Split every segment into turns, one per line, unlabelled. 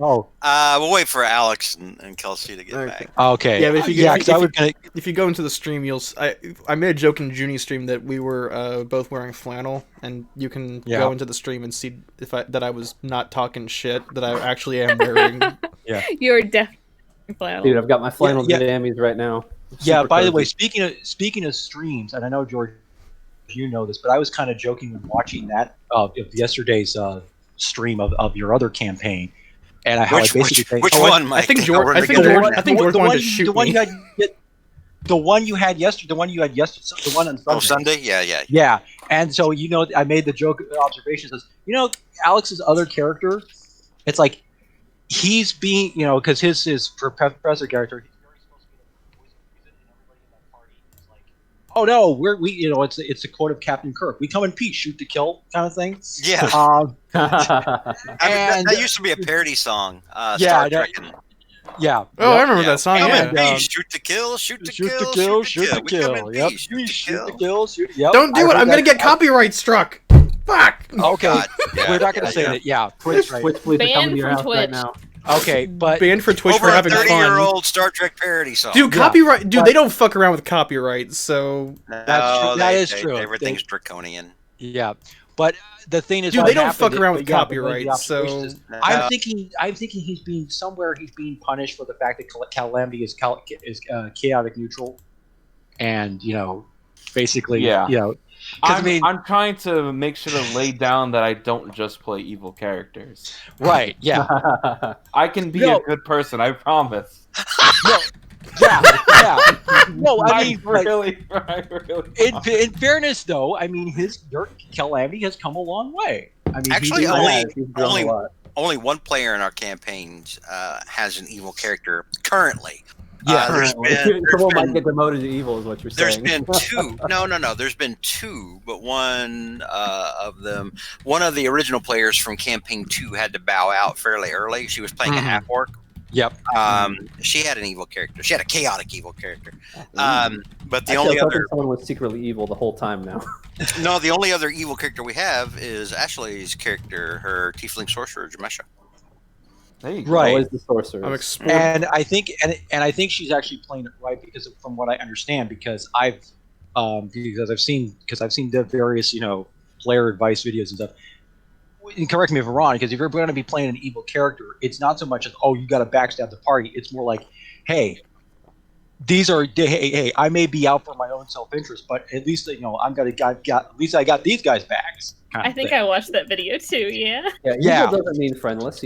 Oh,
We'll wait for Alex and Kelsey to get back.
Okay.
Yeah, but
If
if you go into the stream, I made a joke in Junie's stream that we were both wearing flannel, and you can go into the stream and see that I was not talking shit, that I actually am wearing.
Yeah.
You're definitely flannel.
Dude, I've got my flannel jammies right now.
Yeah.
Super
By the way,
cozy.
speaking of streams, and I know George, you know this, but I was kind of joking when watching that of yesterday's stream of your other campaign, and
Which one, Mike?
I think George wanted to shoot me.
The one you had yesterday. The one on Sunday.
Oh, Sunday? Yeah.
Yeah, and so I made the joke observation says, Alex's other character, it's like he's being, because his professor character, he's very supposed to be the voice of reason, and everybody in that party is like, oh no, it's the quote of Captain Kirk. We come in peace, shoot to kill, kind of thing.
Yeah. That used to be a parody song. Star Trek.
Yeah.
Oh, I remember that song.
Yeah. Shoot to kill, shoot to kill, shoot to kill.
Yep.
Shoot to
kill. Yep.
Don't do it. I'm gonna get copyright struck. Fuck.
Okay. We're not gonna say it. Yeah.
Twitch, please are coming to your house
Twitch.
right now.
Okay, but
banned for Twitch
over
for having
a
fun.
30-year-old Star Trek parody song.
Dude, copyright. Dude, they don't fuck around with copyright. So
that's true. That is true.
Everything's draconian.
Yeah, but the thing is,
dude, they don't fuck around with copyright. So
I'm thinking he's being punished for the fact that Calamity is chaotic neutral, and basically,
I'm trying to make sure to lay down that I don't just play evil characters.
Right? Yeah.
I can be a good person. I promise.
Yeah. No, I mean,
really.
In fairness, though, I mean, your Calamity has come a long way. I mean,
actually, only one player in our campaigns has an evil character currently.
Yeah, someone might get demoted to evil, is what you're saying.
There's been two. No. There's been two, but one of the original players from campaign 2 had to bow out fairly early. She was playing a half orc.
Yep.
She had an evil character. She had a chaotic evil character. But the only other
someone was secretly evil the whole time now.
No, the only other evil character we have is Ashley's character, her tiefling sorcerer Jamesha.
Right.
Always the sorcerer.
And I think she's actually playing it right because from what I understand, because I've seen the various player advice videos and stuff. And correct me if I'm wrong, because if you're going to be playing an evil character, it's not so much as you got to backstab the party. It's more like, hey, I may be out for my own self-interest, but at least at least I got these guys' backs.
I think I watched that video too. Yeah.
Yeah. Evil doesn't mean friendless,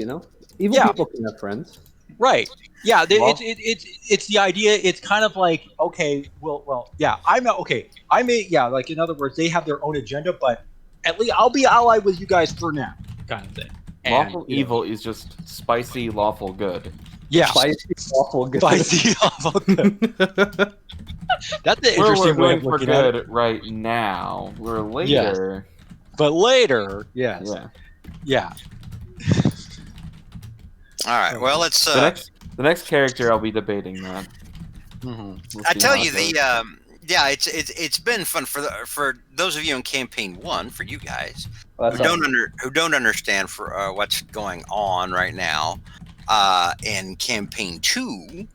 Evil people can have friends.
Right. Yeah. It's the idea. It's kind of like, okay, yeah, I'm not okay. Like in other words, they have their own agenda, but at least I'll be allied with you guys for now, kind of thing.
Lawful evil is just spicy lawful good.
Yeah.
Spicy lawful good.
Spicy lawful good. That's the interesting way of looking at it.
Right now. We're later.
Yes. But later, yes. Yeah.
All right. Well, let's.
The next character I'll be debating that.
We'll I tell you it's been fun for those of you in campaign 1, for you guys who don't understand for what's going on right now. In campaign 2,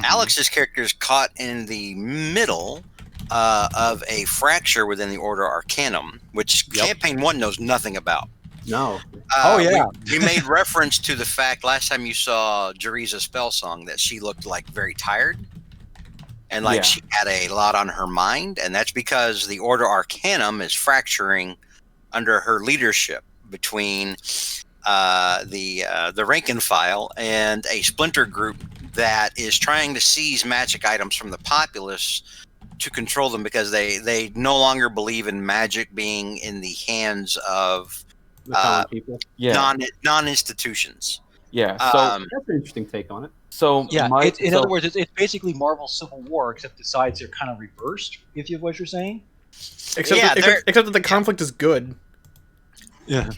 Alex's character is caught in the middle of a fracture within the Order Arcanum, which campaign 1 knows nothing about.
No.
We made reference to the fact last time you saw Jariza's spell song that she looked like very tired and she had a lot on her mind, and that's because the Order Arcanum is fracturing under her leadership between the rank and file and a splinter group that is trying to seize magic items from the populace to control them because they no longer believe in magic being in the hands of
people.
non-institutions.
Yeah, so
that's an interesting take on it.
So
yeah, in other words, it's basically Marvel's Civil War, except the sides are kind of reversed. If you what you're saying,
except that the conflict is good.
Yeah.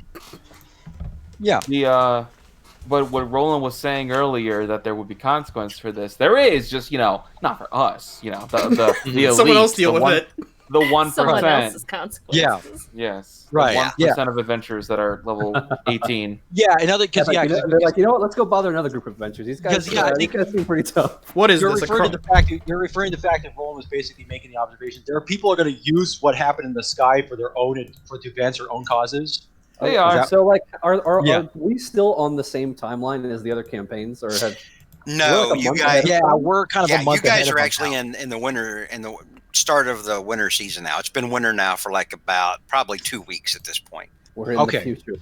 But what Roland was saying earlier, that there would be consequence for this, there is just not for us. The elite,
someone else deal with it.
The 1%.
Someone else's consequences.
Yes.
Right.
1% of adventures that are level 18.
Yeah, another because
they're like, you know what? Let's go bother another group of adventurers. These guys, these guys seem pretty tough.
What is
you're
this?
Referring to the fact you're referring to the fact that Roland was basically making the observation. There are people who are going to use what happened in the sky for their own to advance their own causes.
They are.
So, like, are we still on the same timeline as the other campaigns, or have?
No, you guys.
Yeah, we're kind of a month.
You guys are actually in the winter, in the start of the winter season now. It's been winter now for like about probably 2 weeks at this point.
We're in the future.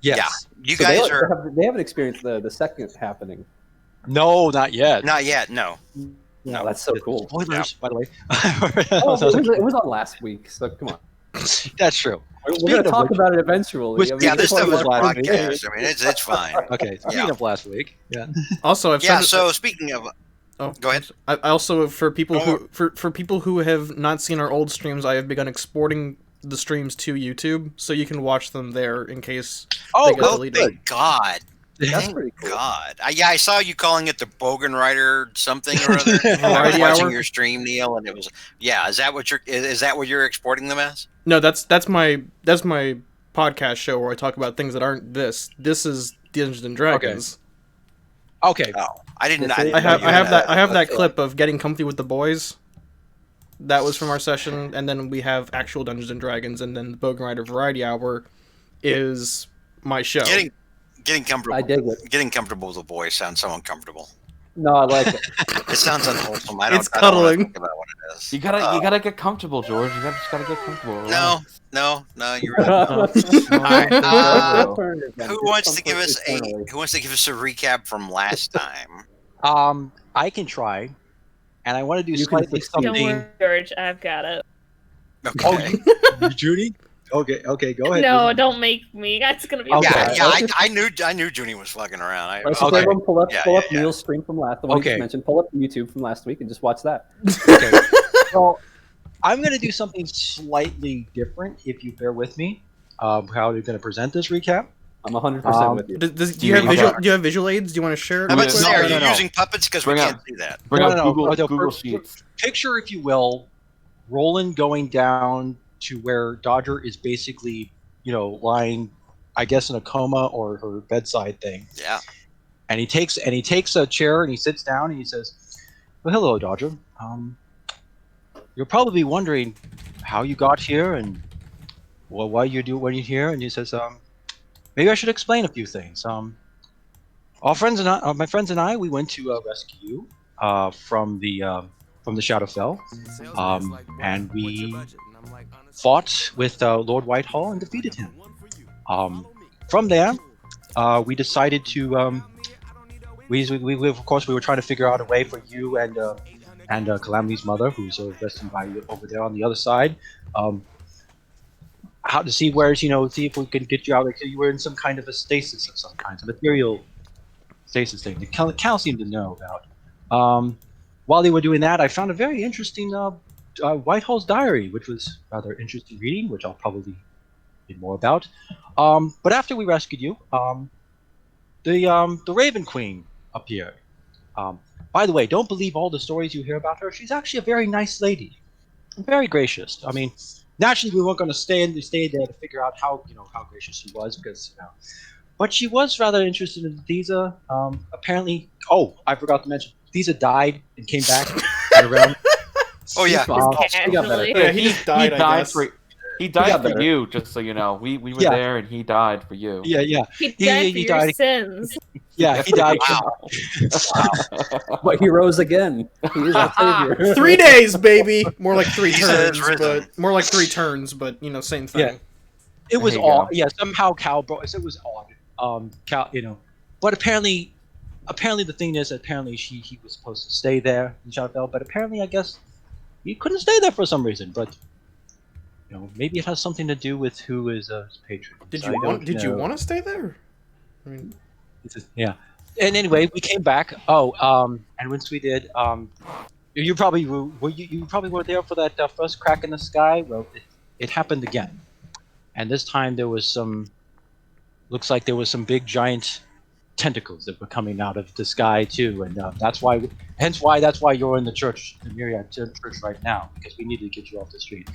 Yes.
Yeah, you guys
they haven't experienced the second happening.
No, not yet.
Not yet. No.
No, that's so cool.
Spoilers, by the way.
It was on last week, so come on.
That's true.
We're going to talk about it eventually.
This stuff is broadcast. I mean, it's fine.
Okay, speaking of last week. Yeah.
Also,
so speaking of. Go ahead.
I also, for people who have not seen our old streams, I have begun exporting the streams to YouTube, so you can watch them there in case they get deleted.
Thank God.
That's pretty cool.
God. I saw you calling it the Bogan Rider something or other. I was watching your stream, Neil, and it was is that what you're exporting them as?
No, that's my podcast show where I talk about things that aren't this. This is Dungeons and Dragons.
Okay.
Oh, I didn't.
I have that clip of getting comfy with the boys. That was from our session, and then we have actual Dungeons and Dragons, and then the Bogan Rider Variety Hour is my show.
Getting comfortable.
I dig it.
Getting comfortable with the boys sounds so uncomfortable.
No, I like it.
It sounds unwholesome.
It's cuddling.
Think about what it is.
You gotta get comfortable, George. You just gotta get comfortable.
No, you're right. Who wants to give us a recap from last time?
I can try, and I want to do slightly something.
Don't worry, George. I've got it.
Okay.
Judy. Okay, go ahead.
No, don't make me. That's gonna be.
I knew Junie was fucking around.
Everyone pull up Neil's stream from last. The one you just mentioned. Pull up YouTube from last week and just watch that.
Okay. Well, I'm going to do something slightly different. If you bear with me, how you're going to present this recap.
I'm 100% with you.
Do you have visual aids? Do you want to share?
How about are you using puppets? Because we can't do that.
Bring up Google Sheets.
Picture, if you will, Roland going down to where Dodger is basically, lying, I guess, in a coma or her bedside thing.
Yeah.
And he takes a chair and he sits down and he says, "Well, hello, Dodger. You're probably wondering how you got here and why you do what you're here." And he says, "Maybe I should explain a few things. My friends and I, we went to rescue you from the Shadowfell, and we fought with Lord Whitehall and defeated him. From there, we decided to we of course we were trying to figure out a way for you and Calamity's mother, who's resting by you over there on the other side, how to see see if we can get you out. Like you were in some kind of a stasis of some kind, of material stasis thing that Cal seemed to know about. While they were doing that, I found a very interesting Whitehall's diary, which was rather interesting reading, which I'll probably read more about. But after we rescued you, the Raven Queen appeared. By the way, don't believe all the stories you hear about her. She's actually a very nice lady, very gracious. I mean, naturally we weren't going to stay there to figure out how gracious she was, because but she was rather interested in Thesa. Apparently, I forgot to mention, Thesa died and came back around.
Oh yeah,
he got better. Yeah, he just died.
He died for you, just so you know. We were there, and he died for you.
Yeah.
He died for your sins.
Yeah, he died.
Wow. But he rose again. He is our savior.
3 days, baby. More like 3 turns, but more like 3 turns, but same thing.
Yeah. It was odd. Yeah, somehow Cal brought it was odd. Cal, but apparently the thing is, he was supposed to stay there in Shadowfell, but apparently I guess he couldn't stay there for some reason. But maybe it has something to do with who is his patron.
Did you want to stay there? I mean,
yeah. And anyway, we came back. And once we did, you probably were there for that first crack in the sky. Well, it happened again, and this time there was looks like there was some big giant tentacles that were coming out of the sky too, and that's why you're in the church, the Myriad Church right now, because we need to get you off the street.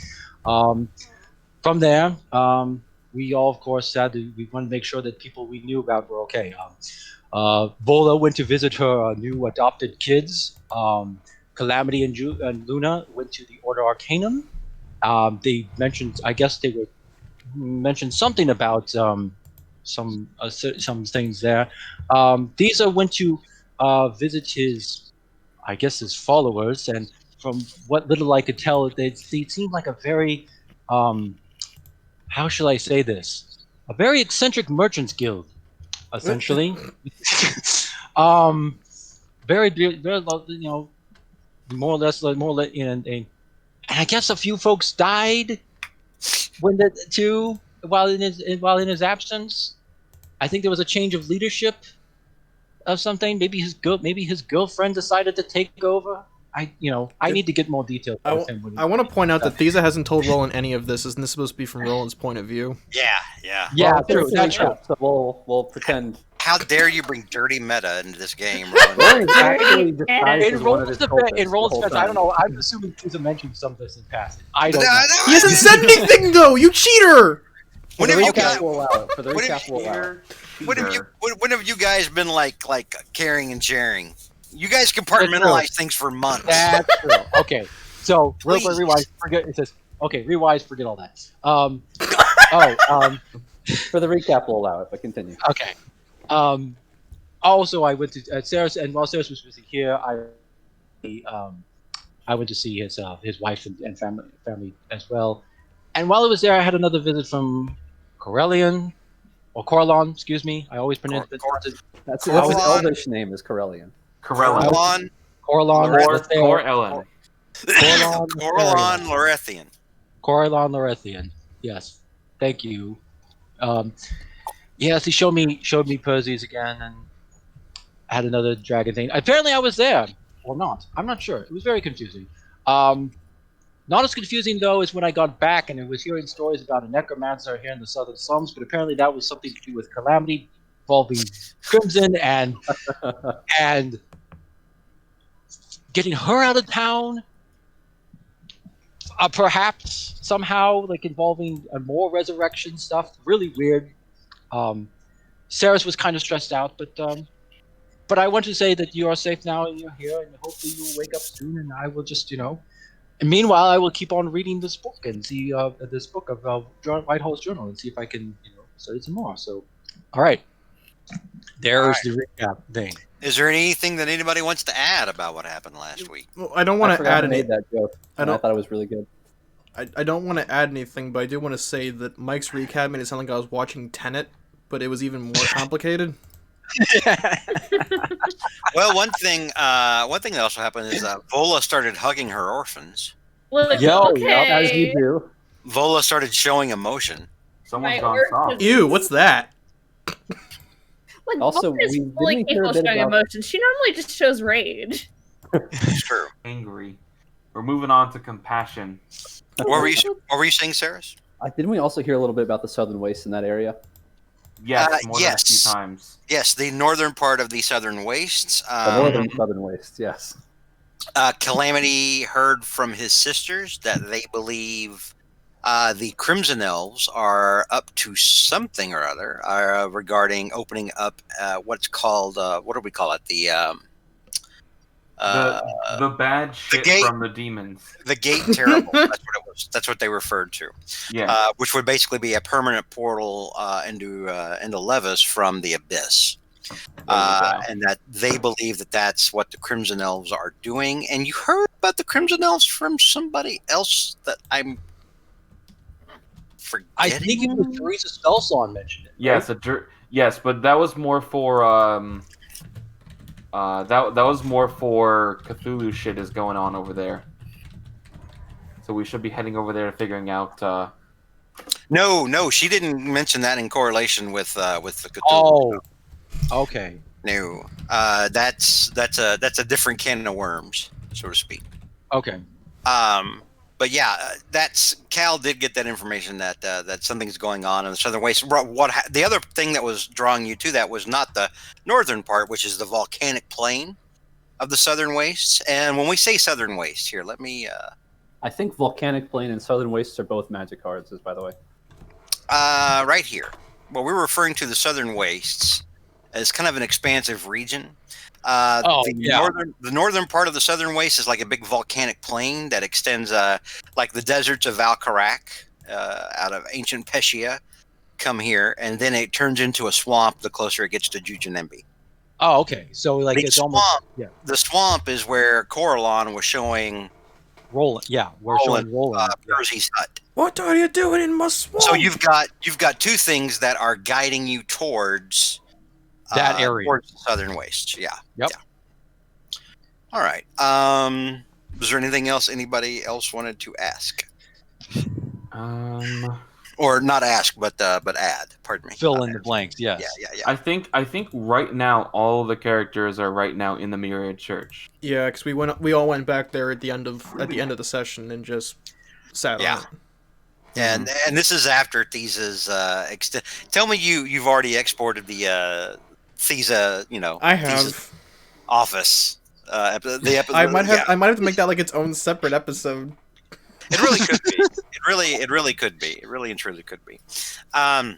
From there, we all, of course, we wanted to make sure that people we knew about were okay. Vola went to visit her new adopted kids. Calamity and Luna went to the Order Arcanum. They mentioned, I guess they would mention something about some things there. Disa went to visit his followers, and from what little I could tell, they seemed like a very, how shall I say this? A very eccentric merchants guild, essentially. Very, more or less, and I guess a few folks died while in his absence. I think there was a change of leadership of something. Maybe his girlfriend decided to take over. I need to get more details.
I want to point out that Thesa hasn't told Roland any of this. Isn't this supposed to be from Roland's point of view?
Yeah.
Well, true. That's true.
So we'll pretend.
How dare you bring dirty meta into this game,
Roland? Actually disguised as one of his cultists
in Roland's defense, I don't know. I'm assuming Thesa mentioned some of this in passing. I don't know.
He hasn't said anything though. You cheater!
For the recap, we'll allow it.
When have you guys been like caring and sharing? You guys compartmentalize things for months.
That's true. Okay, so real quick, rewind. Forget it says. Okay, rewind. Forget all that.
For the recap, we'll allow it. But continue.
Okay. Also, I went to Sarah's, and while Sarah was busy here, I went to see his wife and family as well. And while I was there, I had another visit from Corellon, excuse me. I always pronounce it.
That's his Elvish name is Corellon.
Corellon Lorethian.
Corellon Lorethian. Yes. Thank you. Yes, he showed me Perseus again, and I had another dragon thing. Apparently, I was there or not. I'm not sure. It was very confusing. Not as confusing though as when I got back and I was hearing stories about a necromancer here in the southern slums. But apparently, that was something to do with Calamity involving Crimson and getting her out of town. Perhaps somehow like involving more resurrection stuff. Really weird. Saris was kind of stressed out, but I want to say that you are safe now and you're here, and hopefully you will wake up soon. And I will just, And meanwhile, I will keep on reading this book and see this book of John Whitehall's journal and see if I can, study some more. So, all right, there's the recap thing.
Is there anything that anybody wants to add about what happened last week?
Well, I don't want to add anything.
That joke. I thought it was really good.
I don't want to add anything, but I do want to say that Mike's recap made it sound like I was watching Tenet, but it was even more complicated.
Well, one thing that also happened is Vola started hugging her orphans.
As you do.
Vola started showing emotion.
Someone's gone soft.
Ew, what's that?
Also, we didn't hear a bit about emotions. She normally just shows rage.
It's true.
Angry. We're moving on to compassion.
What were you saying, Saris?
Didn't we also hear a little bit about the Southern Wastes in that area?
Yes, more than a few times.
Yes, the northern part of the Southern Wastes.
The northern Southern Wastes, yes.
Calamity heard from his sisters that they believe the Crimson Elves are up to something or other regarding opening up what's called, what do we call it?
The bad shit from the demons.
The Gate Terrible. That's what it was. That's what they referred to.
Yeah.
Which would basically be a permanent portal into Levis from the Abyss. And that they believe that that's what the Crimson Elves are doing. And you heard about the Crimson Elves from somebody else that I'm forgetting.
I think it was Teresa Spellsawn mentioned it.
Yes, yes, but that was more for that was more for Cthulhu shit is going on over there. So we should be heading over there figuring out.
No, she didn't mention that in correlation with the Cthulhu.
Oh, okay.
No, that's a different can of worms, so to speak.
Okay.
But But yeah, that's Cal did get that information that that something's going on in the Southern Wastes. The other thing that was drawing you to that was not the northern part, which is the volcanic plain of the Southern Wastes. And when we say Southern Wastes, here, let me.
I think volcanic plain and Southern Wastes are both magic cards. By the way.
Right here. Well, we're referring to the Southern Wastes as kind of an expansive region. The northern part of the Southern Waste is like a big volcanic plain that extends, like the deserts of Valkarak, out of ancient Pesia, come here, and then it turns into a swamp the closer it gets to Jujunembi.
Oh, okay. So like it's almost
the swamp is where Coralon was showing
Roland. Yeah, we're showing Roland.
Percy's hut.
What are you doing in my swamp?
So you've got two things that are guiding you towards
that area,
towards the Southern Wastes. Yeah.
Yep.
Yeah. All right. Was there anything else anybody else wanted to ask? Or not ask, but add. Pardon me.
Fill in the blanks. Yes.
Yeah.
I think right now all the characters are right now in the Myriad Church.
Yeah, because we all went back there at the end of the session and just sat on it.
And this is after Thesa's tell me you've already exported the Thesa,
I have
Thesa's office. The episode.
I might have to make that like its own separate episode.
It really could be. It really could be. It really and truly could be. But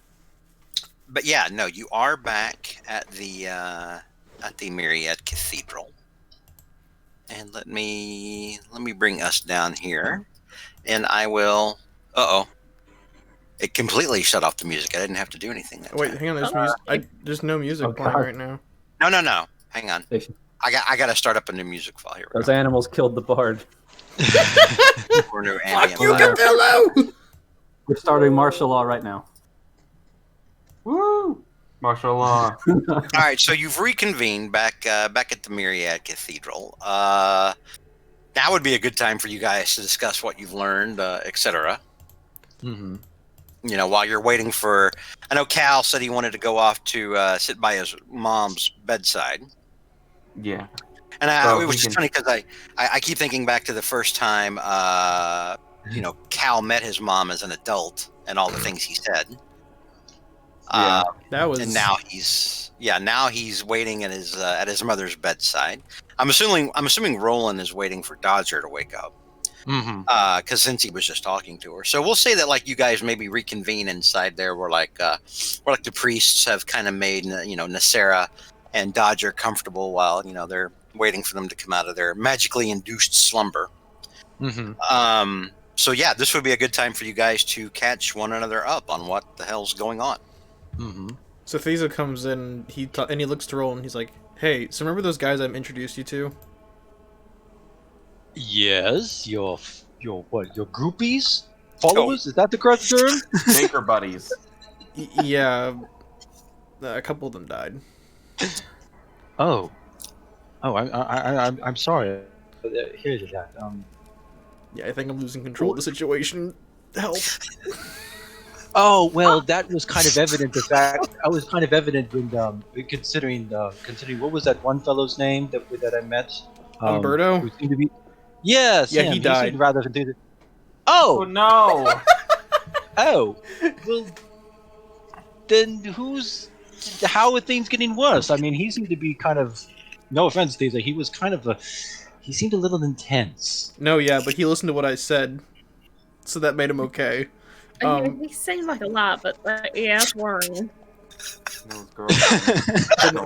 yeah, no, you are back at the Myriad Cathedral. And let me bring us down here, and I will. It completely shut off the music. I didn't have to do anything.
Hang on. There's music. There's no music playing right now.
No. Hang on. I got to start up a new music file here.
Those animals killed the bard.
Fuck you, Capello!
We're starting martial law right now.
Woo! Martial law.
All right, so you've reconvened back at the Myriad Cathedral. Now would be a good time for you guys to discuss what you've learned, etc.
Mm-hmm.
While you're waiting for. I know Cal said he wanted to go off to sit by his mom's bedside.
Yeah.
And it was just funny because I keep thinking back to the first time, Cal met his mom as an adult and all the things he said.
That was.
And now he's waiting at his mother's bedside. I'm assuming Roland is waiting for Dodger to wake up.
Mm-hmm.
Because since he was just talking to her, so we'll say that like you guys maybe reconvene inside there, where the priests have kind of made Nasera and Dodger comfortable while they're waiting for them to come out of their magically induced slumber.
Mm-hmm.
So yeah, this would be a good time for you guys to catch one another up on what the hell's going on.
Mm-hmm.
So Thesa comes in, he looks to Roland, and he's like, "Hey, so remember those guys I've introduced you to?"
Yes, your groupies, followers. Is that the correct term?
Baker buddies.
Yeah, a couple of them died.
Oh, I'm sorry. Here's that.
Yeah, I think I'm losing control of the situation. Help.
Oh well, that was kind of evident. The fact I was kind of evident when considering what was that one fellow's name that I met?
Umberto.
Who seemed to be. Yes.
Yeah,
him.
he died.
Rather than do. Oh
no.
Oh well. Then how are things getting worse? I mean, he seemed to be kind of. No offense, Thesa. He was kind of he seemed a little intense.
No, yeah, but he listened to what I said, so that made him okay.
He seemed like a lot, but yeah, it's worrying.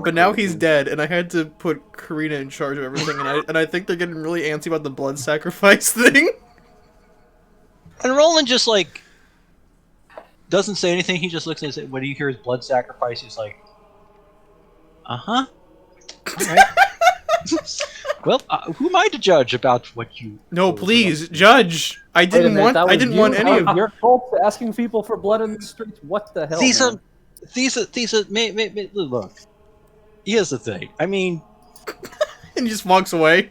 But now he's dead, and I had to put Karina in charge of everything, and I think they're getting really antsy about the blood sacrifice thing.
And Roland just doesn't say anything. He just looks and says, when he hears blood sacrifice, he's like, "Uh-huh. All right." Well, who am I to judge about what you?
No, please, judge. I didn't want any of
your cult asking people for blood in the streets. What the hell?
Thesa, look. Here's the thing. I mean,
and he just walks away.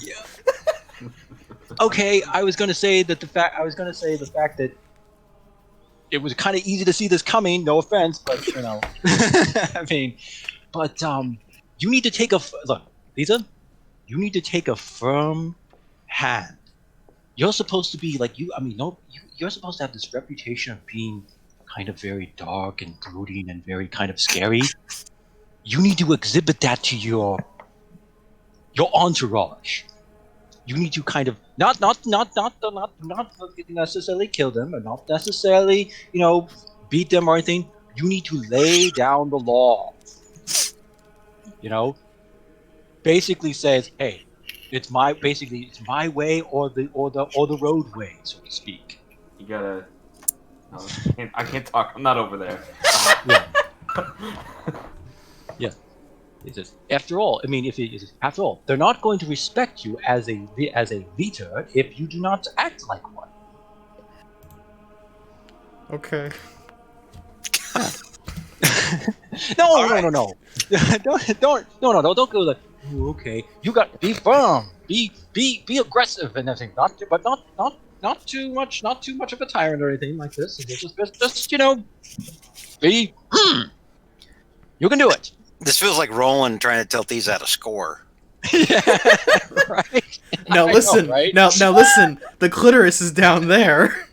Yeah. Okay, I was gonna say the fact that it was kind of easy to see this coming. No offense, but I mean, but you need to take look, Lisa. You need to take a firm hand you're supposed to be like you. I mean, no, you're supposed to have this reputation of being kind of very dark and brooding and very kind of scary. You need to exhibit that to your entourage. You need to kind of not necessarily kill them, or not necessarily beat them or anything. You need to lay down the law. Basically says, hey, it's my way or the roadway, so to speak.
You gotta. No, I can't talk. I'm not over there.
Yeah. Yeah. After all, they're not going to respect you as a leader if you do not act like one.
Okay.
No. Don't go like, oh, okay. You got to be firm, be aggressive and everything. Not too much of a tyrant or anything like this. Just be. You can do it.
This feels like Roland trying to tell Thieves how to score.
Yeah, right.
Now listen.
Know, right?
Now listen. The clitoris is down there.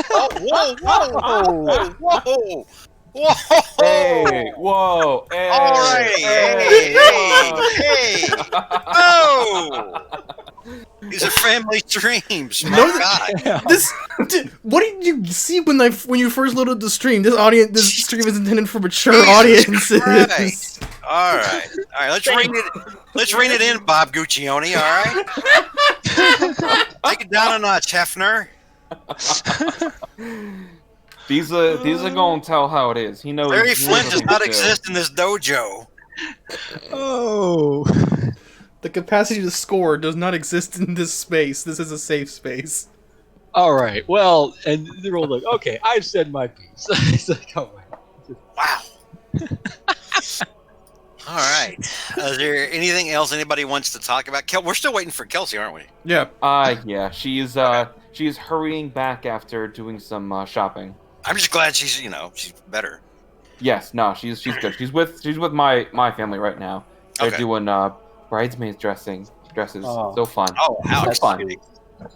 Oh, whoa!
Hey, whoa! Hey,
all right, hey! Oh! These are family streams. My God.
What did you see when you first loaded the stream? This stream is intended for mature audiences.
Christ. All right. Let's rein it in, Bob Guccione. All right. Take it down a notch, Hefner.
These are gonna tell how it is. He knows.
Larry Flint does not exist in this dojo.
Oh.
The capacity to score does not exist in this space. This is a safe space.
All right. Well, and they're all like, "Okay, I've said my piece." It's like, oh my.
Wow. All right. Is there anything else anybody wants to talk about? We're still waiting for Kelsey, aren't we?
Yeah.
Yeah. She's hurrying back after doing some shopping.
I'm just glad she's better.
Yes. No. She's good. She's with my family right now. They're doing bridesmaids dresses.
Oh.
So fun.
Oh, how exciting!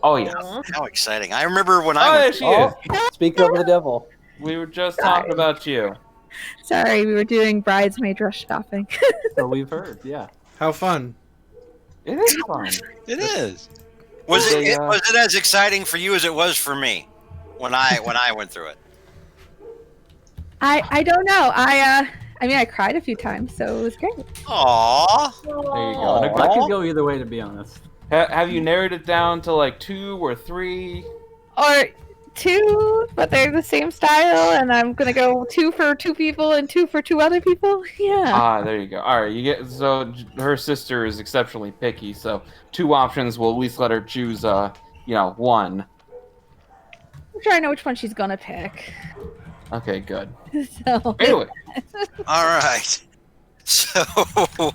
Oh yeah.
How exciting! I remember when I was.
She is.
Speak over the devil.
We were just talking about you.
Sorry, we were doing bridesmaid dress shopping.
So we've heard, yeah.
How fun.
It is fun.
It is.
Was it as exciting for you as it was for me when I went through it?
I don't know. I mean, I cried a few times, so it was great.
Aww.
There you go.
That could go either way, to be honest.
Have you narrowed it down to like 2 or 3?
Or 2, but they're the same style, and I'm gonna go 2 for 2 people and 2 for 2 other people. Yeah.
There you go. All right, so her sister is exceptionally picky, so 2 options will at least let her choose one.
I'm sure I know which one she's gonna pick.
Okay, good.
So.
Anyway.
All right. So. All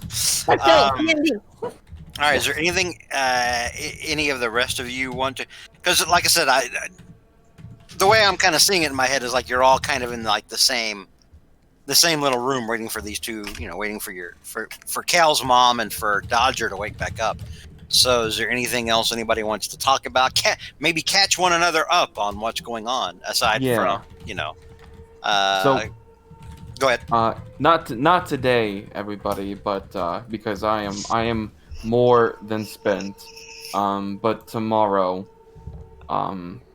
right. Is there anything any of the rest of you want to? Because, like I said, the way I'm kind of seeing it in my head is like you're all kind of in like the same little room, waiting for these two. Waiting for Cal's mom and for Dodger to wake back up. So, is there anything else anybody wants to talk about? Maybe catch one another up on what's going on aside from So, go ahead.
Not today, everybody, but because I am more than spent. But tomorrow,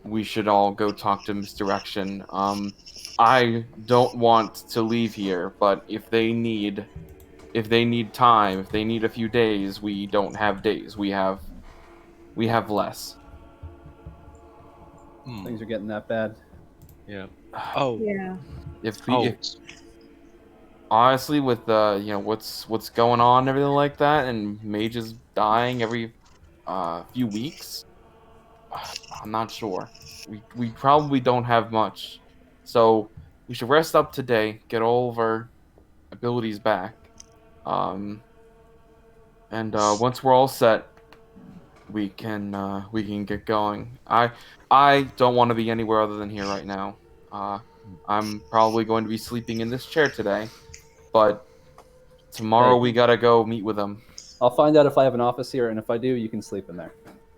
we should all go talk to Misdirection. I don't want to leave here, but if they need time, if they need a few days, we don't have days. We have less.
Things are getting that bad.
Yeah.
Oh. Yeah.
Honestly, with what's going on and everything like that, and mages dying every few weeks, I'm not sure. We probably don't have much, so we should rest up today, get all of our abilities back, and once we're all set, we can get going. I don't want to be anywhere other than here right now. I'm probably going to be sleeping in this chair today, but tomorrow we gotta go meet with them.
I'll find out if I have an office here, and if I do, you can sleep in there.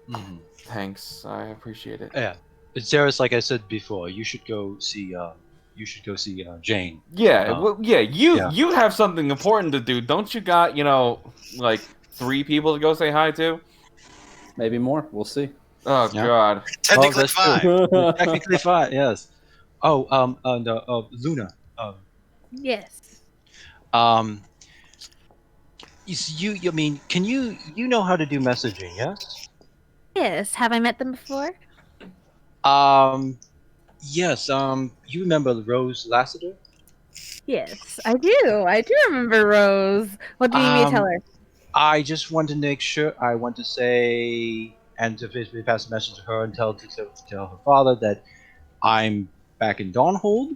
Mm-hmm.
Thanks, I appreciate it.
Yeah, Zeris, like I said before, you should go see. Jane.
Yeah, you have something important to do. Don't you got, like 3 people to go say hi to?
Maybe more. We'll see.
Oh God.
Technically 5.
Technically 5. Yes. Oh, Luna.
Yes.
I mean, can you know how to do messaging? Yes.
Yes. Have I met them before?
Yes. You remember Rose Lassiter?
Yes, I do. I do remember Rose. What do you need me to tell her?
I just want to make sure. I want to say and to basically pass a message to her and tell her father that I'm back in Dawnhold.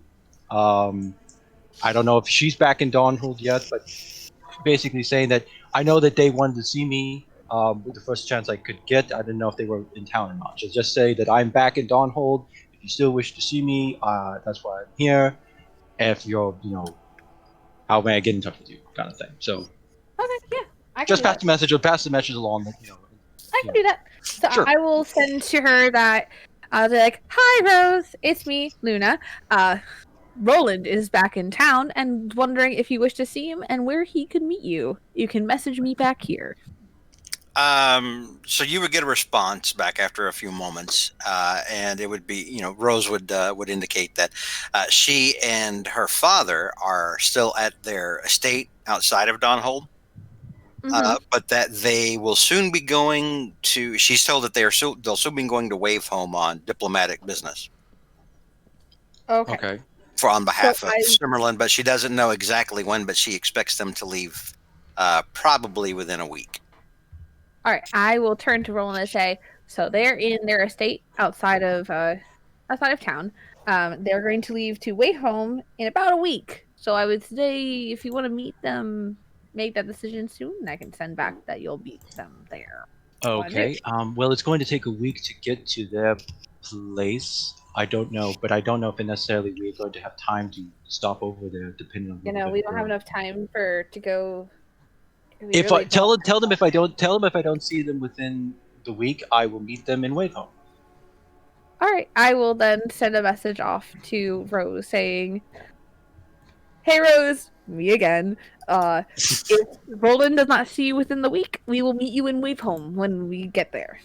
I don't know if she's back in Dawnhold yet, but basically saying that I know that they wanted to see me with the first chance I could get. I didn't know if they were in town or not. So just say that I'm back in Dawnhold. If you still wish to see me, that's why I'm here. If you're, how may I get in touch with you, kind of thing. So
Okay, yeah, I can
just
do
pass
that.
the message or pass the message along. That,
I can do that. So
Sure.
I will send to her that I'll be like, "Hi, Rose. It's me, Luna. Roland is back in town and wondering if you wish to see him and where he could meet you. You can message me back here."
So you would get a response back after a few moments, and it would be, Rose would indicate that she and her father are still at their estate outside of Donhold, but that they will soon be going to. She's told that they'll soon be going to Wave Home on diplomatic business.
Okay.
On behalf of Simmerlin, but she doesn't know exactly when, but she expects them to leave probably within a week.
All right, I will turn to Roland and say, so they're in their estate outside of town. They're going to leave to Wave Home in about a week. So I would say if you want to meet them, make that decision soon. I can send back that you'll meet them there.
Okay. Well, it's going to take a week to get to their place. I don't know, but I don't know if necessarily we're going to have time to stop over there, depending on.
We don't have enough time to go.
If I tell them if I don't see them within the week, I will meet them in Wave Home.
All right, I will then send a message off to Rose saying, "Hey Rose, me again. If Roland does not see you within the week, we will meet you in Wave Home when we get there."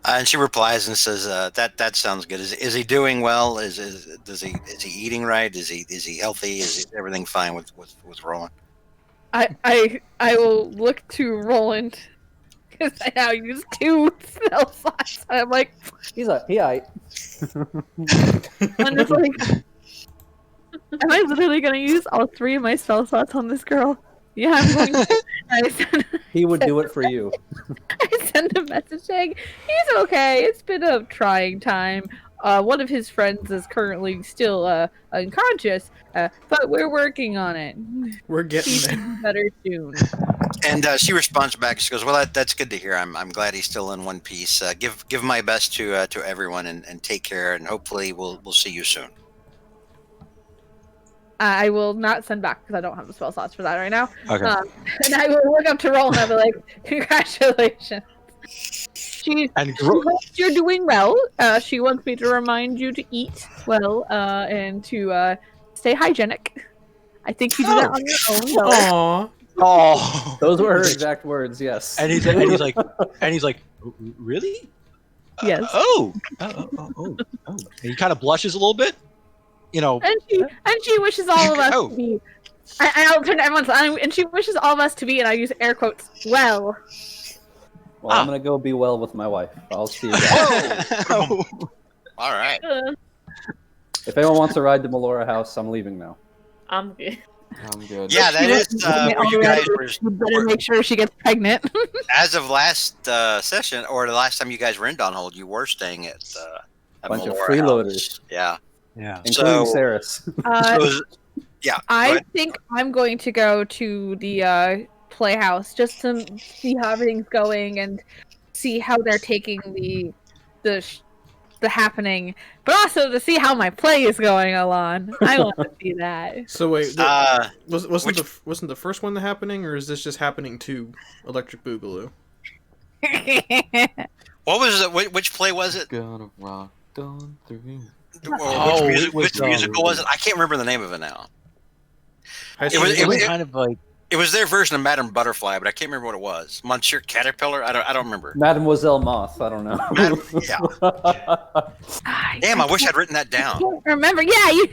And she replies and says, "That sounds good. Is he doing well? Is he eating right? Is he healthy? Is everything fine with Roland?"
I will look to Roland because I now use 2 spell slots. I'm like,
he aight.
I'm just like, am I literally gonna use all 3 of my spell slots on this girl? Yeah, I'm going to.
He would do it for you.
I send a message saying he's okay. It's been a trying time. One of his friends is currently still unconscious, but we're working on it.
We're getting
there. Better soon.
And she responds back. She goes, "Well, that's good to hear. I'm glad he's still in one piece. Give my best to everyone and take care. And hopefully we'll see you soon."
I will not send back because I don't have the spell slots for that right now.
Okay.
And I will look up to Roland and I'll be like, "Congratulations. She hopes you're doing well. She wants me to remind you to eat well and to stay hygienic. I think you do that on your own.
Oh,
those were her exact words. Yes.
And he's like, really?
Yes.
And he kind of blushes a little bit,
And she wishes all of us to be. I'll turn to everyone's and she wishes all of us to be, and I use air quotes, well.
Well, I'm gonna go be well with my wife. I'll see you guys.
All right.
If anyone wants to ride to Melora House, I'm leaving now.
I'm good.
Yeah, that is where you guys
You better make sure she gets pregnant.
As of last session, or the last time you guys were in Donhold, you were staying at
a bunch of
Melora
freeloaders.
House.
Yeah.
Including Saris.
Yeah.
I think I'm going to go to the playhouse just to see how everything's going and see how they're taking the happening, but also to see how my play is going along. I want to see that.
So wait, wasn't the first one the happening, or is this just happening to Electric Boogaloo?
What was it? Which play was it?
Gonna rock on through.
Which musical was it? I can't remember the name of it now.
It was kind of like...
It was their version of Madame Butterfly, but I can't remember what it was. Monsieur Caterpillar? I don't remember.
Mademoiselle Moth. I don't know.
Yeah. Damn, I wish I'd written that down.
I can't remember. Yeah, I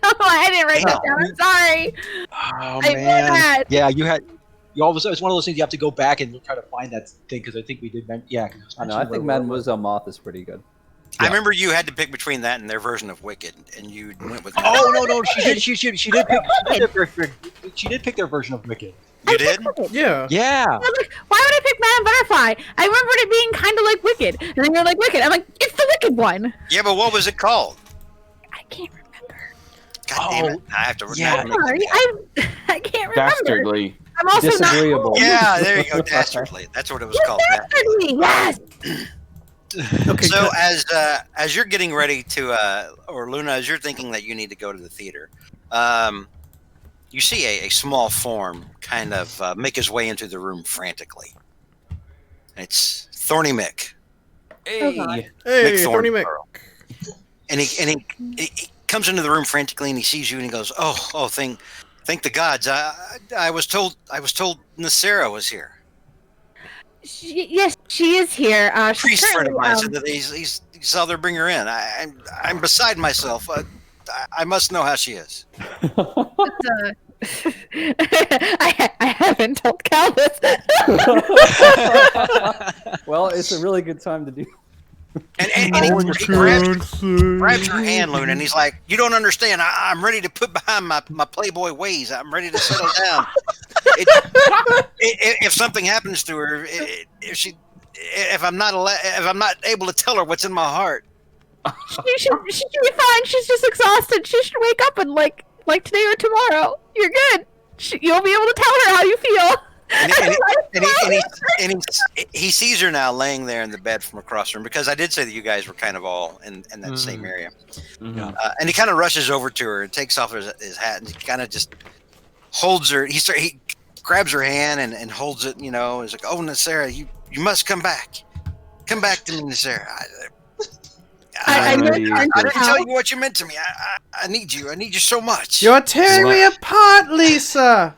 know I didn't write that down. I'm sorry.
Oh, man. Yeah, you had... It's one of those things you have to go back and try to find that thing, because I think we did... Yeah.
I know. I think Mademoiselle Moth is pretty good.
Yeah. I remember you had to pick between that and their version of Wicked, and you went with.
Oh no, she did pick their version of Wicked.
You did?
Yeah.
Yeah.
I was like, why would I pick Madame Butterfly? I remembered it being kind of like Wicked, and then you're like Wicked. I'm like, it's the Wicked one.
Yeah, but what was it called?
I can't remember.
God damn it! I have to.
Yeah. Sorry, I can't remember.
Dastardly.
I'm also
disagreeable.
Yeah, there you go. Dastardly. That's what it was called.
Dastardly. Yes.
Okay.
So as you're getting ready to, or Luna, as you're thinking that you need to go to the theater, you see a small form kind of make his way into the room frantically. It's Thorny Mick.
Hey,
Mick
Thorny Mick.
And he comes into the room frantically, and he sees you, and he goes, "Oh, thank the gods! I was told Nasera was here."
Yes, she is here.
Priest friend of mine said that he saw her bring her in. I'm beside myself. I must know how she is.
I haven't told Cal this.
Well, it's a really good time to do.
And he grabs her hand, Luna, and he's like, "You don't understand. I'm ready to put behind my Playboy ways. I'm ready to settle down. If something happens to her, if I'm not able to tell her what's in my heart,
she should be fine. She's just exhausted. She should wake up and like today or tomorrow. You're good. You'll be able to tell her how you feel."
And he sees her now laying there in the bed from across the room, because I did say that you guys were kind of all in that same area.
Mm-hmm.
And he kind of rushes over to her and takes off his hat, and he kind of just holds her. He grabs her hand and holds it. You know, he's like, "Oh, Nasera, you must come back. Come back to me, Nasera. I didn't tell you what you meant to me. I need you. I need you so much.
You're tearing me apart, Lisa."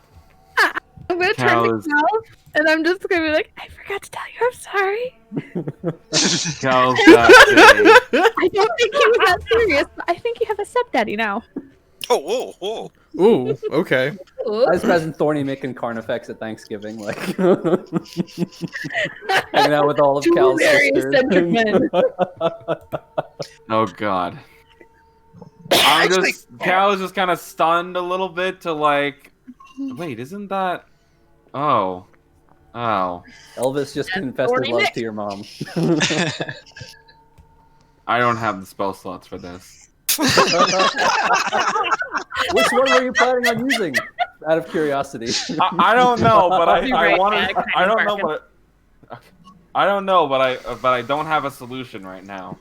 I'm gonna turn to Cal, and I'm just gonna be like, "I forgot to tell you, I'm sorry." I don't think he was that serious, but I think you have a stepdaddy now.
Oh, whoa.
Ooh, okay.
I was present Thorny Mick and Carnifex at Thanksgiving, like hanging out with all of Cal's sisters.
Oh God. Cal is just kind of stunned a little bit to like, wait, isn't that? Oh.
Elvis just confessed his love to your mom.
I don't have the spell slots for this.
Which one were you planning on using? Out of curiosity.
I don't know, but I want to. I don't know, but I don't have a solution right now.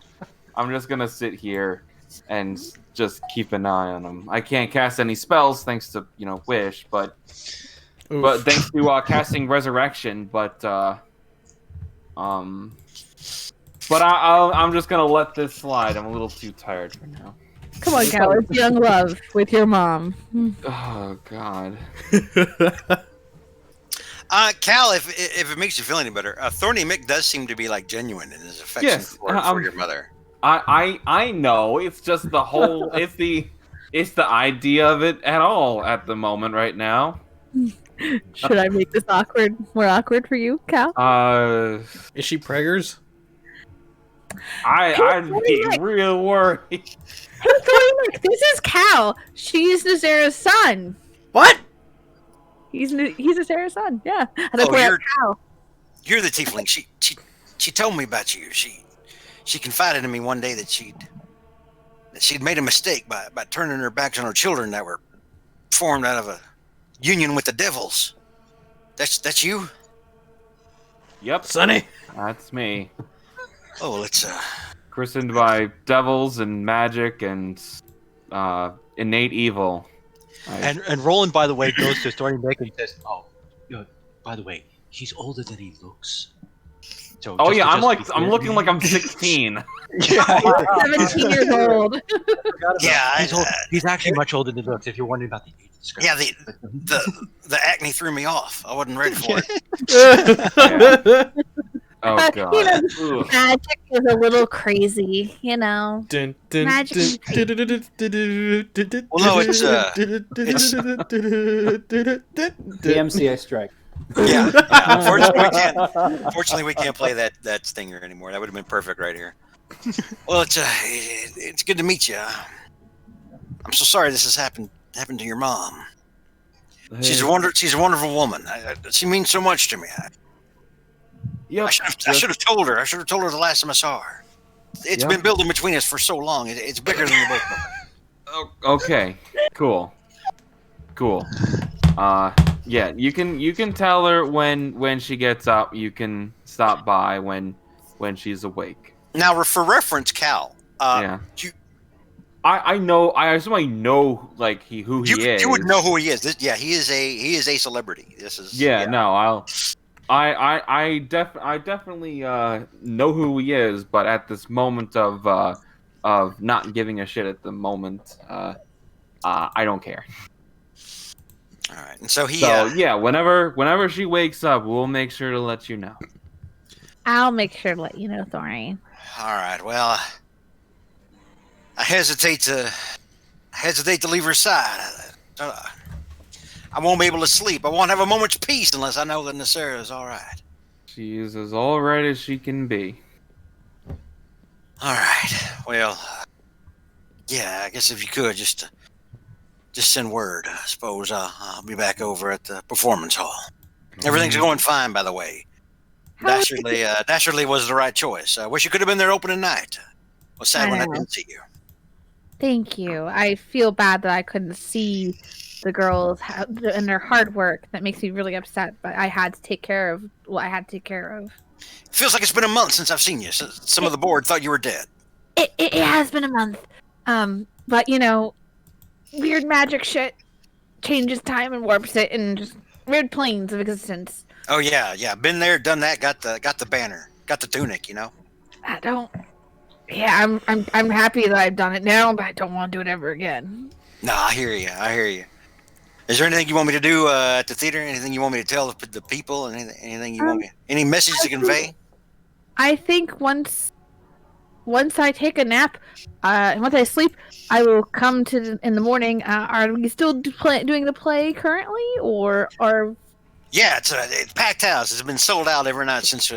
I'm just gonna sit here and just keep an eye on him. I can't cast any spells thanks to Wish, but thanks to casting Resurrection, but I'm just gonna let this slide. I'm a little too tired for now.
Come on, Cal. It's young love with your mom.
Oh God.
Cal, if it makes you feel any better, Thorny Mick does seem to be like genuine in his affection for your mother.
I know. It's just the whole. it's the idea of it at all at the moment right now.
Should I make this more awkward for you, Cal?
Is she preggers?
I'd be real worried.
Hey, Thorny, this is Cal. She's Nasera's son.
What?
He's
Nasera's son. Yeah.
You're the tiefling. She told me about you. She confided in me one day that she'd made a mistake by turning her backs on her children that were formed out of a union with the devils. That's you?
Yep.
Sonny.
That's me.
Oh, well, it's
christened by devils and magic and innate evil.
And Roland, by the way, goes to Thorny Mick and says, "Oh, by the way, he's older than he looks." So
oh yeah, I'm looking like I'm 16.
Yeah,
17 years old.
Yeah,
he's actually much older than looks. If you're wondering about the age discrepancy.
Yeah, the acne threw me off. I wasn't ready for it.
Yeah. Oh god.
You know, magic is a little crazy, you know. Magic.
Well, no, it's
the MCA strike.
Yeah. Unfortunately, we can't play that stinger anymore. That would have been perfect right here. Well, it's good to meet you. I'm so sorry this has happened to your mom. Hey. She's a wonderful woman. She means so much to me. I should have told her. I should have told her the last time I saw her. It's been building between us for so long. It's bigger than the both of us.
Okay. Cool. Yeah, you can tell her when she gets up. You can stop by when she's awake.
Now, for reference, Cal.
Yeah. I know. I assume I know like who he is.
You would know who he is. He is a celebrity. This is.
Yeah. No. I definitely know who he is, but at this moment of not giving a shit at the moment, I don't care.
All right, and so
yeah, whenever she wakes up, we'll make sure to let you know.
I'll make sure to let you know, Thorny.
All right. Well, I hesitate to leave her side. I won't be able to sleep. I won't have a moment's peace unless I know that Nasera is all right.
She is as all right as she can be.
All right. Well, yeah. I guess if you could just send word. I suppose I'll be back over at the performance hall. Everything's going fine, by the way. Naturally was the right choice. I wish you could have been there opening night. I was sad when I didn't see you.
Thank you. I feel bad that I couldn't see the girls and their hard work. That makes me really upset, but I had to take care of what I had to take care of.
It feels like it's been a month since I've seen you. Some of the board thought you were dead.
It has been a month. But you know, weird magic shit changes time and warps it, and just weird planes of existence.
Oh yeah. Been there, done that. Got the banner, got the tunic. You know.
Yeah, I'm happy that I've done it now, but I don't want to do it ever again.
No, I hear you. Is there anything you want me to do at the theater? Anything you want me to tell the people? Anything you want me? Any message to convey?
I think once I take a nap, and once I sleep, I will come in the morning. Are we still doing the play currently, or?
Yeah, it's a packed house. It's been sold out every night since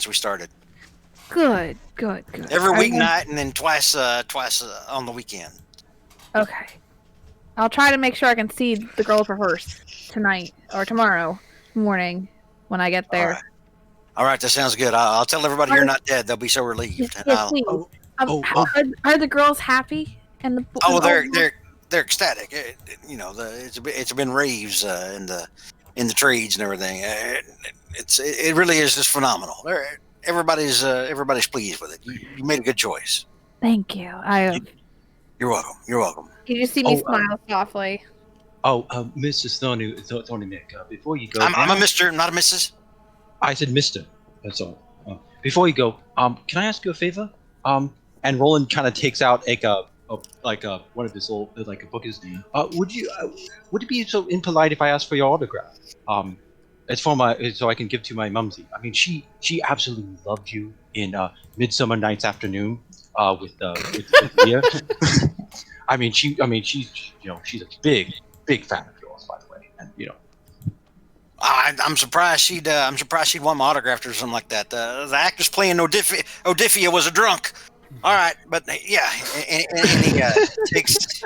we started.
Good.
Every weeknight and then twice on the weekend.
Okay. I'll try to make sure I can see the girls rehearse tonight or tomorrow morning when I get there.
All right, that sounds good. I'll tell everybody you're not dead. They'll be so relieved.
Yes, please. Are the girls happy? And
they're ecstatic. It's been raves in the trades and everything. It really is just phenomenal. Everybody's pleased with it. You made a good choice.
Thank you.
You're welcome.
Can you see me smile softly?
Mr. Thorny Nick, before you go...
I'm a Mr., not a Mrs.
I said Mr. That's all. Before you go, can I ask you a favor? And Roland kind of takes out one of his little, like a book is... would it be so impolite if I asked for your autograph? It's for so I can give to my mumsy. I mean, she absolutely loved you in Midsummer Night's Afternoon with Leah. she's a big fan of yours, by the way, and
I'm surprised she'd want my autograph or something like that. The actress playing Odifia was a drunk. All right, but yeah, it takes.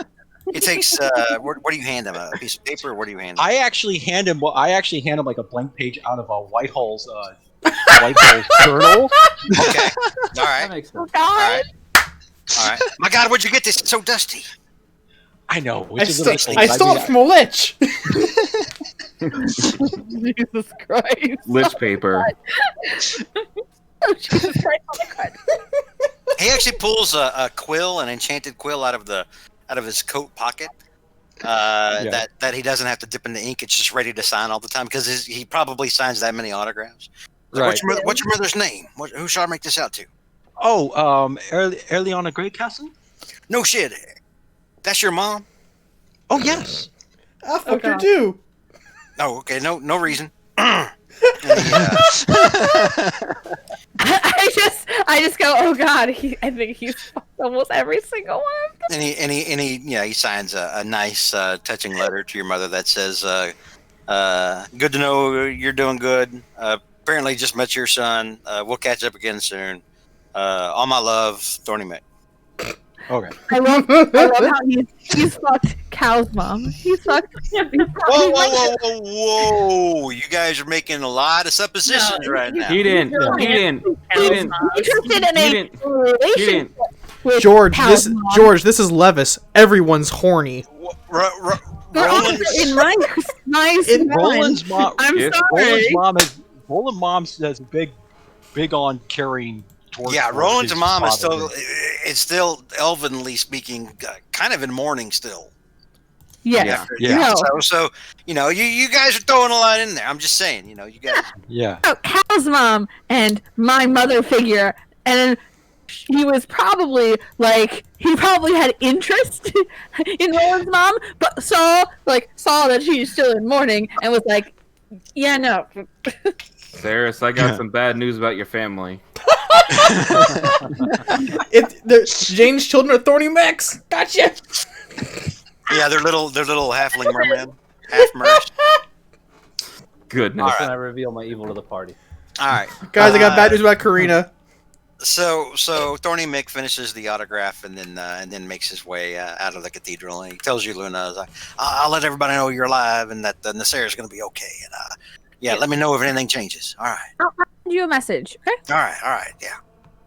What do you hand him? A piece of paper? Or what do you hand him?
I actually hand him like a blank page out of Whitehall's journal.
Okay, all right.
That makes sense.
All right. My God, where'd you get this? It's so dusty.
I know.
I stole it from a lich.
Jesus Christ.
Lich paper.
Oh, Jesus Christ. Oh my God.
He actually pulls an enchanted quill out of his coat pocket. That he doesn't have to dip in the ink. It's just ready to sign all the time because he probably signs that many autographs.
Right.
What's your mother's name? Who shall I make this out to?
Oh, Erliana Greycastle?
No shit. That's your mom?
Oh, yes.
I fucked her too.
Oh, okay. No reason.
I just go, oh god, I think he's fucked almost every single one of them.
And he signs a nice, touching letter to your mother that says, "Good to know you're doing good. Apparently, just met your son. We'll catch up again soon. All my love, Thorny Mick."
Okay.
I love how he's fucked Cal's mom. He's fucked.
Whoa! You guys are making a lot of suppositions right now.
He didn't.
Interested in a relationship with
George,
Cal's mom.
this is Levis. Everyone's horny.
In my
Roland's mom.
I'm sorry.
Roland's mom is big on carrying.
Yeah, Roland's mom is still elvenly speaking, kind of in mourning still.
Yeah.
Yeah.
So you guys are throwing a lot in there. I'm just saying, you guys.
Yeah.
Oh, Cal's mom and my mother figure, and he was probably he probably had interest in Roland's mom, but saw that she's still in mourning and was like, yeah, no.
Saris, I got some bad news about your family.
Jane's children are thorny mechs. Gotcha.
Yeah, they're little halfling mermen, half mercs.
Goodness.
Right. When I reveal my evil to the party.
All right,
Guys, I got bad news about Karina.
So Thorny Mick finishes the autograph and then makes his way out of the cathedral, and he tells you, Luna, I'll let everybody know you're alive and that Nasera is going to be okay. And let me know if anything changes. All right.
I'll send you a message. Okay.
All right. Yeah.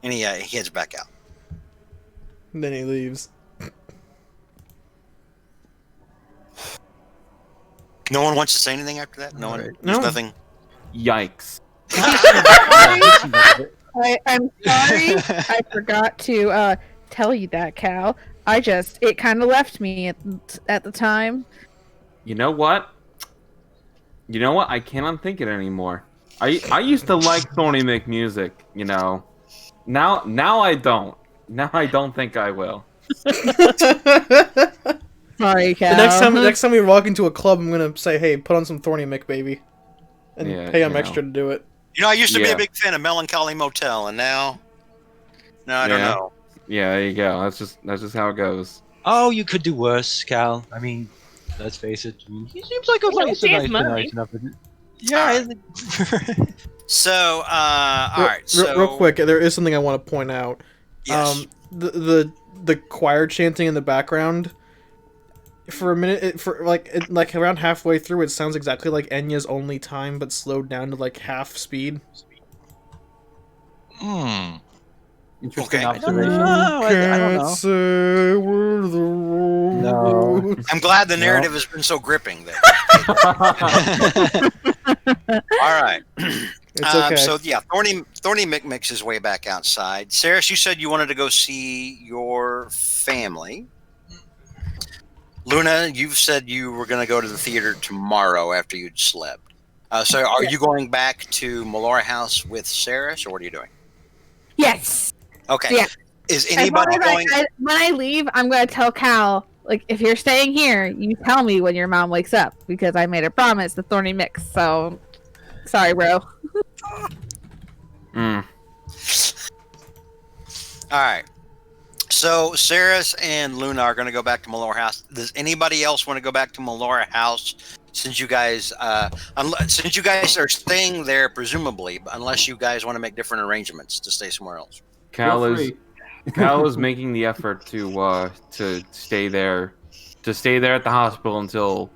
And he heads back out.
And then he leaves.
No one wants to say anything after that. No one. There's nothing.
Yikes.
I'm sorry. I forgot to tell you that, Cal. It kind of left me at the time.
You know what? I can't unthink it anymore. I used to like Thorny Mick music, Now I don't. Now I don't think I will.
Sorry, Cal.
The next time we walk into a club, I'm gonna say, "Hey, put on some Thorny Mick, baby," and pay him extra to do it.
I used to be a big fan of Melancholy Motel, and now I don't know.
Yeah, there you go. That's just how it goes.
Oh, you could do worse, Cal. I mean, let's face it. He seems like a nice enough. Yeah.
So, all right. So,
real quick, there is something I want to point out.
Yes.
The choir chanting in the background. For a minute, around halfway through, it sounds exactly like Enya's Only Time, but slowed down to half speed.
Interesting
Okay.
observation.
I don't know.
Say where the road
No.
I'm glad the narrative has been so gripping there. All right.
It's okay.
So yeah, Thorny Mick makes his way back outside. Saris, you said you wanted to go see your family. Luna, you've said you were going to go to the theater tomorrow after you'd slept. So are you going back to Melora House with Saris, or what are you doing?
Yes.
Okay.
Yeah.
Is anybody going?
When I leave, I'm going to tell Cal, if you're staying here, you tell me when your mom wakes up, because I made a promise to Thorny Mick, so sorry, bro.
All right. So Saris and Luna are going to go back to Melora House. Does anybody else want to go back to Melora House? Since you guys are staying there, presumably, unless you guys want to make different arrangements to stay somewhere else.
Cal is making the effort to stay there, at the hospital until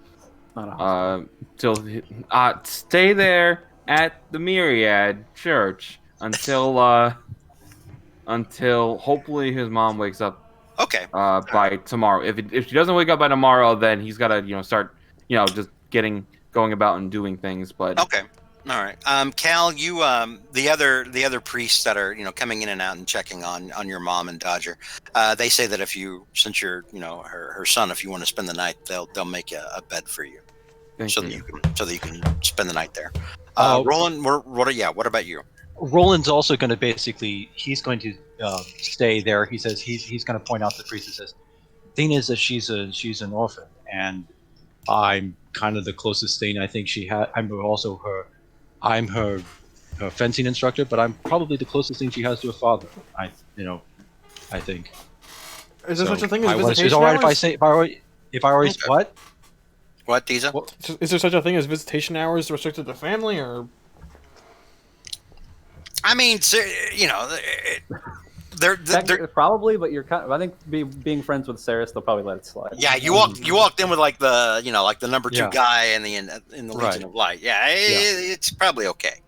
stay there at the Myriad Church until hopefully his mom wakes up.
Okay.
By tomorrow. If she doesn't wake up by tomorrow, then he's got to start just going about and doing things. But
okay. All right. Cal, you the other priests that are coming in and out and checking on your mom and Dodger, they say that since you're her son, if you want to spend the night, they'll make a bed for you, so that you can spend the night there. Roland, what about you?
Roland's also going to basically, he's going to stay there. He says he's going to point out to the priest and says, thing is that she's an orphan, and I'm kind of the closest thing I think she had. I'm her fencing instructor, but I'm probably the closest thing she has to a father. I think.
Is there such a thing as visitation
Is it all right
hours?
if I always what?
What, Tiza?
Well, is there such a thing as visitation hours restricted to family, or?
I mean, they're
probably, but you're kind of, I think being friends with Saris, they'll probably let it slide.
Yeah, you walked in with like the number 2 guy in the Legion of Light. Yeah, it's probably okay.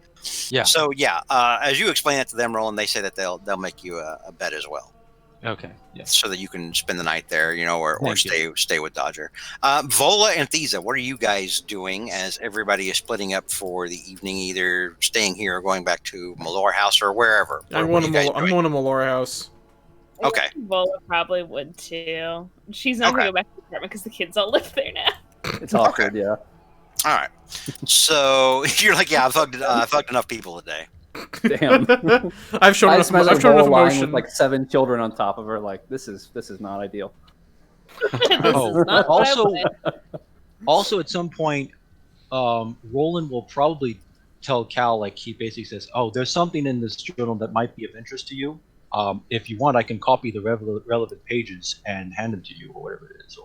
Yeah.
So as you explain it to them, Roland, they say that they'll make you a bed as well.
Okay. Yeah.
So that you can spend the night there, or stay with Dodger. Vola and Thiza, what are you guys doing as everybody is splitting up for the evening, either staying here or going back to Malor House or wherever?
I'm going to Malor House.
Okay.
Vola probably would too. She's not going to go back to the apartment because the kids all live there now.
It's awkward, yeah.
All right. So you're like, I've hugged enough people today.
Damn.
I've shown enough emotion.
With like 7 children on top of her. Like this is not ideal.
Also, at some point, Roland will probably tell Cal, like he basically says, "Oh, there's something in this journal that might be of interest to you. If you want, I can copy the relevant pages and hand them to you, or whatever it is."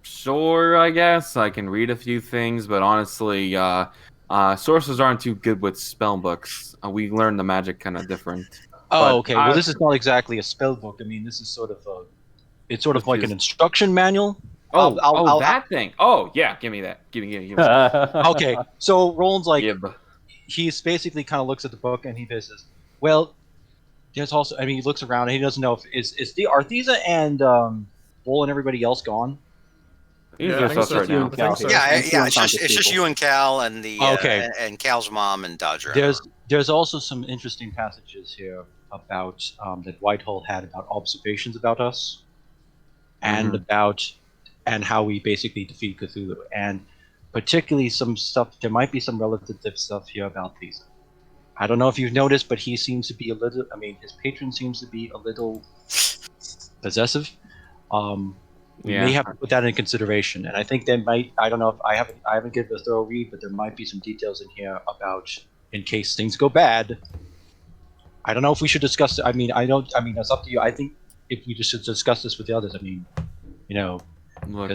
Sure, I guess I can read a few things, but honestly, sources aren't too good with spell books. We learn the magic kind of different.
Oh, okay. Well, this is not exactly a spell book. I mean, this is sort of like an instruction manual.
That thing. Oh, yeah. Give me that. Give me.
Okay. So Roland's like, he's basically kind of looks at the book and he says, "Well, there's also." I mean, he looks around and he doesn't know if are Thiza and Vol and everybody else gone.
Yeah, it's
just you and Cal and the and Cal's mom and Dodger.
There's also some interesting passages here about that Whitehall had about observations about us, and and how we basically defeat Cthulhu, and particularly some stuff. There might be some relative stuff here about Thiza. I don't know if you've noticed, but he seems to be a little. I mean, his patron seems to be a little possessive. We may have to put that in consideration, and I think there might. I don't know if I haven't given a thorough read, but there might be some details in here about in case things go bad. I don't know if we should discuss it. I mean, that's up to you. I think if we just should discuss this with the others. I mean,
look,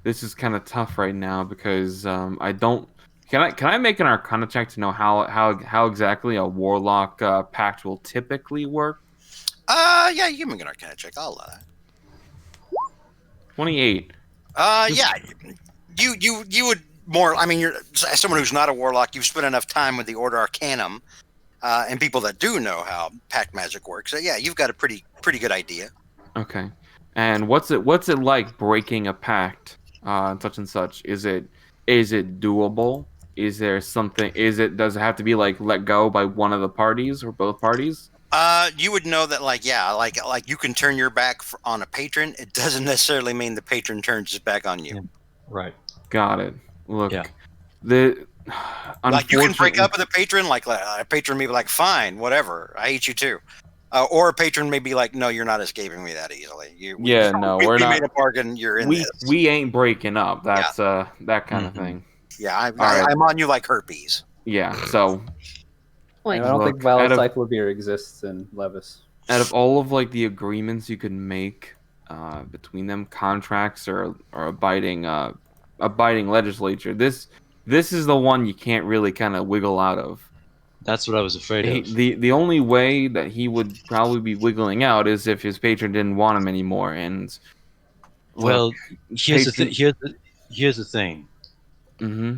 this is kind of tough right now because I don't. Can I make an Arcana check to know how exactly a Warlock pact will typically work?
Yeah, you can make an Arcana check. I'll allow that.
28.
Yeah, you would more. I mean, you're as someone who's not a warlock. You've spent enough time with the Order Arcanum, and people that do know how pact magic works. So yeah, you've got a pretty good idea.
Okay, and what's it like breaking a pact, such and such? Is it doable? Is there something? Does it have to be like let go by one of the parties or both parties?
You would know that, like you can turn your back on a patron. It doesn't necessarily mean the patron turns his back on you.
Yeah. Right.
Got it. Look,
yeah.
Like you can break up with a patron. Like a patron may be like, "Fine, whatever. I hate you too," or a patron may be like, "No, you're not escaping me that easily."
We're not.
We made a bargain. You're in this.
We ain't breaking up. That's that kind of thing.
Yeah, I'm on you like herpes.
Yeah. So.
I don't think valid cyclovir exists in Levis.
Out of all of like the agreements you could make between them, contracts or abiding legislature, this is the one you can't really kind of wiggle out of.
That's what I was afraid of.
The only way that he would probably be wiggling out is if his patron didn't want him anymore. And
here's the thing.
Mm-hmm.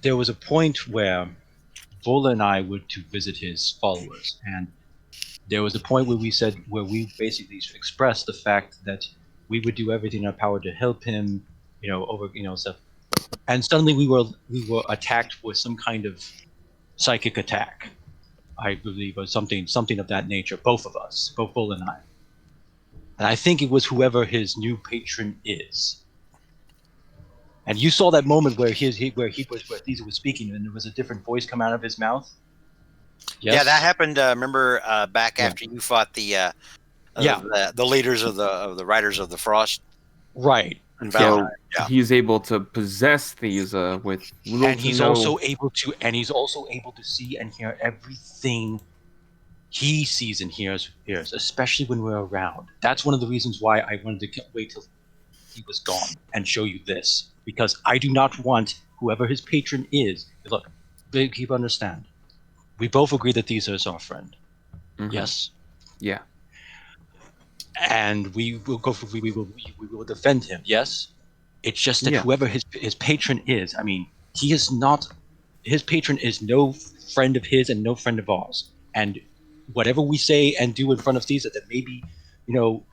There was a point where Vola and I were to visit his followers, and there was a point where we basically expressed the fact that we would do everything in our power to help him, stuff. And suddenly we were attacked with some kind of psychic attack. I believe, or something of that nature. Both of us, both Vola and I. And I think it was whoever his new patron is. And you saw that moment where Caesar was speaking, and there was a different voice come out of his mouth. Yes?
Yeah, that happened. Remember back after you fought the leaders of the Riders of the Frost.
Right.
So he's able to possess these with little
and he's also able to see and hear everything he sees and hears, especially when we're around. That's one of the reasons why I wanted to wait till he was gone and show you this, because I do not want whoever his patron is. Look, keep understand. We both agree that Caesar is our friend. Mm-hmm. Yes.
Yeah.
And we will defend him. Yes. It's just that whoever his patron is, I mean, he is not. His patron is no friend of his and no friend of ours. And whatever we say and do in front of Caesar that may be,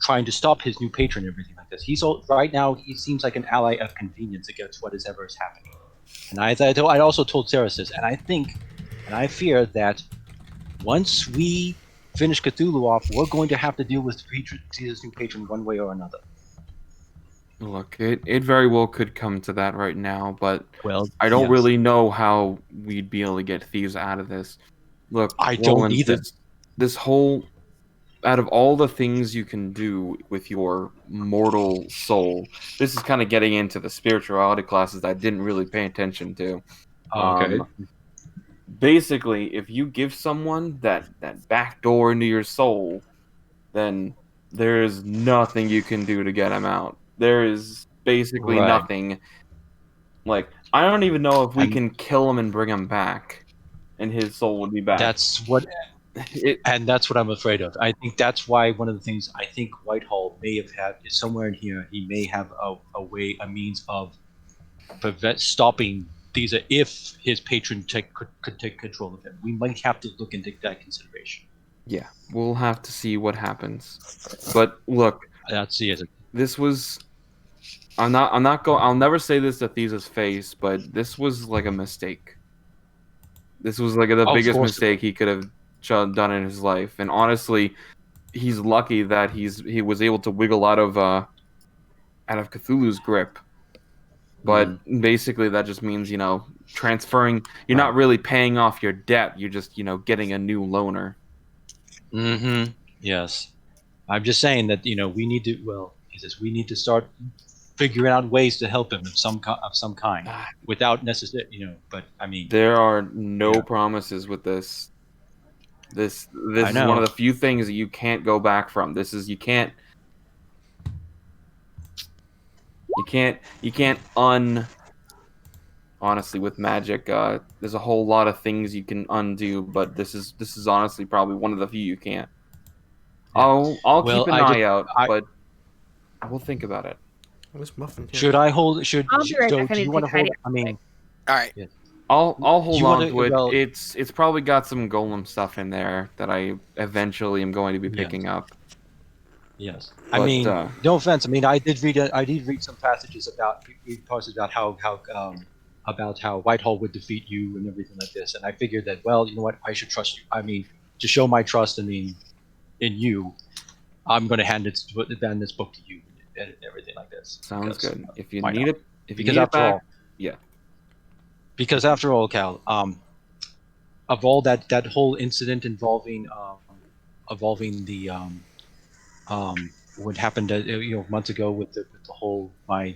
trying to stop his new patron and everything like this. Right now he seems like an ally of convenience against whatever is happening. And I also told Sarah this, and I think, and I fear that once we finish Cthulhu off, we're going to have to deal with Caesar's new patron one way or another.
Look, it very well could come to that right now, but I don't really know how we'd be able to get thieves out of this. Look,
I don't either.
This whole, out of all the things you can do with your mortal soul, this is kind of getting into the spirituality classes that I didn't really pay attention to.
Okay.
Basically, if you give someone that back door into your soul, then there's nothing you can do to get them out. There is basically nothing. Like, I don't even know if we can kill him and bring him back, and his soul would be back.
That's what I'm afraid of. I think that's why one of the things I think Whitehall may have had is somewhere in here. He may have a means of stopping these if his patron could take control of him. We might have to look into that consideration.
Yeah, we'll have to see what happens. But look, this was. I'll never say this to Thesa's face, but this was like a mistake. This was like the biggest mistake he could have done in his life, and honestly, he's lucky that he was able to wiggle out of Cthulhu's grip. But basically, that just means transferring. You're not really paying off your debt. You're just getting a new loaner.
Mm-hmm. Yes, I'm just saying that we need to. Well, we need to start figuring out ways to help him of some kind without necessarily, But I mean,
there are no promises with this. This is one of the few things that you can't go back from. This is you can't honestly with magic. There's a whole lot of things you can undo, but this is honestly probably one of the few you can't. Yeah. I'll keep an eye out, but we'll think about it.
Should I hold? Do you want to hold? I mean,
all right.
Yeah.
I'll hold on to it. Well, it's probably got some golem stuff in there that I eventually am going to be picking up.
Yes, but, I mean, no offense. I mean, I did read some passages about how Whitehall would defeat you and everything like this, and I figured that you know what, I should trust you. I mean, to show my trust, in you, I'm going to hand this book to you and everything like this.
Sounds good. If you need it,
Because after all, Cal, of all that whole incident involving the what happened months ago with the whole my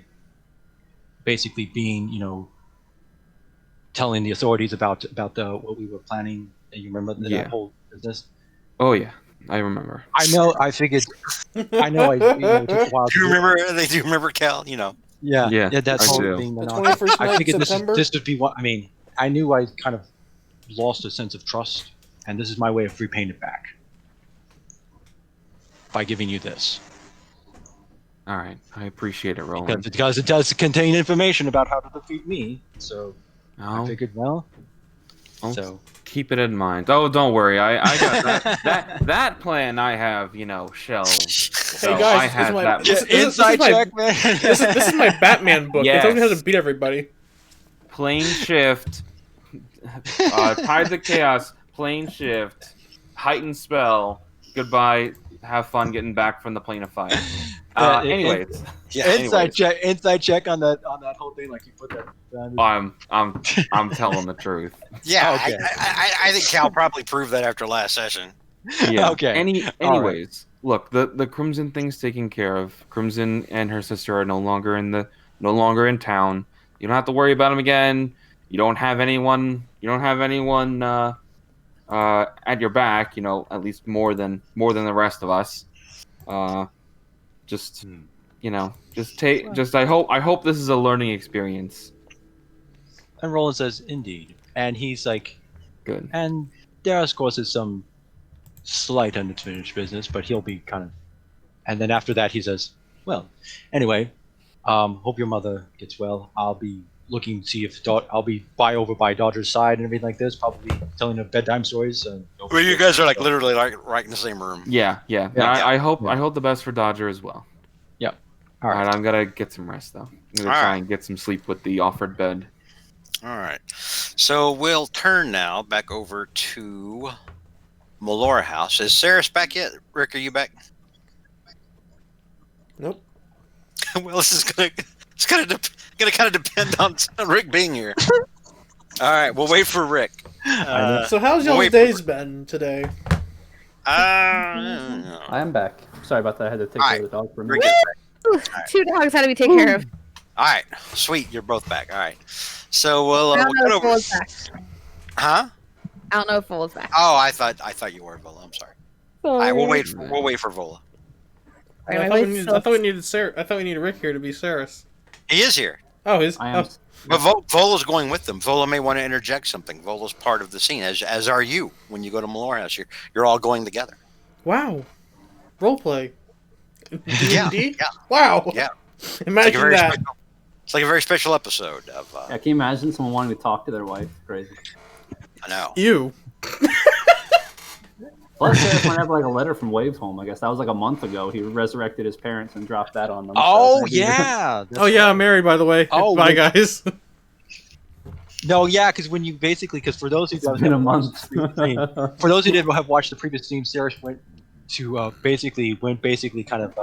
basically being telling the authorities about what we were planning. And you remember that whole business?
Oh yeah, I remember.
I know. I figured. I know. It took a while.
Do you remember? They do remember, Cal.
Yeah. That's whole thing.
The 21st night,
I figured
September?
this would be what. I mean, I knew I kind of lost a sense of trust, and this is my way of repaying it back by giving you this.
All right, I appreciate it, Roland.
Because it does contain information about how to defeat me. So I figured, so
keep it in mind. Oh, don't worry, I got that plan. I have shelved.
So hey guys, this is my Batman book.
Yes.
It tells me how to beat everybody.
Plane shift, Tides of Chaos, plane shift, heightened spell. Goodbye. Have fun getting back from the plane of fire. Anyways.
Inside check on that whole thing. Like you put that.
I'm telling the truth.
Yeah,
Okay.
I think Cal probably proved that after last session.
Yeah.
Okay.
Anyways, look, the Crimson thing's taken care of. Crimson and her sister are no longer in town. You don't have to worry about them again. You don't have anyone. At your back. At least more than the rest of us. Just I hope this is a learning experience.
And Roland says, "Indeed," and he's like,
"Good."
And there, of course, is some slight unfinished business, but he'll be kind of. And then after that, he says, "Well, anyway, hope your mother gets well. I'll be looking to see if I'll be over by Dodger's side and everything like this. Probably telling her bedtime stories."
Well, you guys are literally right in the same room.
Yeah. I hope the best for Dodger as well.
Yeah.
All right, I'm gonna get some rest though. I'm gonna try and get some sleep with the offered bed.
All right. So we'll turn now back over to Melora House. Is Saris back yet? Rick, are you back?
Nope.
Well, this is gonna kind of depend on Rick being here. All right, we'll wait for Rick.
So how's y'all's days been today?
I am back. Sorry about that. I had to take care of the dog for a minute.
Right.
2 dogs had to be taken care of.
All right, sweet. You're both back. All right. So we'll
I don't know
cut
if
over.
Vola's back.
Huh?
I don't know if Vola's back.
Oh, I thought you were Vola. I'm sorry. All right, we'll wait for Vola.
I thought we needed Rick here to be Saris.
He is here.
Oh,
But Vola's going with them. Vola may want to interject something. Vola's part of the scene, as are you. When you go to Melora House, you're all going together.
Wow. Roleplay.
Yeah.
Wow.
Yeah.
Imagine that.
It's like a very special episode of.
Can you imagine someone wanting to talk to their wife? Crazy.
I know.
You.
Plus, Sarah might have a letter from Waves home. I guess that was a month ago. He resurrected his parents and dropped that on them.
Oh yeah.
I'm married, by the way.
Oh,
bye, guys.
No, yeah, because for those who
been a month.
For those who didn't have watched the previous stream, Sarah went basically kind of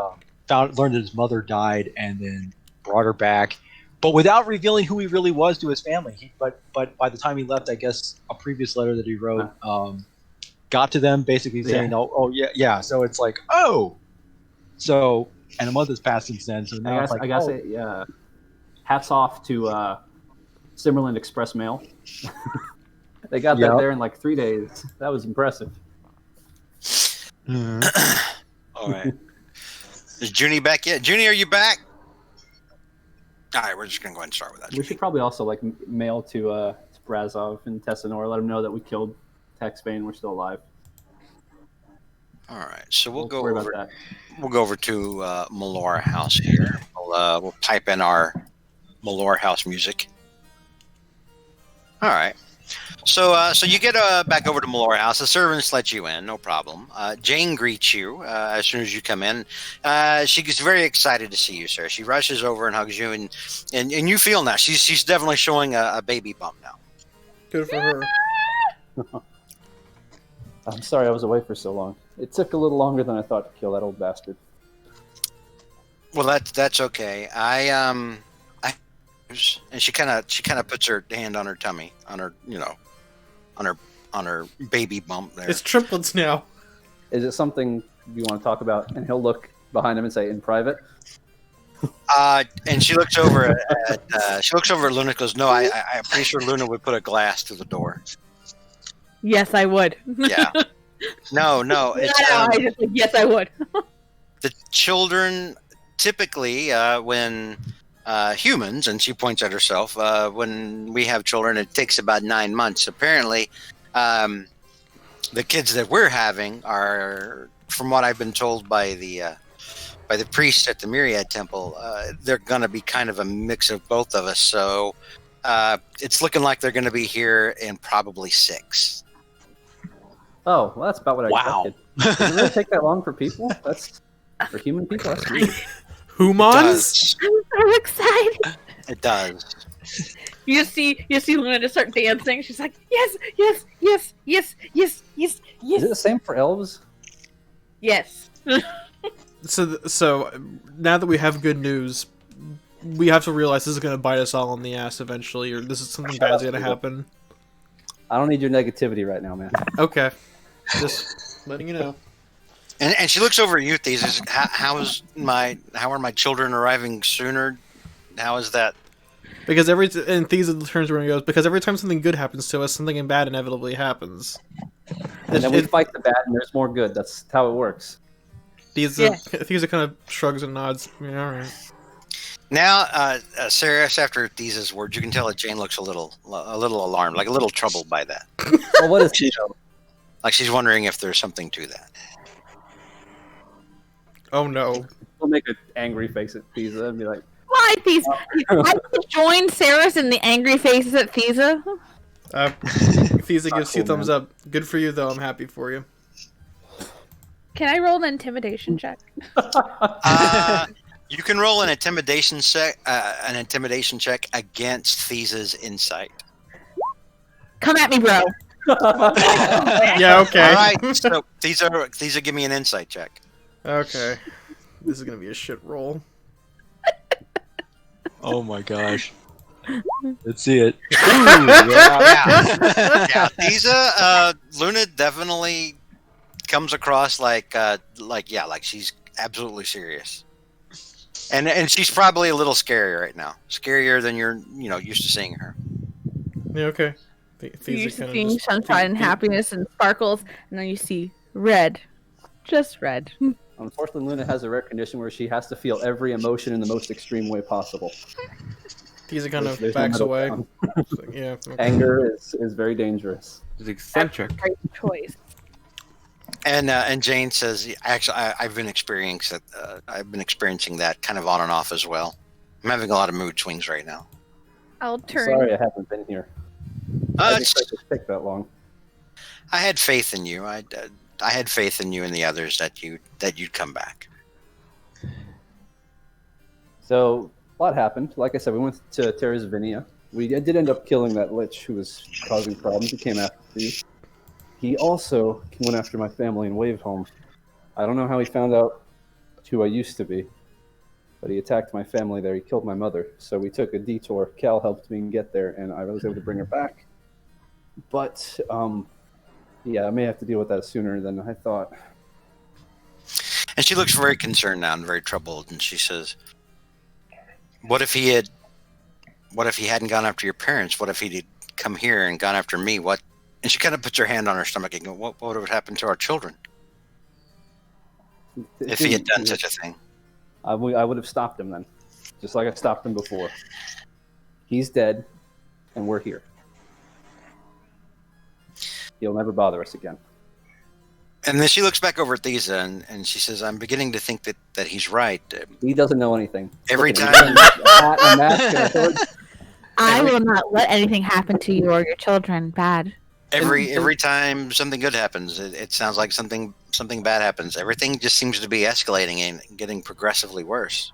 learned that his mother died and then brought her back, but without revealing who he really was to his family. But by the time he left, I guess a previous letter that he wrote got to them, basically saying, yeah. So it's like, and a month has passed since then. So now
hats off to Simmerland Express Mail. They got that there in 3 days. That was impressive.
All right. Is Junie back yet? Junie, are you back? All right, we're just gonna go ahead and start with that.
We should probably also mail to Brazov and Tessanor, let them know that we killed Tex Bane. We're still alive.
All right, so we'll go over to Melora House here. We'll pipe in our Melora House music. All right. So you get back over to Melora House. The servants let you in, no problem. Jane greets you as soon as you come in. She gets very excited to see you, sir. She rushes over and hugs you, and you feel now she's definitely showing a baby bump now.
Good for her.
I'm sorry I was away for so long. It took a little longer than I thought to kill that old bastard.
Well, that's okay. And she kind of puts her hand on her tummy, on her on her baby bump there.
It's triplets now.
Is it something you want to talk about? And he'll look behind him and say, "In private."
And she looks over at Luna and goes, "No, I'm pretty sure Luna would put a glass to the door."
Yes, I would.
Yeah. No. It's,
yes, I would.
The children typically, when humans, and she points at herself, when we have children, it takes about 9 months. Apparently, the kids that we're having are, from what I've been told by the priests at the Myriad Temple, they're going to be kind of a mix of both of us. So it's looking like they're going to be here in probably 6.
Oh, well, that's about what I expected. Does it really take that long for people? For human people? That's weird.
Humans?
I'm so excited.
It does.
You see Luna just start dancing. She's like, yes.
Is it the same for elves?
Yes.
So now that we have good news, we have to realize this is going to bite us all in the ass eventually, or this is something bad is going to happen.
I don't need your negativity right now, man.
Okay, just letting you know.
And she looks over at you, Thesis. How are my children arriving sooner? How is that?
Because and Thesa turns around and goes, because every time something good happens to us, something bad inevitably happens.
And then we fight the bad, and there's more good. That's how it works.
Thesa kind of shrugs and nods. Yeah, all right.
Now, Saris, after Thesa's words, you can tell that Jane looks a little alarmed, like a little troubled by that.
Well, what is she?
Like she's wondering if there's something to that.
Oh no!
We'll make an angry face at Thesa and be like,
"Why, Thesa? I could join Saris in the angry faces at Thesa."
Thesa gives you thumbs up. Good for you, though. I'm happy for you.
Can I roll an intimidation check?
You can roll an intimidation check against Thesa's insight.
Come at me, bro.
Yeah. Okay.
All right. So Thesa, give me an insight check.
Okay. This is gonna be a shit roll.
Oh my gosh. Let's see it.
Yeah. Thesa, Luna definitely comes across like she's absolutely serious. And she's probably a little scary right now. Scarier than you're used to seeing her.
Yeah, okay.
You're used to seeing sunshine and happiness and sparkles, and then you see red. Just red.
Unfortunately, Luna has a rare condition where she has to feel every emotion in the most extreme way possible.
Thesa kind of backs away. Yeah. Okay.
Anger is very dangerous.
It's eccentric.
That's a great choice.
And Jane says, actually, I've been experiencing that kind of on and off as well. I'm having a lot of mood swings right now.
I'll turn.
Sorry, I haven't been here. I didn't expect it to take that long.
I had faith in you. I had faith in you and the others that you'd come back.
So a lot happened. Like I said, we went to Terravinia. We did end up killing that lich who was causing problems. He came after you. He also went after my family in Wavehome. I don't know how he found out who I used to be, but he attacked my family there. He killed my mother. So we took a detour. Cal helped me get there, and I was able to bring her back. But, yeah, I may have to deal with that sooner than I thought.
And she looks very concerned now and very troubled, and she says, what if he hadn't gone after your parents? What if he'd come here and gone after me? What? And she kind of puts her hand on her stomach and goes, what would have happened to our children if he had done such a thing?
I would have stopped him then, just like I stopped him before. He's dead, and we're here. He'll never bother us again.
And then she looks back over at Thesa and she says, I'm beginning to think that he's right.
He doesn't know anything.
Every time...
I will not let anything happen to you or your children bad.
Every time something good happens, it sounds like something bad happens. Everything just seems to be escalating and getting progressively worse.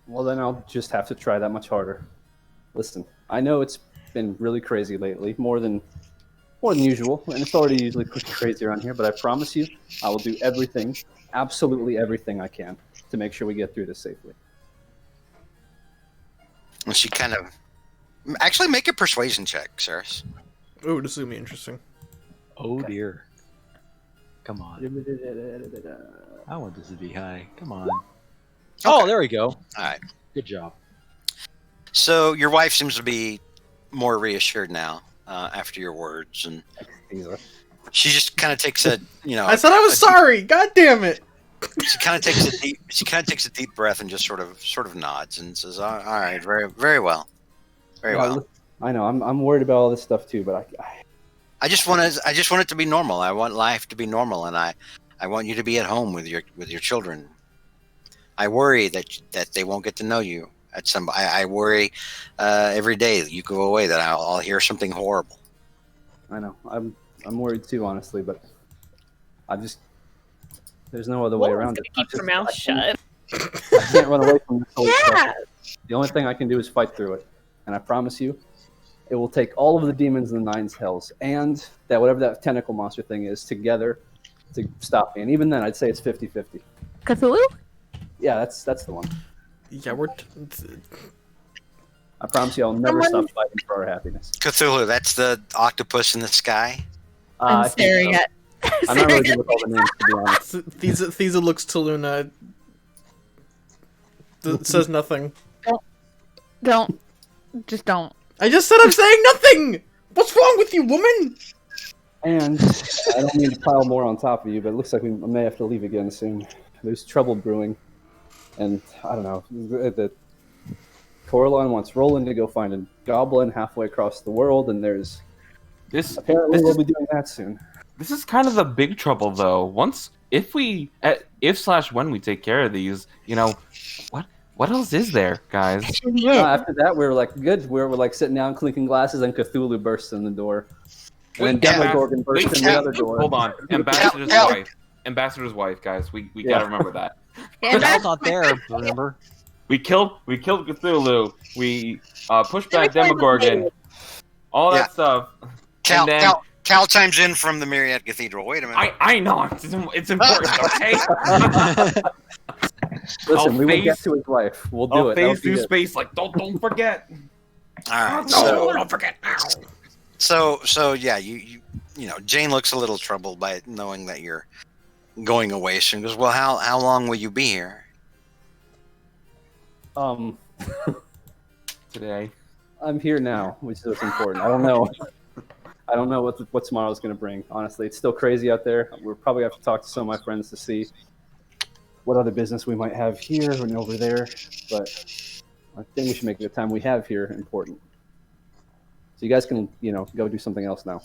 Well, then I'll just have to try that much harder. Listen, I know it's been really crazy lately, more than usual, and it's already usually pretty crazy around here, but I promise you, I will do everything, absolutely everything I can to make sure we get through this safely.
And she kind of... Actually, make a persuasion check, Saris.
Oh, this is going to be interesting.
Oh, okay. Dear. Come on. I want this to be high. Come on. Okay. Oh, there we go.
All right.
Good job.
So your wife seems to be more reassured now after your words, and she just kind of takes a,
I said I was sorry. God damn it.
She kind of takes a deep breath and just sort of nods and says, "All right, very, very well, very well."
I know. I'm worried about all this stuff too, but
I just want it to be normal. I want life to be normal, and I want you to be at home with your children. I worry that they won't get to know you at some. I worry every day that you go away that I'll hear something horrible.
I know. I'm worried too, honestly, but there's no other way around it.
Keep your mouth shut.
I can't run away from this whole stuff. The only thing I can do is fight through it, and I promise you, it will take all of the demons in the Nine's Hells and that whatever that tentacle monster thing is together to stop me. And even then, I'd say it's 50-50.
Cthulhu?
Yeah, that's the one.
Yeah,
I promise you, I'll never stop fighting for our happiness.
Cthulhu, that's the octopus in the sky.
I'm staring at.
I'm not really good with all the names, to be honest.
Thesa looks to Luna. Says nothing.
Don't. Just don't.
I just said I'm saying nothing! What's wrong with you, woman?
And I don't mean to pile more on top of you, but it looks like we may have to leave again soon. There's trouble brewing. And, I don't know, the Coraline wants Roland to go find a goblin halfway across the world, and there's... Apparently we'll be doing that soon.
This is kind of the big trouble, though. If when we take care of these, what else is there, guys?
After that, we were like, good. We were like sitting down, clinking glasses, and Cthulhu bursts in the door. And then Demogorgon bursts in the other door.
Hold on. Ambassador's wife, guys. We gotta remember that.
Cal's not there, remember?
We killed Cthulhu. We pushed back Demogorgon. All that stuff.
Cal chimes in from the Myriad Cathedral. Wait a minute.
I know. It's important, okay?
Listen, we will get to his wife. We'll do it.
Phase through space. Like, don't forget.
All right.
Don't forget.
So yeah, you know, Jane looks a little troubled by knowing that you're going away soon. Goes, well, how long will you be here?
Today.
I'm here now, which is what's important. I don't know. I don't know what tomorrow's going to bring. Honestly, it's still crazy out there. We'll probably have to talk to some of my friends to see what other business we might have here and over there. But I think we should make the time we have here important. So you guys can, go do something else now.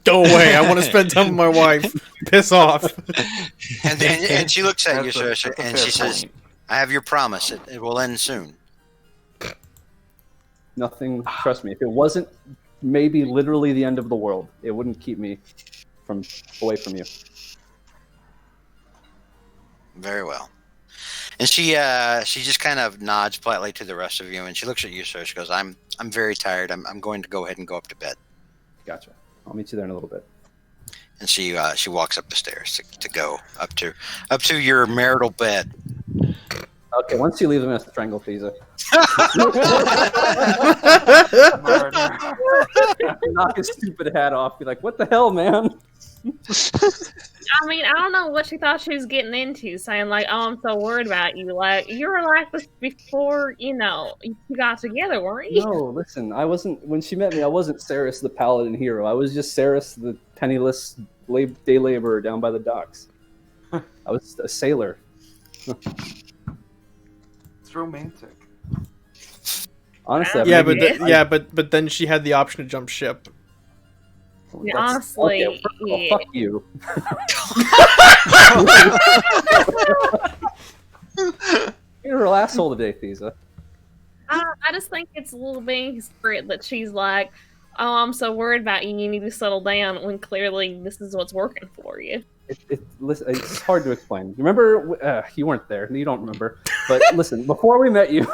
Go away. I want to spend time with my wife. Piss off.
And she looks at you, sir, and she says, I have your promise. It will end soon.
Nothing, trust me. If it wasn't maybe literally the end of the world, it wouldn't keep me away from you.
Very well. And she just kind of nods politely to the rest of you, and she looks at you, sir. She goes, I'm very tired. I'm going to go ahead and go up to bed.
Gotcha. I'll meet you there in a little bit.
And she walks up the stairs to go up to your marital bed.
Okay, once you leave, I'm going to strangle Thesa. Knock his stupid hat off. Be like, what the hell, man?
I mean, I don't know what she thought she was getting into, saying like, "Oh, I'm so worried about you." Like, you were like this before, you got together, weren't you?
No, listen, I wasn't. When she met me, I wasn't Saris the paladin hero. I was just Saris the penniless day laborer down by the docks. I was a sailor.
It's romantic.
Honestly,
but then she had the option to jump ship.
Yeah, honestly,
okay, well, fuck you. You're a asshole today, Thesa.
I just think it's a little bit spirit that she's like, "Oh, I'm so worried about you. You need to settle down." When clearly this is what's working for you.
Listen, it's hard to explain. Remember, you weren't there. You don't remember. But listen, before we met you,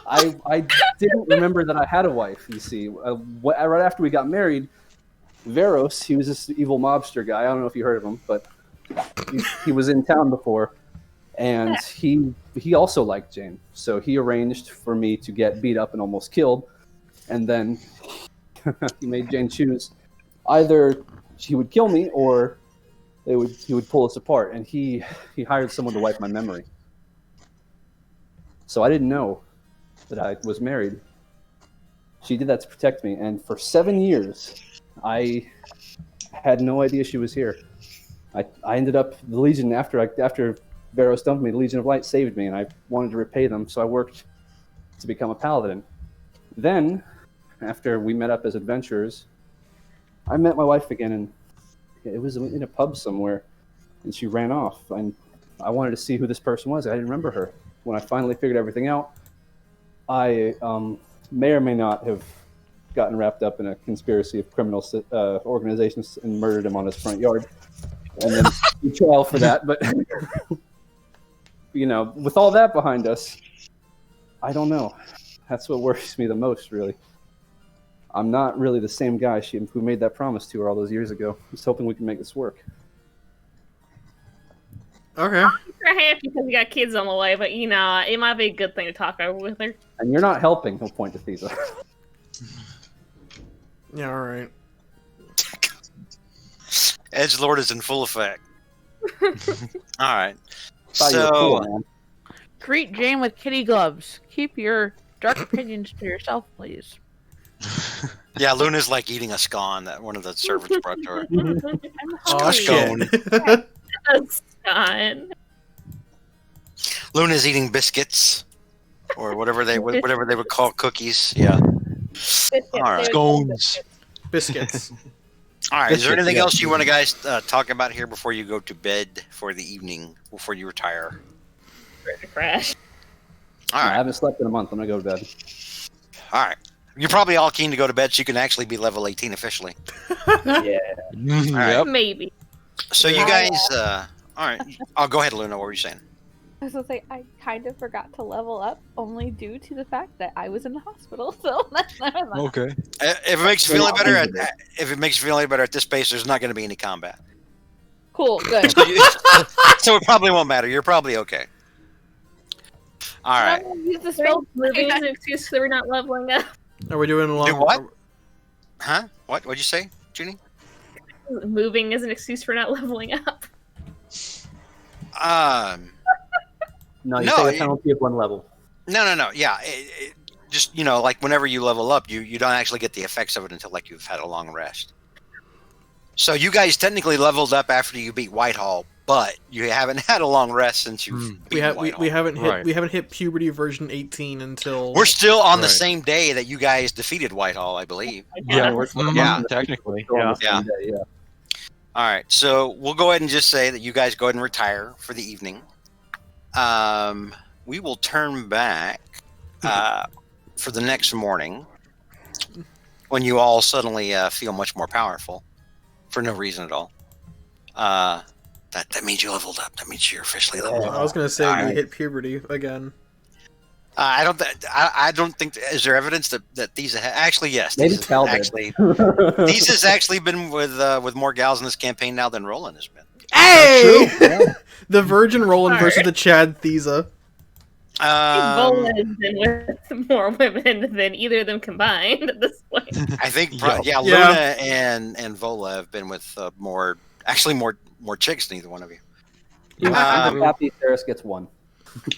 I didn't remember that I had a wife. You see, right after we got married. Veros, he was this evil mobster guy. I don't know if you heard of him, but he was in town before, and he also liked Jane. So he arranged for me to get beat up and almost killed, and then he made Jane choose either she would kill me or he would pull us apart. And he hired someone to wipe my memory. So I didn't know that I was married. She did that to protect me, and for 7 years. I had no idea she was here. I ended up the Legion after Veros dumped me. The Legion of Light saved me, and I wanted to repay them, so I worked to become a paladin. Then, after we met up as adventurers, I met my wife again, and it was in a pub somewhere, and she ran off. And I wanted to see who this person was. I didn't remember her. When I finally figured everything out, I may or may not have gotten wrapped up in a conspiracy of criminal organizations and murdered him on his front yard. And then we trial for that. But, with all that behind us, I don't know. That's what worries me the most, really. I'm not really the same guy who made that promise to her all those years ago. Just hoping we can make this work.
Okay.
I'm happy because we got kids on the way, but it might be a good thing to talk over with her.
And you're not helping. He'll point to Thesa.
Yeah. All right.
Edgelord is in full effect. All right.
Thought you were cool, man.
Greet Jane with kitty gloves. Keep your dark opinions to yourself, please.
Yeah, Luna's like eating a scone that one of the servants brought to her.
I'm
Oh
hungry.
shit.
Scone.
Luna's eating biscuits, or whatever they would call cookies. Yeah. All right.
Scones.
Biscuits.
All right. Is there
Biscuits,
anything
yeah.
else you want to guys talk about here before you go to bed for the evening, before you retire?
Ready to crash.
All
I
right.
haven't slept in a month. I'm gonna go to bed.
All right. You're probably all keen to go to bed so you can actually be level 18 officially.
Yeah.
Yep.
Maybe.
So you guys, all right. I'll go ahead, Luna. What were you saying?
I was gonna say I kind of forgot to level up only due to the fact that I was in the hospital. So that's not
Okay.
If it makes you feel any better, if it makes you feel any better at this pace, there's not going to be any combat.
cool. Good.
So it probably won't matter. You're probably okay. All right.
Use the spell.
Moving is an excuse that we're not leveling up.
Are we doing a long?
Do what? Huh? What'd you say, Junie?
Moving is an excuse for not leveling up.
No, you
No,
take a penalty of 1 level.
No. Yeah. Just, like whenever you level up, you don't actually get the effects of it until like you've had a long rest. So you guys technically leveled up after you beat Whitehall, but you haven't had a long rest since you've beaten Whitehall.
We haven't hit puberty version 18 until
We're still on the same day that you guys defeated Whitehall, I believe.
Yeah,
Yeah.
technically.
Still on
Yeah.
the same day, yeah.
All right, so we'll go ahead and just say that you guys go ahead and retire for the evening. We will turn back for the next morning when you all suddenly feel much more powerful for no reason at all. That means you leveled up. That means you're officially leveled up.
I was gonna say
All
we
right.
hit puberty again.
I don't think. Is there evidence that these actually yes?
Maybe
These
Cal did.
actually these has actually been with more gals in this campaign now than Roland has been.
Hey!
Yeah.
The Virgin Roland versus the Chad Thesa.
Bola has been with more women than either of them combined at this point.
I think
Yeah.
Luna and Vola have been with more chicks than either one of you.
I'm happy Ceres gets 1.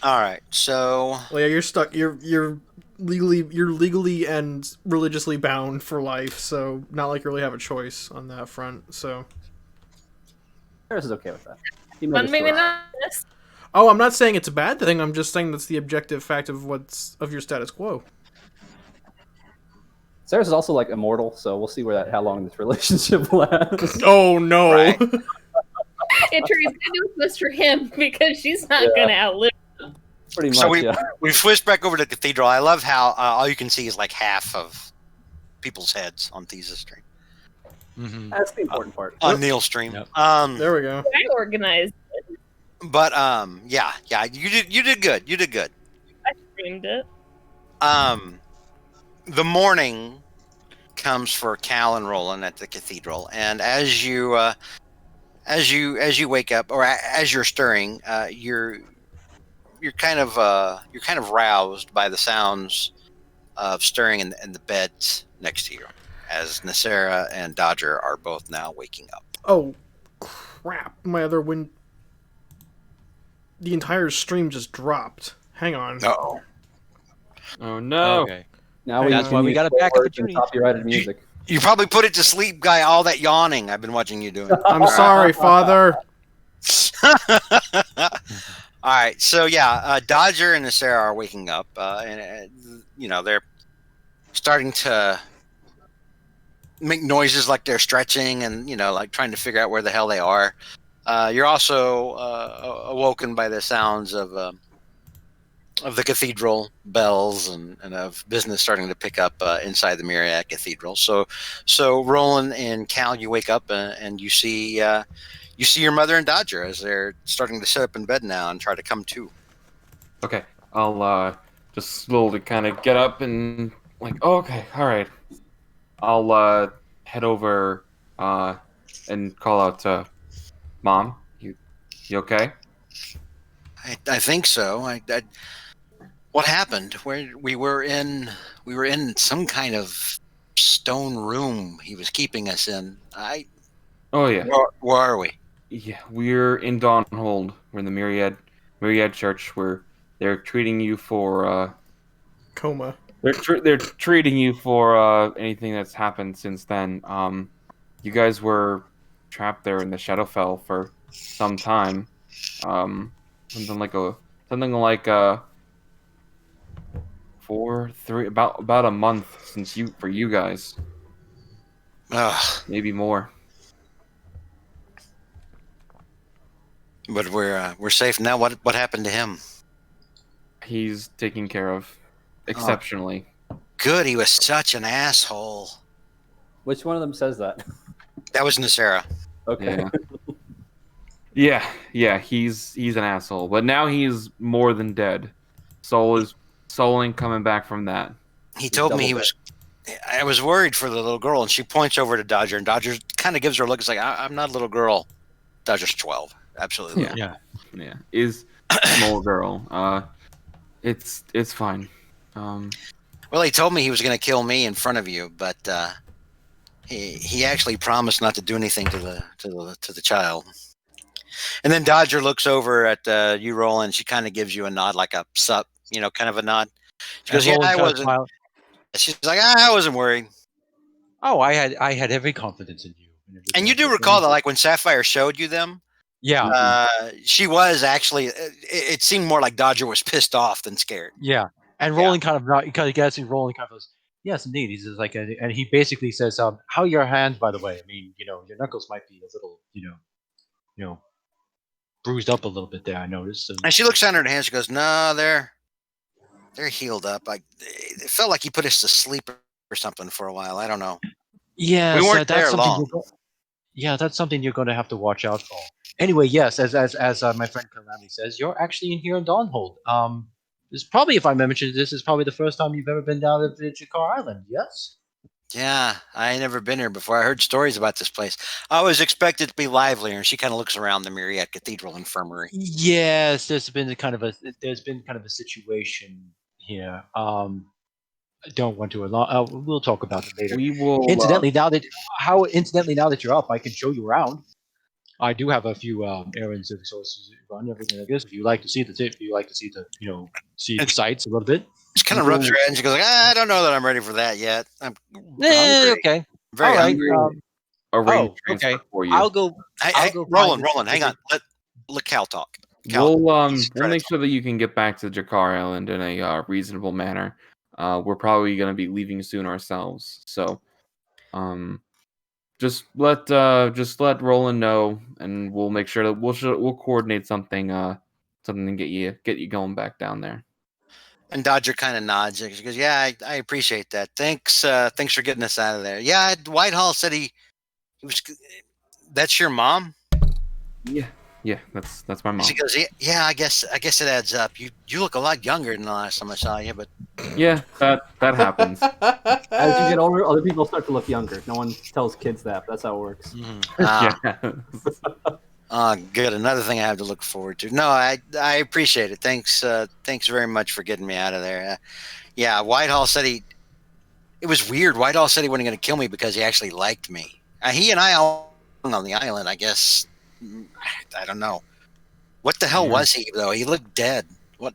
All right, so
Well, yeah, you're stuck. You're legally and religiously bound for life. So not like you really have a choice on that front. So.
Ceres is okay with that. He made
But
his
maybe
choice.
not.
Oh, I'm not saying it's a bad thing. I'm just saying that's the objective fact of of your status quo.
Ceres is also like immortal, so we'll see how long this relationship lasts.
Oh no!
Right.
It turns into this for him because she's not gonna outlive.
Pretty much,
So
yeah.
we switched back over to the cathedral. I love how all you can see is like half of people's heads on Thesa's stream,
That's the important part.
on Neil's stream.
Yep.
There we go.
I organized.
But yeah, you did good. You did good.
I streamed it.
The morning comes for Cal and Roland at the cathedral, and as you wake up, or as you're stirring, you're kind of roused by the sounds of stirring in the beds next to you, as Nasera and Dodger are both now waking up.
Oh, crap! My other the entire stream just dropped. Hang on.
Uh-oh.
Oh no!
Okay.
Now we
That's
can
why we
use
gotta
swear
back up
words
the
and
tuning.
copyrighted music.
You probably put it to sleep, guy. All that yawning I've been watching you doing.
I'm sorry, Father.
All right, so yeah, Dodger and Nasera are waking up, and they're starting to make noises like they're stretching and like trying to figure out where the hell they are. You're also awoken by the sounds of the cathedral bells and of business starting to pick up inside the Myriad Cathedral. So Roland and Cal, you wake up and you see your mother and Dodger as they're starting to sit up in bed now and try to come to.
Okay, I'll just slowly kind of get up and like, oh, okay, all right. I'll head over and call out to Mom. You okay?
I think so. What happened? Where we were in some kind of stone room he was keeping us in.
Oh yeah.
Where are we?
Yeah, we're in Dawnhold. We're in the Myriad Church, where they're treating you for
Coma.
they're treating you for anything that's happened since then. You guys were trapped there in the Shadowfell for some time. Um, something like a something like about a month since for you guys,
Ugh.
maybe more.
But we're safe now. What happened to him?
He's taken care of exceptionally.
Good. He was such an asshole.
Which one of them says that?
That was Nasera.
Okay.
Yeah. He's an asshole, but now he's more than dead. Soul ain't coming back from that.
He told me he was. I was worried for the little girl, and she points over to Dodger, and Dodger kind of gives her a look. It's like, I'm not a little girl. Dodger's 12. Absolutely.
Yeah. Is small girl. It's fine.
Well, he told me he was going to kill me in front of you, but he actually promised not to do anything to the child. And then Dodger looks over at you, Roland, and she kind of gives you a nod, like a sup, kind of a nod. She goes, "Yeah, I wasn't." She's like, "I wasn't worried."
Oh, I had every confidence in you.
And you do recall that, like when Sapphire showed you them,
yeah,
she was actually. It seemed more like Dodger was pissed off than scared.
Yeah, and Roland kind of not because I guess Roland kind of goes, "Yes, indeed." He's just like, and he basically says, "How are your hands, by the way? I mean, your knuckles might be a little, bruised up a little bit there. I noticed."
And she looks down at her hands. She goes, "No, they're healed up. It felt like he put us to sleep or something for a while. I don't know.
Yeah,
we weren't
that's
there
something.
long.
That's something you're going to have to watch out for. Anyway, yes, as my friend Calamity says, you're actually in here in Dawnhold. This is probably, if I mentioned this, is probably the first time you've ever been down to Jakar Island. Yes.
Yeah, I ain't never been here before. I heard stories about this place. I was expected to be livelier, and she kind of looks around the Myriad Cathedral Infirmary.
Yes, there's been kind of a situation here. I don't want to. We'll talk about it later.
We will.
Incidentally, now that you're up, I can show you around. I do have a few errands and sources to run, everything like this. If you like to see the sights a little bit.
She kind of rubs her head and she goes like, I don't know that I'm ready for that yet. I'm hungry.
Okay.
Very hungry.
Okay. For you.
I'll go.
Roland, hang on. Let Cal talk. Cal,
we'll make sure that you can get back to Jakar Island in a reasonable manner. We're probably going to be leaving soon ourselves, so just let Roland know, and we'll make sure that we'll coordinate something to get you going back down there.
And Dodger kind of nods. She goes, "Yeah, I appreciate that. Thanks for getting us out of there." Yeah, Whitehall said he was. That's your mom?
Yeah, that's my mom.
She goes, "Yeah, I guess it adds up. You look a lot younger than the last time I saw you, but
yeah, that happens.
As you get older, other people start to look younger. No one tells kids that. That's how it works.
Good. Another thing I have to look forward to. No, I appreciate it. Thanks very much for getting me out of there. Yeah, Whitehall said it was weird. Whitehall said he wasn't going to kill me because he actually liked me. He and I all on the island, I guess. I don't know. What the hell was he, though? He looked dead. What?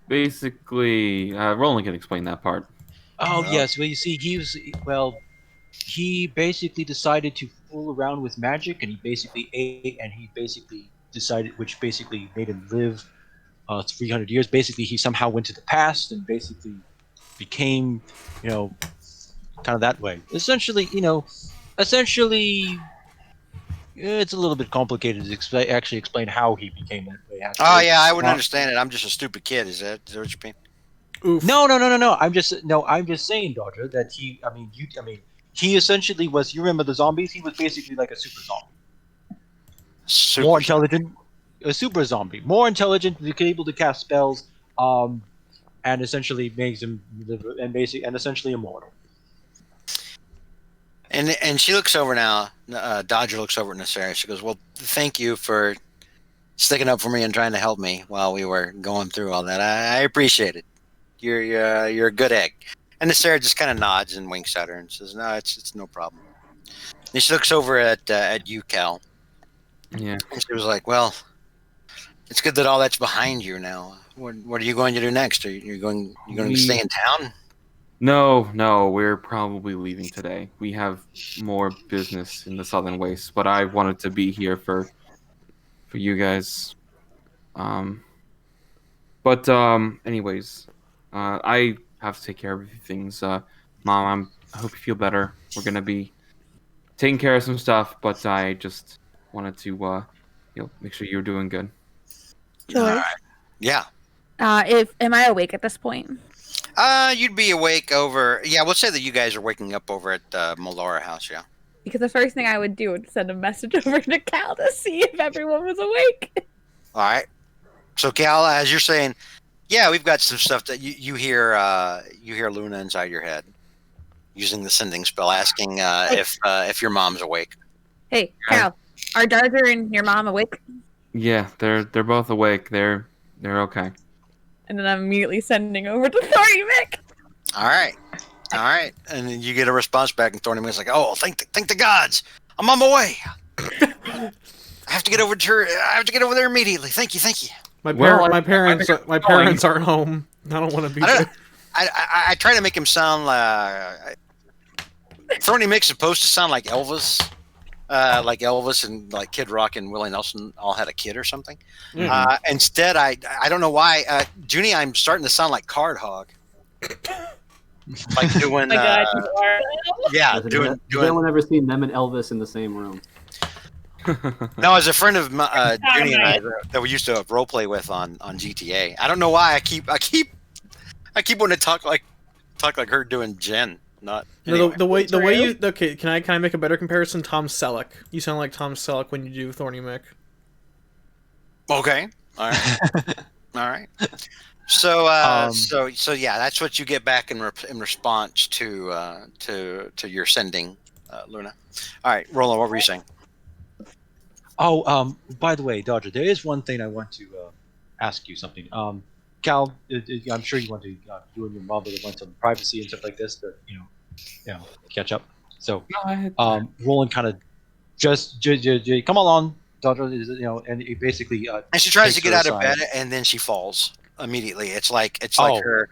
Basically, Roland can explain that part.
Oh, yes. Well, you see, he basically decided to fool around with magic, and he basically ate, and he basically decided, which basically made him live 300 years. Basically, he somehow went to the past and basically became, kind of that way. Essentially, it's a little bit complicated to actually explain how he became that way.
Oh yeah, I wouldn't understand it. I'm just a stupid kid. Is that what you mean?
Oof. No. I'm just saying, Dodger, that he essentially was. You remember the zombies? He was basically like a super zombie. More intelligent, a super zombie, more intelligent, able to cast spells, and essentially makes him live and essentially immortal.
And she looks over now. Dodger looks over at Nasera. She goes, "Well, thank you for sticking up for me and trying to help me while we were going through all that. I appreciate it. You're a good egg. And the Sarah just kind of nods and winks at her and says, "No, it's no problem." And she looks over at you, Cal.
Yeah.
And she was like, "Well, it's good that all that's behind you now. What are you going to do next? Are you going to stay in town?"
No, we're probably leaving today. We have more business in the Southern Waste, but I wanted to be here for you guys. Anyways, I have to take care of a few things. Mom, I hope you feel better. We're gonna be taking care of some stuff, but I just wanted to, make sure you're doing good.
George.
All right. Yeah.
Am I awake at this point?
You'd be awake over. Yeah, we'll say that you guys are waking up over at Melora House. Yeah.
Because the first thing I would do would send a message over to Cal to see if everyone was awake.
All right. So Cal, as you're saying, yeah, we've got some stuff that you hear. You hear Luna inside your head using the sending spell, asking if your mom's awake.
Hey, Cal, are Darzer and your mom awake?
Yeah, they're both awake. They're okay.
And then I'm immediately sending over to Thorny Mick.
All right, and then you get a response back, and Thorny Mick's like, "Oh, thank the gods, I'm on my way. I have to get over to her. I have to get over there immediately. Thank you."
My parents aren't home. I don't want to be there.
I try to make him sound like Thorny Mick's supposed to sound like Elvis. Like Elvis and like Kid Rock and Willie Nelson all had a kid or something. Mm-hmm. Instead, I don't know why, Junie, I'm starting to sound like Card Hog. Like doing,
my God,
doing.
No one ever seen them and Elvis in the same room.
No, as a friend of Junie and I that we used to roleplay with on GTA. I don't know why I keep wanting to talk like her doing Jen. Not anyway.
the way you okay. Can I make a better comparison? Tom Selleck. You sound like Tom Selleck when you do Thorny Mick.
Okay. All right. So so yeah, that's what you get back in response to your sending, Luna. All right, Roland, what were you saying?
Oh, by the way, Dodger, there is one thing I want to ask you something. Cal, I'm sure you want to, you and your mother want some privacy and stuff like this to, catch up. So, Roland kind of just come along, Dodger, and he basically.
And she tries to get out of bed, and then she falls immediately. It's like her.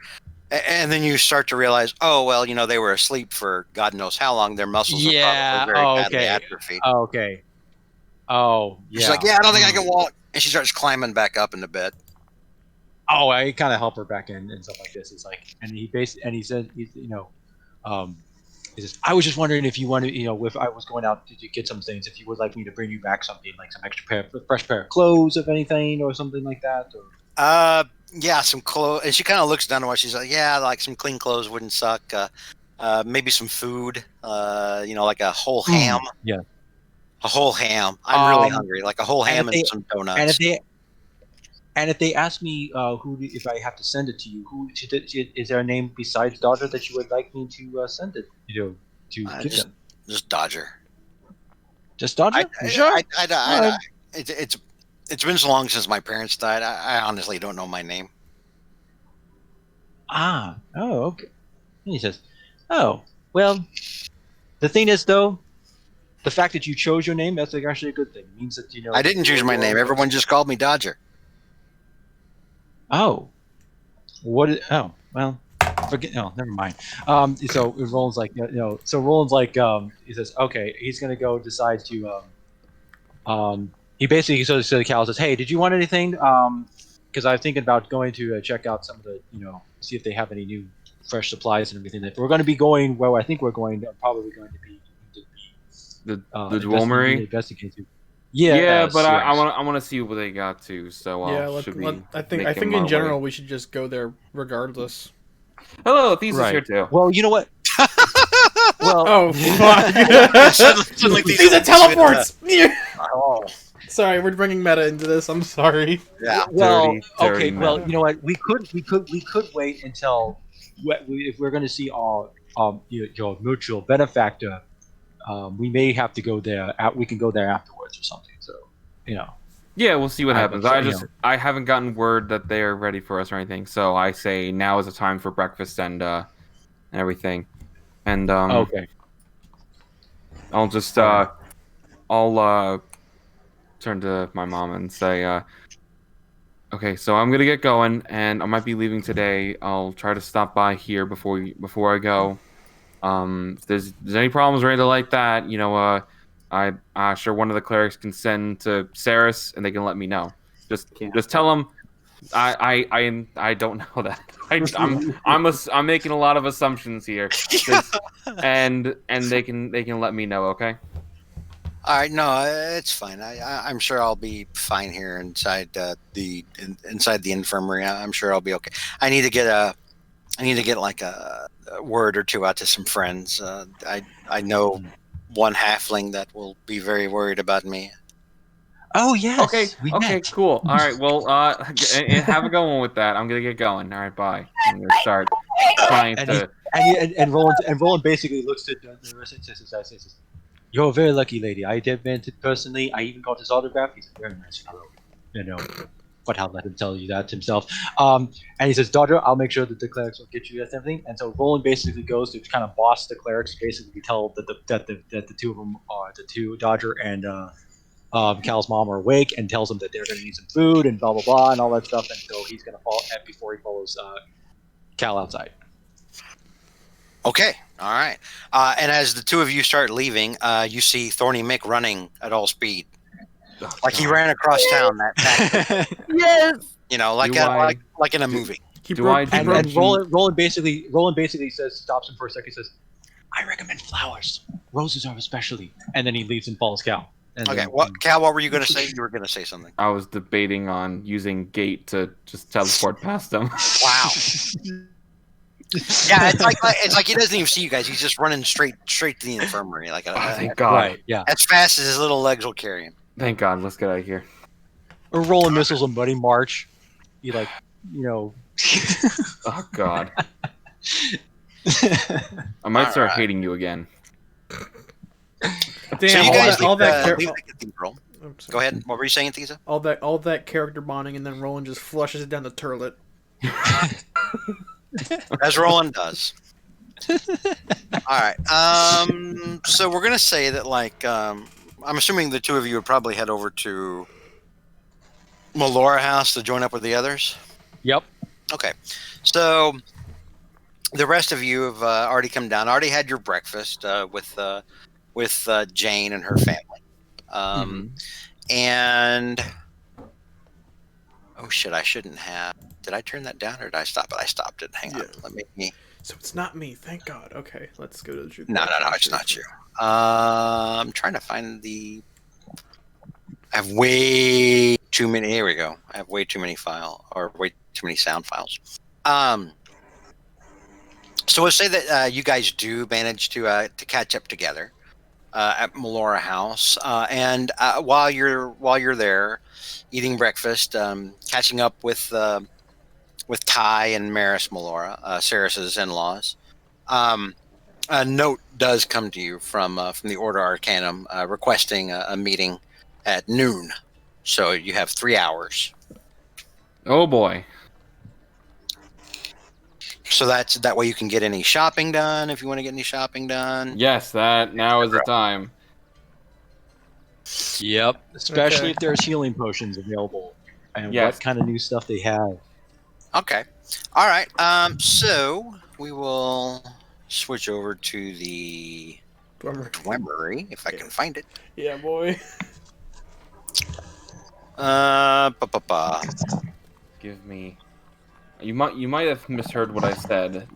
And then you start to realize, oh well, they were asleep for God knows how long. Their muscles are probably very badly atrophied.
Okay. Oh, yeah.
She's like, yeah, I don't think I can walk, and she starts climbing back up into bed.
Oh, I kind of help her back in and stuff like this. It's like, and he said, he says, I was just wondering if you wanted, if I was going out to get some things, if you would like me to bring you back something like some fresh pair of clothes, if anything, or something like that. Or...
yeah, some clothes. And she kind of looks down at what she's like, yeah, like some clean clothes wouldn't suck. Maybe some food, like a whole ham.
Yeah.
A whole ham. I'm really hungry. Like a whole ham and some donuts.
And if they ask me if I have to send it to you, is there a name besides Dodger that you would like me to send it to give them?
Just Dodger.
Just Dodger?
Sure. It's been so long since my parents died. I honestly don't know my name.
Oh, okay. And he says, oh, well, the thing is, though, the fact that you chose your name, that's actually a good thing. It means that,
I didn't choose my name. Everyone just called me Dodger.
Oh. Oh, well, forget. No, never mind. So Roland's like, he says, okay, he's going to go decide to, he basically says to Cal, says, hey, did you want anything? Because I'm thinking about going to check out some of the, see if they have any new fresh supplies and everything. If we're going to be going, I think we're probably going to be
the Dwemery.
Yeah,
but I want to see what they got too. So
I think in general we should just go there regardless.
Hello, Thesis here too.
Well, you know what?
Oh fuck! These are teleports. Sorry, we're bringing meta into this. I'm sorry.
Yeah.
Well,
dirty
okay.
meta.
Well, you know what? We could wait until if we're going to see our your mutual benefactor. We may have to go there. We can go there afterwards or something. So,
Yeah, we'll see what happens. I haven't gotten word that they're ready for us or anything, so I say now is the time for breakfast and everything. And
Okay.
I'll just turn to my mom and say, okay, so I'm gonna get going, and I might be leaving today. I'll try to stop by here before I go. If there's any problems or anything like that, I'm sure one of the clerics can send to Saris, and they can let me know. Just tell them I don't know that. I'm making a lot of assumptions here, and they can let me know. Okay.
All right, no, it's fine. I'm sure I'll be fine here inside inside the infirmary. I'm sure I'll be okay. I need to get like a word or two out to some friends. I know one halfling that will be very worried about me.
Oh yes.
Okay, cool. All right, well, have a good one with that. I'm gonna get going. All right, bye. I'm gonna start trying to.
And Roland basically looks to the rest and says, "You're a very lucky lady. I did meet it personally. I even got his autograph. He's a very nice fellow. You know, but I'll let him tell you that himself." And he says, "Dodger, I'll make sure that the clerics will get you that everything." And so Roland basically goes to kind of boss the clerics, basically tell that the two of them are the two Dodger and Cal's mom are awake, and tells them that they're going to need some food and blah blah blah and all that stuff. And so he's going to follow before he follows Cal outside.
Okay, all right. And as the two of you start leaving, you see Thorny Mick running at all speed, like he ran across town. That
Yes.
like in a movie.
And Roland basically stops him for a second. Says, "I recommend flowers. Roses are especially." And then he leaves and follows Cal.
Okay, Cal, what were you going to say? You were going to say something.
I was debating on using gate to just teleport past them.
Wow. Yeah, it's like he doesn't even see you guys. He's just running straight to the infirmary.
Thank God.
Right, yeah.
As fast as his little legs will carry him.
Thank God. Let's get out of here.
Or rolling missiles and Buddy March. Oh
God. I might start hating you again.
Damn,
so you guys
all that
leave the cathedral. Go ahead. What were you saying, Thiza?
All that character bonding, and then Roland just flushes it down the turlet.
As Roland does. All right. So we're gonna say that, I'm assuming the two of you would probably head over to Melora House to join up with the others.
Yep.
Okay. So the rest of you have already come down. Already had your breakfast with Jane and her family. And oh shit, I shouldn't have. Did I turn that down or did I stop it? I stopped it. Hang on. Let me.
So it's not me. Thank God. Okay, let's go to the jukebox.
No, it's not you. I'm trying to find I have way too many. Here we go. I have way too many way too many sound files. So let's say that you guys do manage to catch up together at Melora House, and while you're there eating breakfast, catching up with Ty and Maris Melora, Saris's in-laws, a note does come to you from the Order Arcanum requesting a meeting at noon. So you have 3 hours.
Oh boy.
So that way you can get any shopping done if you want to get any shopping done.
Yes, now is the time.
Yep. Especially if there's healing potions available and what kind of new stuff they have.
Okay. All right. So we will switch over to the Dwemery if I can find it.
Yeah, boy.
Give me. You might have misheard what I said.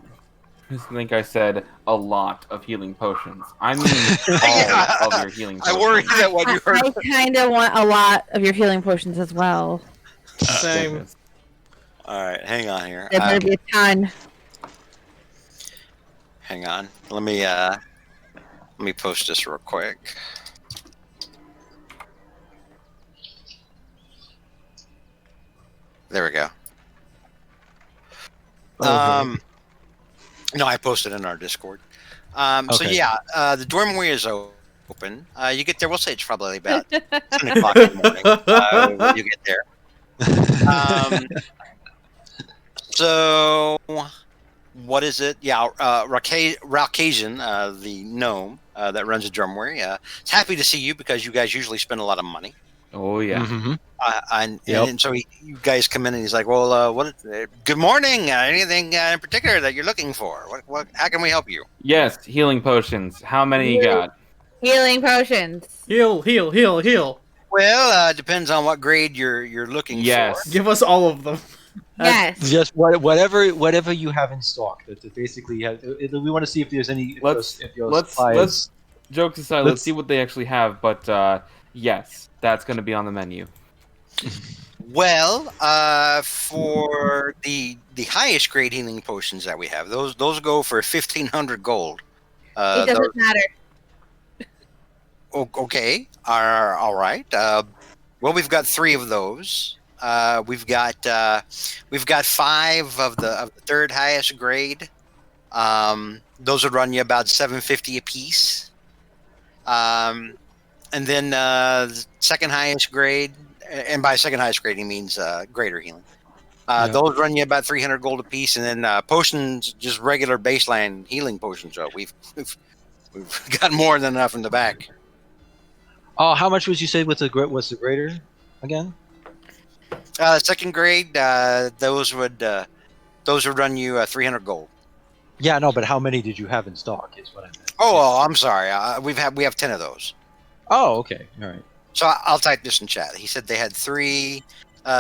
I think I said a lot of healing potions. I mean all of your healing potions.
I worry that what you heard.
I kind of want a lot of your healing potions as well.
Same.
All right, hang on here.
There better be a ton.
Hang on. Let me post this real quick. There we go. No, I posted in our Discord. So yeah, the Dwemery is open. open. You get there. We'll say it's probably about 10 o'clock in the morning when you get there. So, what is it? Yeah, Raucasian, the gnome that runs the Dwemery, is happy to see you because you guys usually spend a lot of money.
Oh yeah.
Mm-hmm.
And so you guys come in and he's like, "Well, good morning. Anything in particular that you're looking for? How can we help you?"
Yes, healing potions. How many you got?
Healing potions.
Heal.
Well, depends on what grade you're looking
Yes.
for.
Give us all of them.
Yes.
Just whatever you have in stock. That basically we want to see if there's any.
Let's jokes aside. Let's see what they actually have. But yes, that's going to be on the menu.
Well, for the highest grade healing potions that we have, those go for 1,500 gold.
It doesn't matter.
Okay. All right. Well, we've got 3 of those. We've got 5 of the third highest grade. Those would run you about 750 a piece. And then second highest grade, and by second highest grade he means greater healing. Those run you about 300 gold a piece, and then potions, just regular baseline healing potions. So we've got more than enough in the back.
Oh, how much would you say was the greater again?
Second grade, those would run you 300 gold.
Yeah, no, but how many did you have in stock? Is what I meant.
Oh, I'm sorry. We have 10 of those.
Oh, okay, all right.
So I'll type this in chat. He said they had 3. 3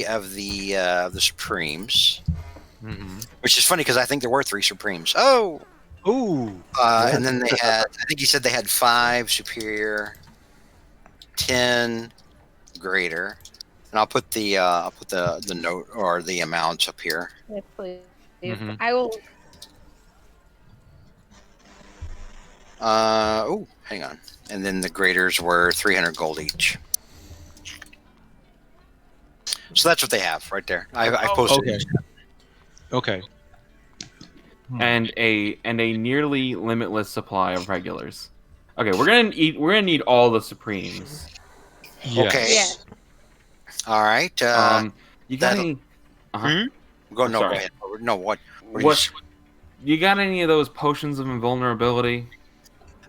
of the Supremes.
Mm-hmm.
Which is funny because I think there were 3 Supremes. Oh.
Ooh.
And then they had. I think he said they had 5 superior, 10 greater, and I'll put the note or the amounts up here.
Yes, please.
Mm-hmm.
I will.
Oh, hang on. And then the graders were 300 gold each. So that's what they have right there. I posted.
Okay. Okay.
And a nearly limitless supply of regulars. Okay, we're gonna need all the Supremes.
Yes.
Okay.
Yeah.
All right.
You got any?
Go
sorry.
ahead. No, what?
You got any of those potions of invulnerability?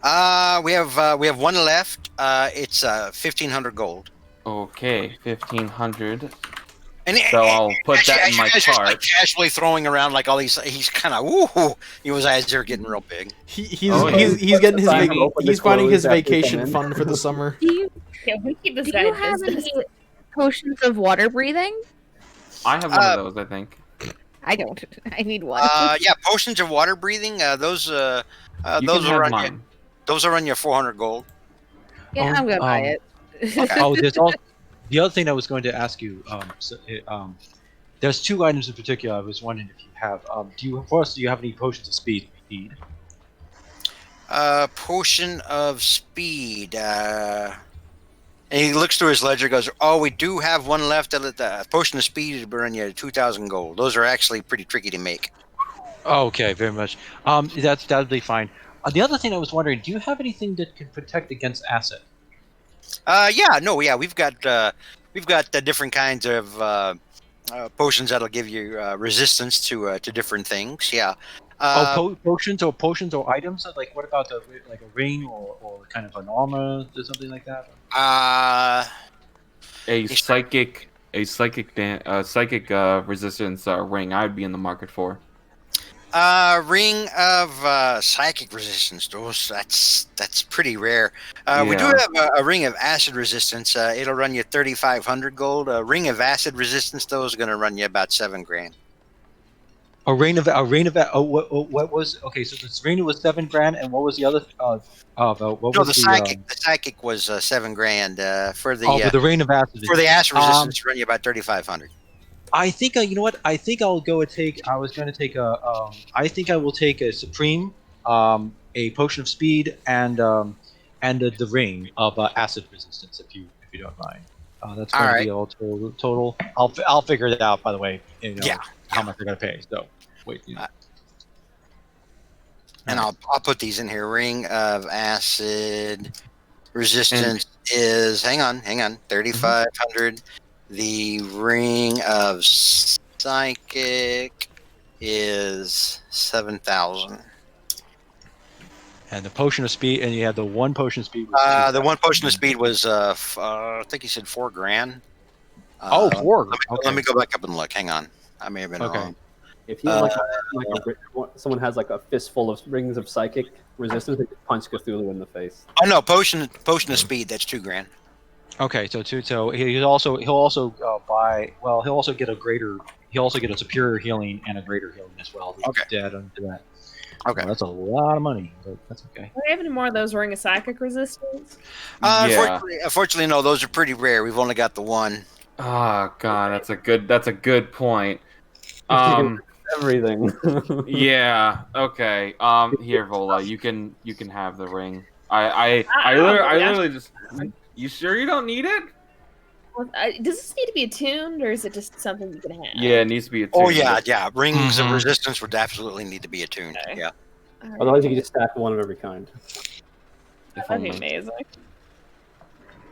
We have 1 left. It's 1,500 gold.
Okay, 1,500.
And
I'll put that in my cart.
Like casually throwing around like all these. He's kind of woohoo. His eyes are getting real big.
He's getting his he's finding his vacation fund for the summer.
We keep this
Do
guy
you
in
have
business.
any potions of water breathing?
I have one of those, I think.
I don't. I need one.
Yeah, potions of water breathing. Those
You
those
can
will
have
run
mine.
you. Those will run you 400 gold.
Yeah, I'm gonna buy it.
Oh, there's also the other thing I was going to ask you. There's 2 items in particular. I was wondering if you have. Do you have any potions of speed?
Potion of speed. And he looks through his ledger. Goes, oh, we do have 1 left. The potion of speed will run you 2,000 gold. Those are actually pretty tricky to make.
Oh, okay, very much. That'd be fine. The other thing I was wondering, do you have anything that can protect against acid?
We've got different kinds of potions that'll give you resistance to different things. Yeah.
Potions or items? Like, what about like a ring or kind of an armor or something like that?
A psychic resistance ring. I'd be in the market for.
Ring of psychic resistance. That's pretty rare. We do have a ring of acid resistance. It'll run you 3,500 gold. A ring of acid resistance, though, is going to run you about 7 grand.
A ring of what was okay? So the ring was 7 grand, and what was the other?
The psychic was 7 grand. For the
ring of acid.
For the acid resistance, run you about 3,500.
I think you know what? I think I'll go and take. I was going to take a. I think I will take a Supreme, a potion of speed, and the ring of acid resistance. If you don't mind, that's going to be all total. I'll figure it out. By the way, how much they're going to pay. So wait.
And I'll put these in here. Ring of acid resistance is hang on, 3,500. The ring of psychic is 7,000.
And the potion of speed, and you had the one potion of speed.
The one potion of speed was I think he said $4,000.
$4.
Let me go back up and look. Hang on, I may have been wrong.
If you have someone has like a fistful of rings of psychic resistance, they just punch Cthulhu in the face.
Oh no, potion of speed. That's $2,000.
Okay, so he'll also buy. Well, he'll also get a greater. He'll also get a superior healing and a greater healing as well.
Okay.
To add on to that.
Okay,
well, that's a lot of money, but that's okay.
Do we have any more of those ring of psychic resistance?
Unfortunately, no. Those are pretty rare. We've only got the one.
Oh god, that's a good point.
Everything.
Yeah. Okay. Here, Vola, you can have the ring. I literally just. You sure you don't need it?
Well, does this need to be attuned, or is it just something you can have?
Yeah, it needs to be attuned.
Oh yeah. Rings of resistance would absolutely need to be attuned. Okay. Yeah.
Right.
Otherwise, you can just stack one of every kind.
That'd be amazing.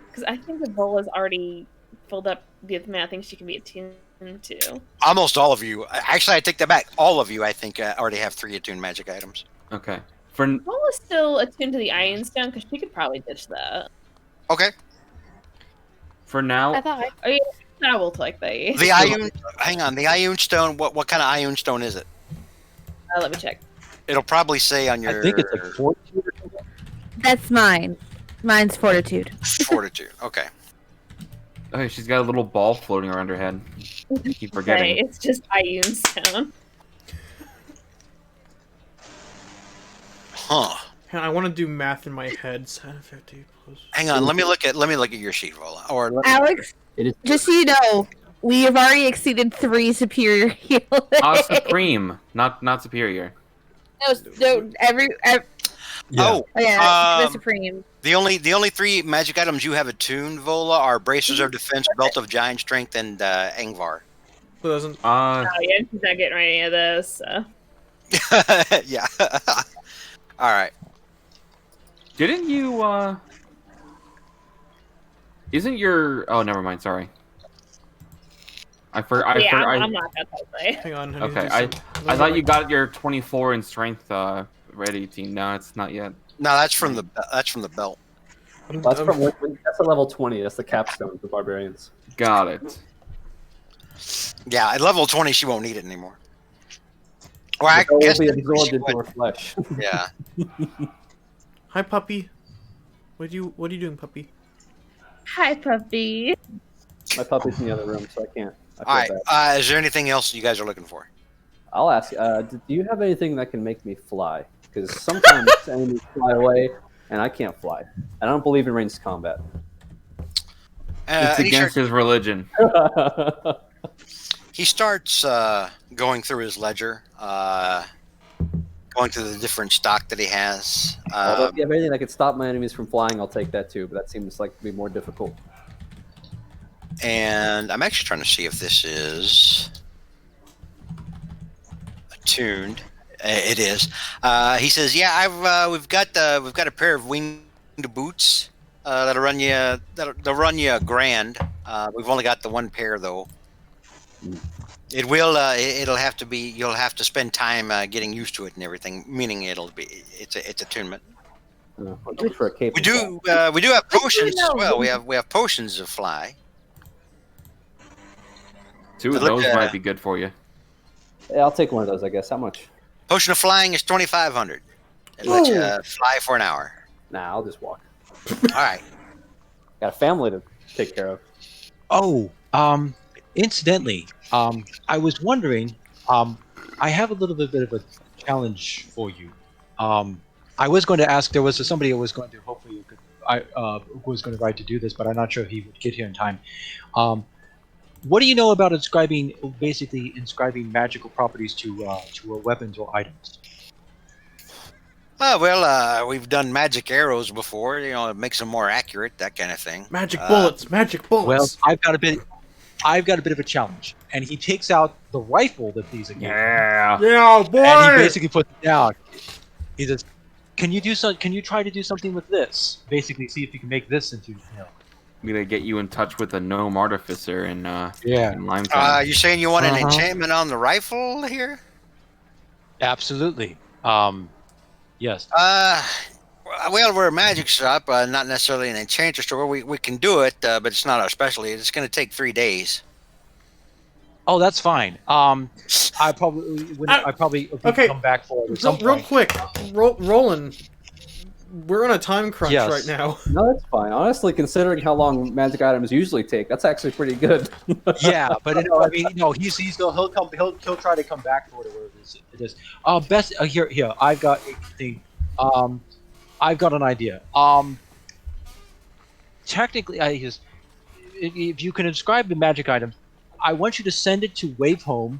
Because I think the Vola's already filled up the amount of things she can be attuned to.
Almost all of you. Actually, I take that back. All of you, I think, already have 3 attuned magic items.
Okay.
Vola's still attuned to the Iron Stone, because she could probably ditch that.
Okay.
For now,
I will take that.
The Ion. Hang on. The Ion Stone. What kind of Ion Stone is it?
Let me check.
It'll probably say on your.
I think it's like Fortitude or something.
That's mine. Mine's Fortitude.
Fortitude. Okay.
Okay, she's got a little ball floating around her head. I keep forgetting.
It's just Ion Stone.
Huh.
I want to do math in my head. 750 plus.
Hang on. Let me look at your sheet, Vola.
Alex, just so you know, we have already exceeded 3 superior healing.
Supreme, not superior.
No, every
Yeah.
the Supreme.
The only 3 magic items you have attuned, Vola, are Bracers of Defense, Belt of Giant Strength, and Angvar.
Who doesn't?
Oh yeah, she's not getting any of those. So.
Yeah. All right.
Didn't you? Isn't your? Oh, never mind. Sorry. I'm not that way.
Hang on.
Okay, I thought you got your 24 in strength ready, team. No, it's not yet.
No, that's from the belt.
That's a level 20. That's the capstone for barbarians.
Got it.
Yeah, at level 20, she won't need it anymore. Well, I
guess will be absorbed into her flesh.
Yeah.
Hi, puppy. What are you doing, puppy?
Hi, puppy.
My puppy's in the other room, so I can't.
All right. Is there anything else you guys are looking for?
I'll ask. Do you have anything that can make me fly? Because sometimes enemies fly away, and I can't fly. I don't believe in ranged combat.
It's against his religion.
He starts going through his ledger, going through the different stock that he has.
If you have anything that could stop my enemies from flying, I'll take that too. But that seems like to be more difficult.
And I'm actually trying to see if this is attuned. It is. He says, "Yeah, we've got a pair of winged boots that'll run you $1,000. We've only got the one pair though. It'll have to be. You'll have to spend time getting used to it and everything. Meaning it's attunement.
For a cape
we do have potions as well. We have potions of fly.
2 of those might be good for you.
Yeah, I'll take one of those, I guess. How much?
Potion of flying is 2,500. It lets you fly for an hour.
Nah, I'll just walk.
All right.
Got a family to take care of.
Oh, incidentally, I was wondering, I have a little bit of a challenge for you. I was going to ask, there was somebody who was going to, hopefully who was going to write to do this, but I'm not sure if he would get here in time. What do you know about basically inscribing magical properties to weapons or items?
We've done magic arrows before. You know, it makes them more accurate, that kind of thing.
Magic bullets.
Well, I've got a bit of a challenge, and he takes out the rifle that these are.
Yeah,
boy.
And he basically puts it down. He says, "Can you do so? Can you try to do something with this? Basically, see if you can make this into,
I'm gonna get you in touch with a gnome artificer in Limetown.
You saying you want an enchantment on the rifle here?
Absolutely. Yes.
Well, we're a magic shop, not necessarily an enchanter store. We can do it, but it's not our specialty. It's going to take 3 days.
Oh, that's fine. I probably
okay.
come back for it at some point.
Real quick, Roland. We're on a time crunch right now.
No, that's fine. Honestly, considering how long magic items usually take, that's actually pretty good.
Yeah, but I mean, he'll try to come back for it or whatever it is. Best here. I've got a thing. I've got an idea. Technically, if you can describe the magic item, I want you to send it to Wavehome,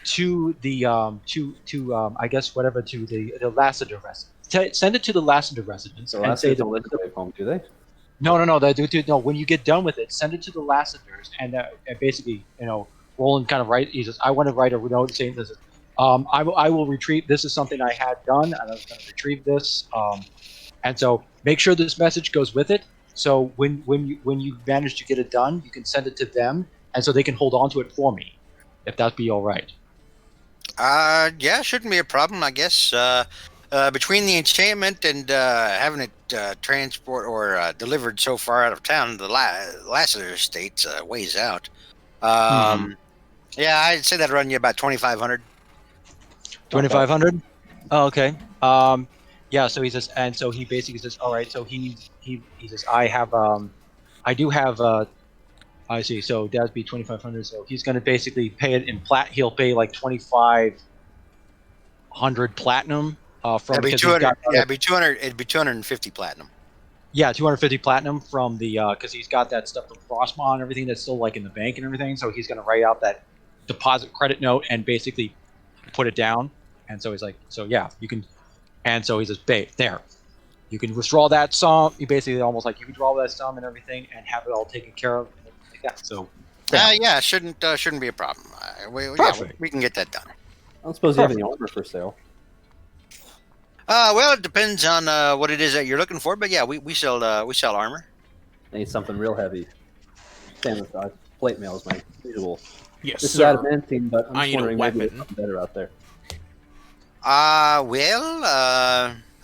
to the I guess whatever, to the Lassiter residence. Send it to the Lassiter residence and say
don't live at Wavehome, do they?
No. They do. No, when you get done with it, send it to the Lassiters and basically, Roland kind of write. He says, "I want to write a note saying this. I will retrieve. This is something I had done, and I was going to retrieve this. And so make sure this message goes with it. So when you manage to get it done, you can send it to them, and so they can hold on to it for me, if that be all right."
Yeah, shouldn't be a problem, I guess. Between the enchantment and having it transport or delivered so far out of town, the Lassiter Estate's ways out. Yeah, I'd say that'd run you about 2,500.
2,500. Oh, okay. Yeah. So he says, and so he basically says, all right. So he says, I do have. I see. So that'd be 2,500. So he's going to basically pay it in He'll pay like 2,500 platinum. From
it'd be 200. It'd be 200. It'd be 250 platinum.
Yeah, 250 platinum from the because he's got that stuff from Frostmaw and everything that's still like in the bank and everything. So he's going to write out that deposit credit note and basically put it down. And so he's like, so yeah, you can. And so he says, "Babe, there, you can withdraw that sum." He basically almost like you can draw that sum and everything and have it all taken care of and everything like that. So
yeah, shouldn't be a problem. We can get that done.
I don't suppose you have any armor for sale.
Well, it depends on what it is that you're looking for, but yeah, we sell armor.
I need something real heavy. Same with plate mail is my usual.
Yes,
this
sir.
is adamantine, but I'm just wondering maybe there's something better out there.
I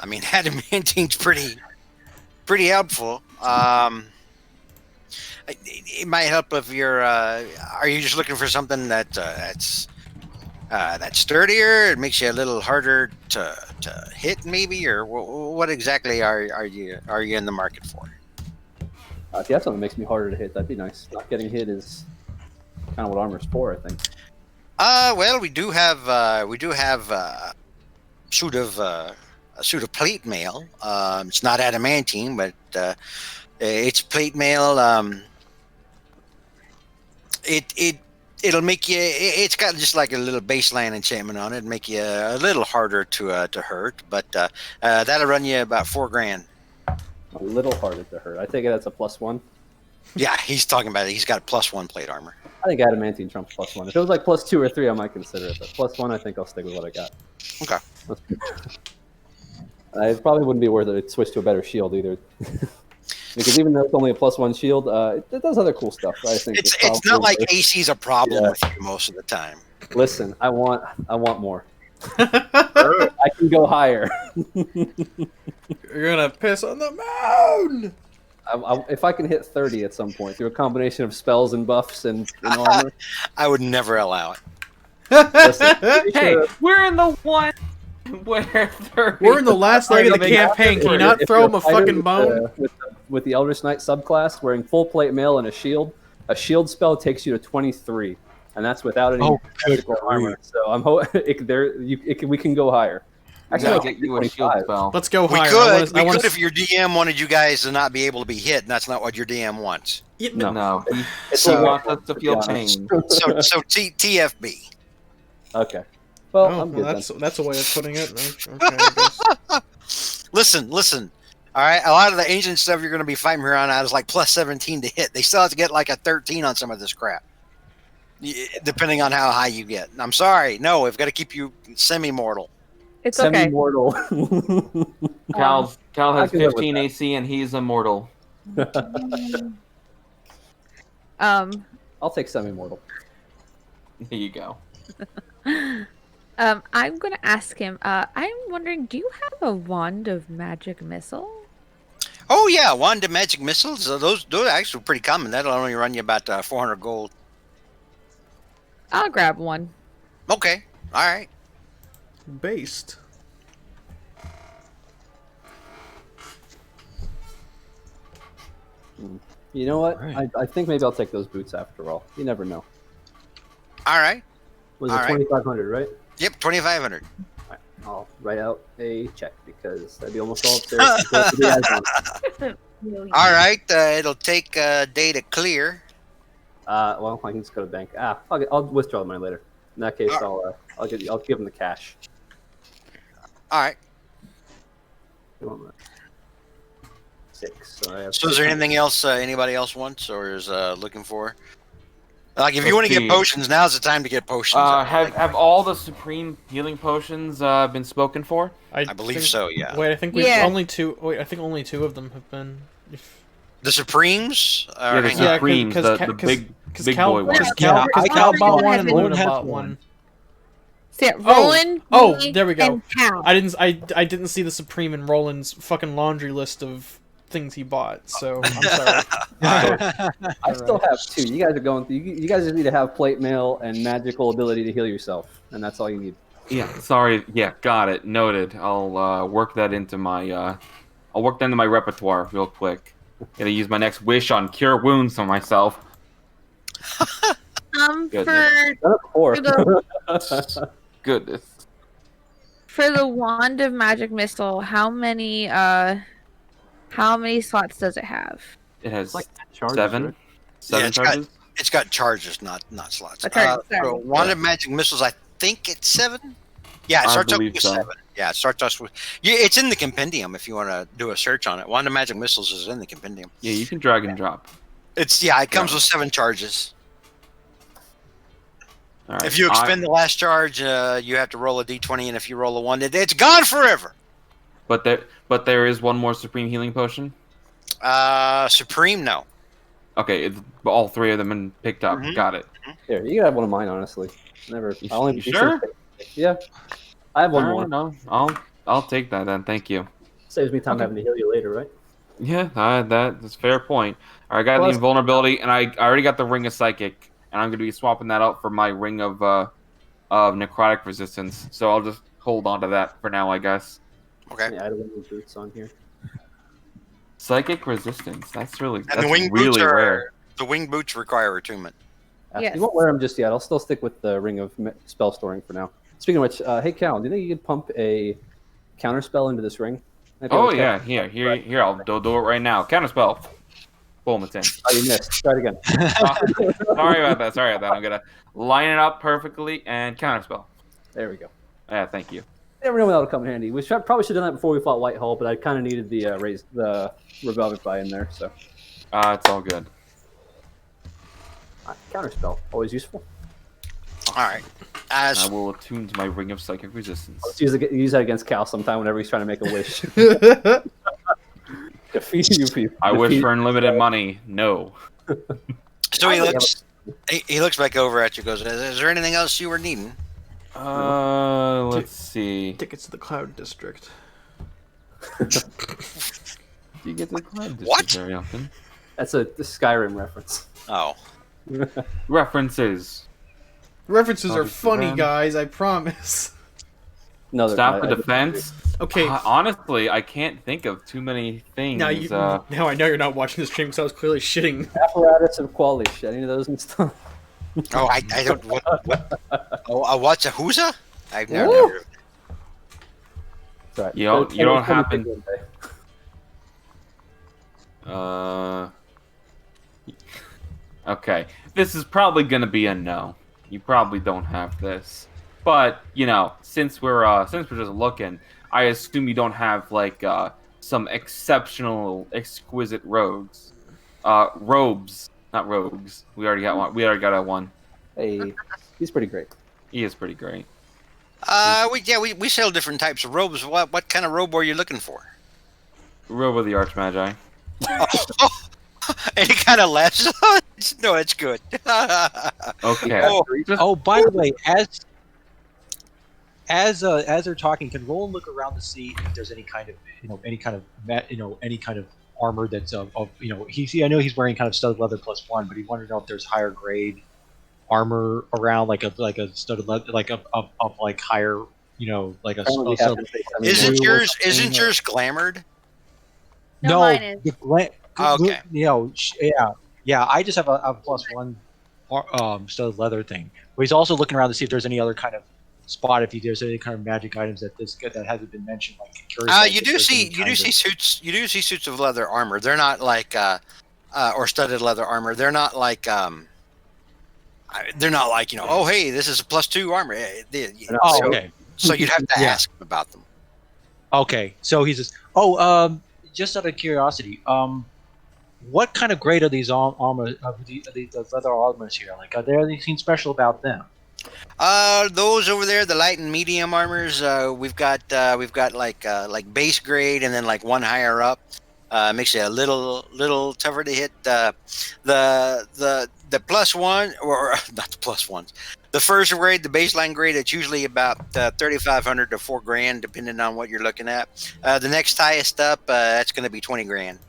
mean, adamantine's pretty helpful. It might help if you're. Are you just looking for something that's sturdier? It makes you a little harder to hit, maybe, or what exactly are you in the market for?
If you have something that makes me harder to hit, that'd be nice. Not getting hit is kind of what armor's for, I think.
Well, we do have a suit of plate mail. It's not adamantine, but it's plate mail. It'll make you. It's got just like a little baseline enchantment on it. It'll make you a little harder to hurt, but that'll run you about $4,000.
A little harder to hurt. I take it that's a +1.
Yeah, he's talking about it. He's got +1 plate armor.
I think adamantine trumps +1. If it was like +2 or 3, I might consider it. But +1, I think I'll stick with what I got.
Okay.
It probably wouldn't be worth it to switch to a better shield either. Because even though it's only a +1 shield, it does other cool stuff. I think
it's not like AC's a problem with you most of the time.
Listen, I want more. I can go higher.
You're gonna piss on the moon.
If I can hit 30 at some point through a combination of spells and buffs and armor,
I would never allow it.
Listen,
hey, we're in the one where 30.
We're in the last leg of the campaign. Can you not throw him a fucking bone?
With the Eldritch Knight subclass, wearing full plate mail and a shield spell takes you to 23, and that's without any physical armor. So I'm we can go higher.
Actually, I'll get you a shield spell.
Let's go higher.
We could if your DM wanted you guys to not be able to be hit, and that's not what your DM wants.
No. He wants us to feel pain.
So TFB.
Okay. Well, I'm good.
That's a way of putting it. Okay, I guess.
Listen. All right, a lot of the ancient stuff you're going to be fighting around out is like +17 to hit. They still have to get like a 13 on some of this crap, depending on how high you get. I'm sorry, no, we've got to keep you semi-mortal.
It's okay.
Semi-mortal.
Cal has 15 AC and he's immortal.
I'll take semi-mortal.
There you go.
I'm gonna ask him. I'm wondering, do you have a wand of magic missile?
Oh yeah, wand of magic missiles. Those are actually pretty common. That'll only run you about 400 gold.
I'll grab one.
Okay, all right.
Based.
You know what?
Right.
I think maybe I'll take those boots after all. You never know.
All right.
Was
All
it
right.
2,500, right?
Yep, 2,500.
I'll write out a check because that'd be almost all upstairs. To the
All right, it'll take a day to clear.
well, I can just go to the bank. I'll withdraw the money later. In that case, I'll give him the cash.
All right.
6. So, I have
So is there anything else anybody else wants or is looking for? Like, if you want to get potions, now's the time to get potions.
Have all the supreme healing potions been spoken for?
I believe so. Yeah.
Wait, I think only two. Wait, I think only 2 of them have been.
The Supremes.
Yeah, the Supremes, the big
Cal,
boy one.
Cal bought one and
Roland
Luna
has
bought
one.
one.
So yeah, Roland. me,
there we go.
And Cal.
I didn't see the Supreme in Roland's fucking laundry list of things he bought. So I'm sorry.
I still have 2. You guys are going. You guys just need to have plate mail and magical ability to heal yourself, and that's all you need.
Yeah, sorry. Yeah, got it. Noted. I'll work that into my repertoire real quick. Gotta use my next wish on cure wounds on myself. Goodness.
For the wand of magic missile, how many slots does it have?
It has
like charges,
7.
right?
7 charges.
It's got charges, not slots.
Okay,
so wand of magic missiles, I think it's 7. Yeah, it starts off with 7. Yeah, it starts off with. Yeah, it's in the compendium if you want to do a search on it. Wand of magic missiles is in the compendium.
Yeah, you can drag and drop.
It comes with 7 charges.
All right.
If you expend the last charge, you have to roll a d20, and if you roll a 1, it's gone forever.
But there is one more supreme healing potion.
Supreme, no.
Okay, all 3 of them been picked up.
Mm-hmm.
Got it.
Here, you can have one of mine. Honestly,
You sure?
Yeah, I have one more.
No, I'll take that then. Thank you.
Saves me time having to heal you later, right?
Yeah, that's a fair point. All right, I got the invulnerability, and I already got the ring of psychic, and I'm going to be swapping that out for my ring of necrotic resistance. So I'll just hold on to that for now, I guess.
Okay.
Yeah, I don't have boots on here.
Psychic resistance. That's really
rare. The wing boots require attunement.
Yes.
You won't wear them just yet. I'll still stick with the ring of spell storing for now. Speaking of which, hey Cal, do you think you could pump a counter spell into this ring?
Oh yeah, here. I'll do it right now. Counter spell. Boom, it's in.
Oh, you missed. Try it again.
Sorry about that. I'm gonna line it up perfectly and counter spell.
There we go.
Yeah, thank you.
You never know when that'll come in handy. We probably should have done that before we fought Whitehall, but I kind of needed the Revivify in there, so.
It's all good.
Counterspell, always useful.
All right.
I will attune to my ring of psychic resistance.
Let's use that against Cal sometime whenever he's trying to make a wish. Defeat you people.
I wish for unlimited money. No.
So he looks back over at you. Goes, "Is there anything else you were needing?"
Let's see.
Tickets to the Cloud District.
Do you get to the Cloud District
What?
very often?
That's a Skyrim reference.
Oh.
References.
References are funny, guys. I promise.
No,
Staff of Defense.
Okay.
Honestly, I can't think of too many things.
Now I know you're not watching the stream because I was clearly shitting.
Apparatus of quality shit. Any of those and stuff.
Oh, I don't. What? Oh, what's a Whoza? I've never heard of it.
Sorry.
You don't happen. Okay, this is probably gonna be a no. You probably don't have this, but since we're just looking, I assume you don't have like some exceptional, exquisite robes, not rogues. We already got one.
Hey, he's pretty great.
He is pretty great.
We sell different types of robes. What kind of robe are you looking for?
Robe of the Archmagi.
Any kind of less? No, it's good.
Okay.
Oh, by the way, as they're talking, can Roland look around to see if there's any kind of any kind of armor that's of I know he's wearing kind of studded leather +1, but he wanted to know if there's higher grade armor around, like a studded leather, like like higher, like a.
Isn't yours glamored?
No, mine is.
Okay.
Yeah. I just have a +1 studded leather thing. But he's also looking around to see if there's any other kind of spot, if there's any kind of magic items that hasn't been mentioned. Like
you do see suits. You do see suits of leather armor. They're not like or studded leather armor. They're not like oh hey, this is a +2 armor.
Okay.
So you'd have to ask him about them.
Okay, so he says, just out of curiosity, what kind of grade are these armor, the leather armors here? Like, are there anything special about them?
Those over there, the light and medium armors, we've got like base grade, and then like one higher up. Makes it a little tougher to hit. The +1, or not the +1s. The first grade, the baseline grade, it's usually about 3,500 to $4,000, depending on what you're looking at. The next highest up, that's going to be 20 grand.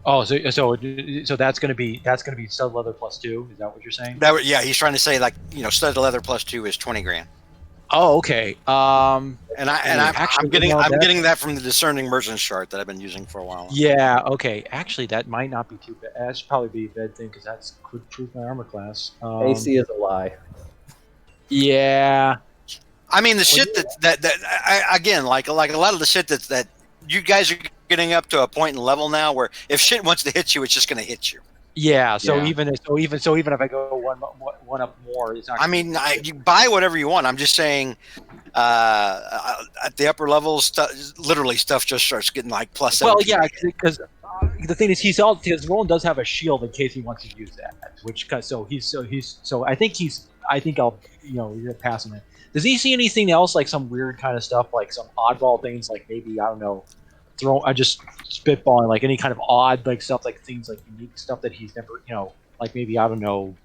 Oh, so that's going to be studded leather +2. Is that what you're saying?
He's trying to say, like, studded leather +2 is 20 grand.
Oh, okay.
I'm getting that from the discerning merchants chart that I've been using for a while.
Yeah. Okay. Actually, that might not be too bad. That should probably be a bad thing, because that could improve my armor class.
AC is a lie.
Yeah.
I mean, the shit again, like a lot of the shit that you guys are getting up to a point in level now where if shit wants to hit you, it's just going to hit you.
Yeah. Even if I go one up more, it's not.
I mean, you buy whatever you want. I'm just saying, at the upper levels, literally stuff just starts getting like +7.
Well, yeah, because the thing is, because Roland does have a shield in case he wants to use that. I think I'll you're passing it. Does he see anything else, like some weird kind of stuff, like some oddball things, like maybe, I don't know, I just spitballing, like any kind of odd, like stuff, like things, like unique stuff that he's never, like maybe, I don't know.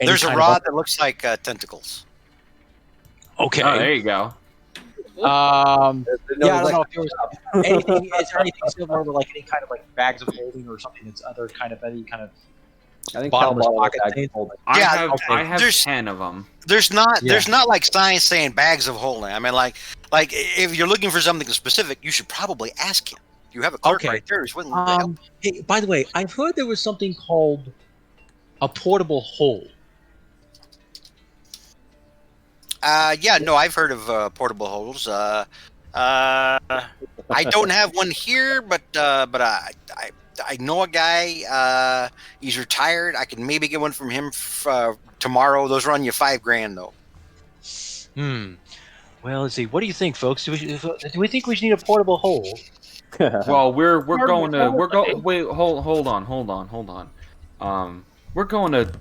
There's a rod that looks like tentacles.
Okay.
Oh, there you go.
I don't know if there was anything. Is there anything similar to like any kind of like bags of holding or something that's other kind of any kind of?
I think
bottomless pocket thing.
I have 10 of them.
There's not like science saying bags of holding. I mean, like if you're looking for something specific, you should probably ask him. You have a clerk right there who's willing to help.
Hey, by the way, I've heard there was something called a portable hole.
I've heard of portable holes. I don't have one here, but I know a guy. He's retired. I can maybe get one from him tomorrow. Those run you $5,000 though.
Well, let's see. What do you think, folks? Do we think we should need a portable hole?
Well, we're going to wait. Hold on. We're going to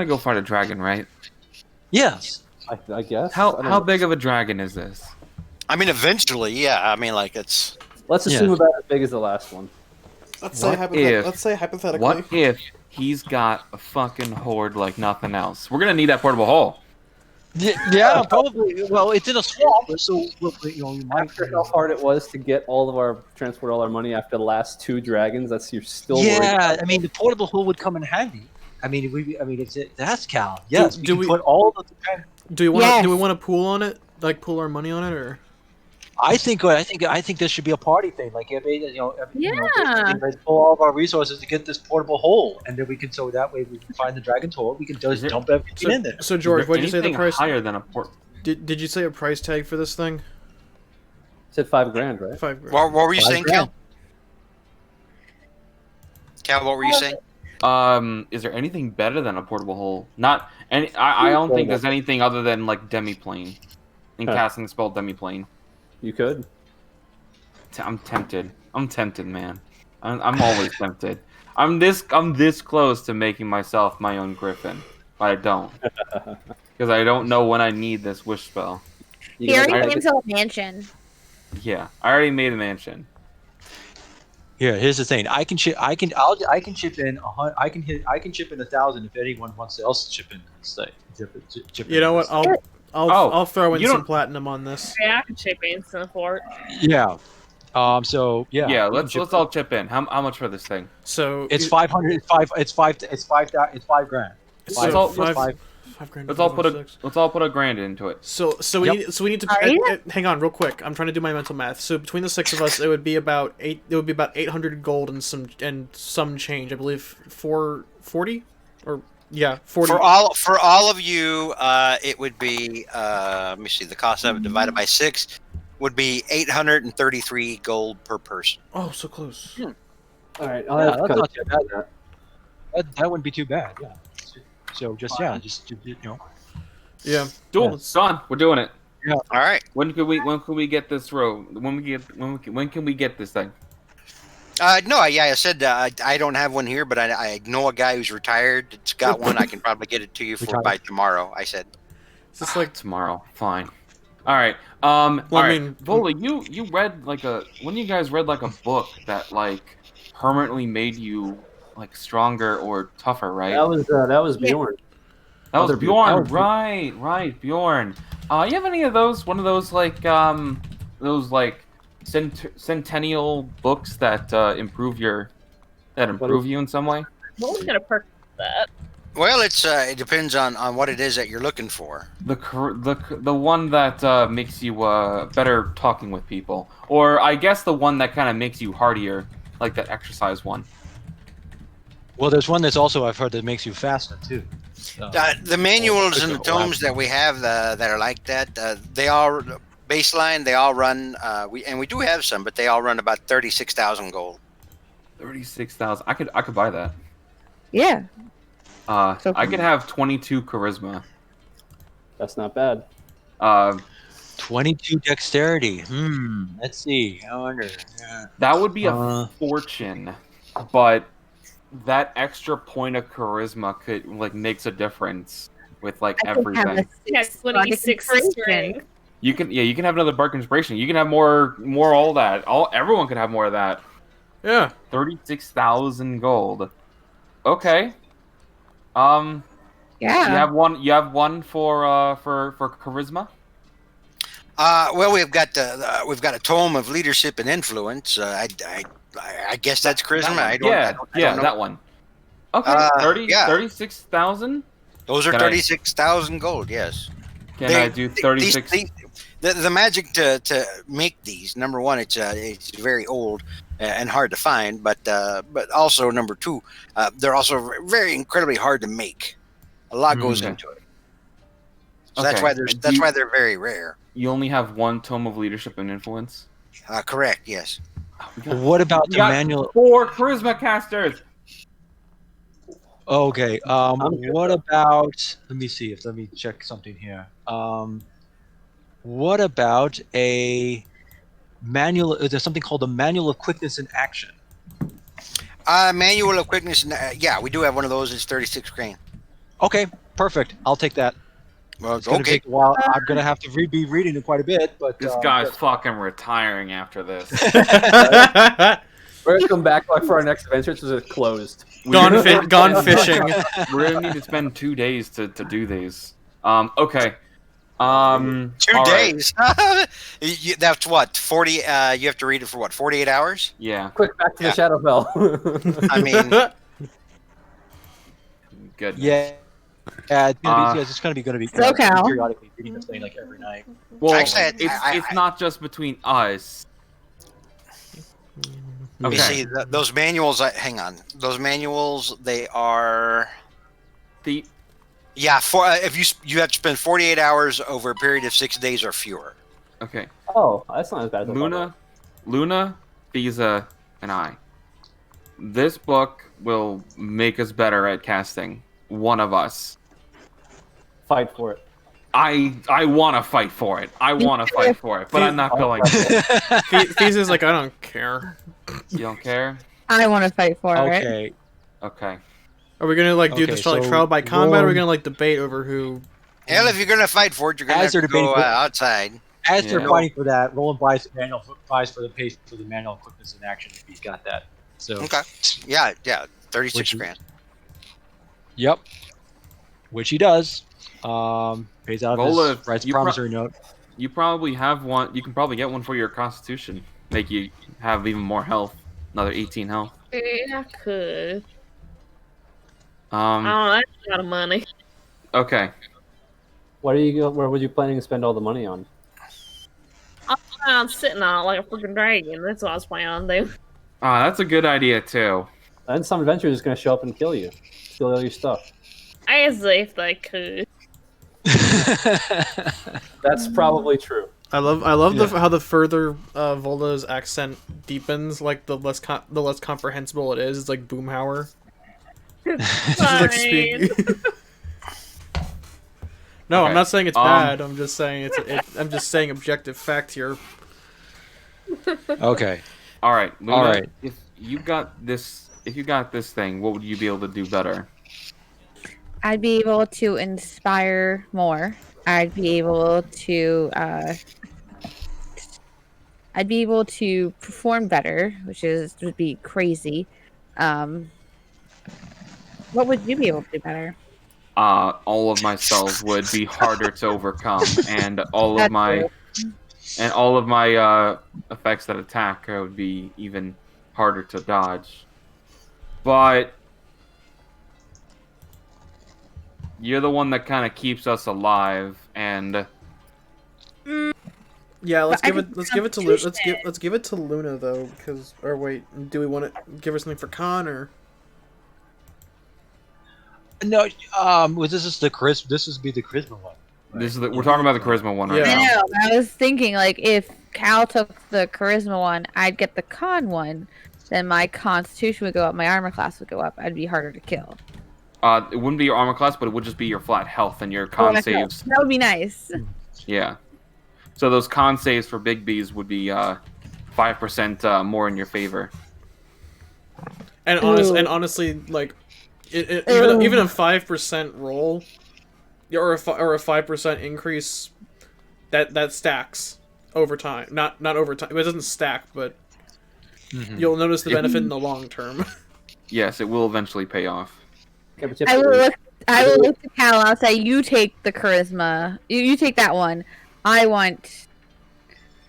go fight a dragon, right?
Yes.
I guess.
How big of a dragon is this?
I mean, eventually, yeah. I mean, like it's.
Let's assume about as big as the last one.
Let's say hypothetically.
What if he's got a fucking horde like nothing else? We're gonna need that portable hole.
Yeah, probably. Well, it's in a swamp, so you might.
After how hard it was to get transport all our money after the last 2 dragons, you're still.
Yeah, I mean, the portable hole would come in handy. I mean, that's Cal. Yes, do we put all the?
Do we want to pool on it? Like pool our money on it, or?
I think this should be a party thing. Like, pull all of our resources to get this portable hole, and then we can. So that way, we can find the dragon's hole. We can just dump everything in there.
So George, what did you say the price?
Higher than a port?
Did you say a price tag for this thing?
Said $5,000, right?
$5,000.
What were you saying, Cal? Cal, what were you saying?
Is there anything better than a portable hole? Not any. I don't think there's anything other than like demiplane, and casting the spell demiplane.
You could.
I'm tempted. Man. I'm always tempted. I'm this close to making myself my own griffin, but I don't, because I don't know when I need this wish spell.
He already came to a mansion.
Yeah, I already made a mansion.
Here, here's the thing. I can chip in. I can chip in 1,000 if anyone wants else to chip in. Chip
You know what? I'll throw in some platinum on this.
Yeah, I can chip in some for it.
Yeah. So yeah.
Yeah, let's all chip in. How much for this thing?
So
it's 500. It's 5 grand.
Let's all put a grand into it.
So we need to hang on real quick. I'm trying to do my mental math. So between the 6 of us, it would be about 800 gold and some change. I believe 440 or 40.
For all of you, it would be let me see, the cost of it divided by 6 would be 833 gold per person.
Oh, so close.
All right,
that's not too bad. That wouldn't be too bad. Yeah. So just
Yeah.
Cool. Done. We're doing it.
Yeah. All right.
When can we get this road? When can we get this thing?
No, I said I don't have one here, but I know a guy who's retired. It's got one. I can probably get it to you by tomorrow. I said.
Is this like
tomorrow? Fine. All right. I mean, Vola, you read when you guys read like a book that like permanently made you like stronger or tougher, right?
That was Bjorn.
That was Bjorn, right, Bjorn. You have any of those? One of those like centennial books that improve you in some way?
What was gonna perk that?
Well, it depends on what it is that you're looking for.
The one that makes you better talking with people, or I guess the one that kind of makes you hardier, like that exercise one.
Well, there's one that's also I've heard that makes you faster too.
The manuals and the tomes that we have that are like that, they all baseline. They all run. We do have some, but they all run about 36,000 gold.
36,000. I could buy that.
Yeah.
I could have 22 charisma.
That's not bad.
22 dexterity. Let's see. I wonder.
That would be a fortune, but that extra point of charisma could makes a difference with everything.
Yes, 26 strength.
You can have another bark inspiration. You can have more all that. Everyone could have more of that.
Yeah.
36,000 gold. Okay. Yeah. You have one for charisma?
Well, we've got a tome of leadership and influence. I guess that's charisma. I don't know.
That one. Okay, 36,000.
Those are 36,000 gold. Yes.
Can I do 36?
The magic to make these. Number one, it's very old and hard to find, but also number two, they're also very incredibly hard to make. A lot goes into it. So that's why they're very rare.
You only have one tome of leadership and influence.
Correct. Yes.
What about the manual?
4 charisma casters.
Okay. What about? Let me check something here. What about a manual? There's something called a manual of quickness in action.
Manual of quickness. Yeah, we do have one of those. It's 36 grand.
Okay, perfect. I'll take that.
Well,
it's gonna take a while. I'm gonna have to be reading it quite a bit, but
this guy's fucking retiring after this.
We're gonna come back for our next adventure. It's closed.
Gone fishing.
We're gonna need to spend 2 days to do these. Okay.
2 days. That's what 40. You have to read it for 48 hours.
Yeah.
Quick, back to the Shadowfell.
I mean,
good.
Yeah. Yeah, it's gonna be periodically reading this thing every night.
Well, it's not just between us.
Okay. You see, those manuals. Hang on. Those manuals. They are. Yeah. If you have to spend 48 hours over a period of 6 days or fewer.
Okay.
Oh, that's not as bad as
Luna, Fiza, and I. This book will make us better at casting. One of us.
Fight for it.
I want to fight for it. But I'm not going to.
Fiza's like, I don't care.
You don't care?
I want to fight for it.
Okay.
Are we gonna do this trial by combat? Or are we gonna debate over who?
Hell, if you're gonna fight for it, you're gonna have to go outside.
As they're fighting for that, Roland buys for the pace for the manual quickness in action if he's got that. So
Okay. Yeah. 36 grand.
Yep. Which he does. Pays out of his rights promissory note.
You probably have one. You can probably get one for your constitution. Make you have even more health. Another 18 health.
Yeah, I could.
I
don't know, that's a lot of money.
Okay.
Where were you planning to spend all the money on?
I'm sitting on it like a freaking dragon. That's what I was planning on doing.
That's a good idea too.
And some adventurer is going to show up and kill you, steal all your stuff.
As if they could.
That's probably true.
I love how the further Volda's accent deepens, like the less comprehensible it is. It's like Boomhauer. She's like speaking. No, okay. I'm not saying it's bad. I'm just saying I'm just saying objective fact here.
Okay.
All right. Luna,
all right.
If you got this thing, what would you be able to do better?
I'd be able to inspire more. I'd be able to perform better, which would be crazy. What would you be able to do better?
All of my spells would be harder to overcome, and all of my effects that attack would be even harder to dodge. But you're the one that kind of keeps us alive, and
yeah, let's give it to Luna. Let's give it to Luna though, because wait, do we want to give her something for Khan or?
No, this is the charisma. This would be the charisma one.
Right? We're talking about the charisma one right now.
I know. I was thinking like if Cal took the charisma one, I'd get the con one. Then my constitution would go up, my armor class would go up. I'd be harder to kill.
It wouldn't be your armor class, but it would just be your flat health and your con saves.
That would be nice.
Yeah. So those con saves for Big B's would be 5% more in your favor.
And honestly, like. Even a 5% roll, or a 5% increase, that stacks over time. Not over time. It doesn't stack, but you'll notice the benefit in the long term.
Yes, it will eventually pay off.
I will look to Cal. I'll say, you take the charisma. You take that one. I want.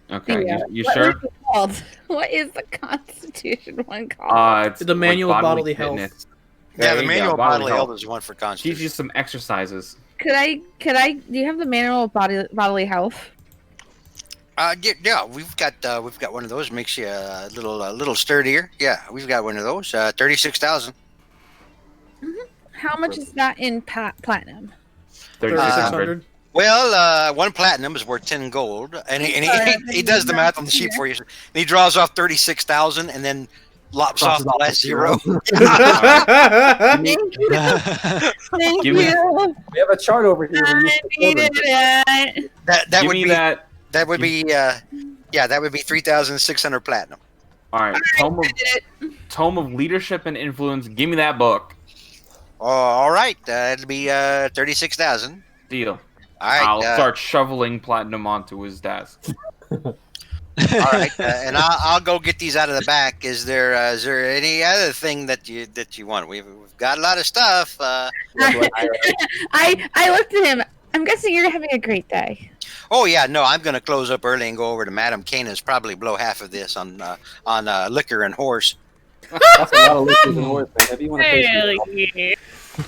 Okay, you sure?
What is the Constitution one called?
It's the manual of bodily health.
Yeah, the manual bodily health is one for constitution.
Teach you some exercises.
Could I? Do you have the manual of bodily health?
Yeah, we've got one of those. Makes you a little sturdier. Yeah, we've got one of those. 36,000.
How much is that in platinum?
3,600.
Well, one platinum is worth 10 gold, and he does the math on the sheet for you. And he draws off 36,000, and then lops off the last zero.
Thank you.
We have a chart over here.
That would be 3,600 platinum.
All right, Tome of Leadership and Influence. Give me that book.
All right, it'll be 36,000.
Deal.
All right,
I'll start shoveling platinum onto his desk.
All right, and I'll go get these out of the back. Is there any other thing that you want? We've got a lot of stuff.
I looked at him. I'm guessing you're having a great day.
Oh yeah, no, I'm gonna close up early and go over to Madame Cana's. Probably blow half of this on liquor and horse.
That's a lot of liquor and horse. Maybe you want to pay.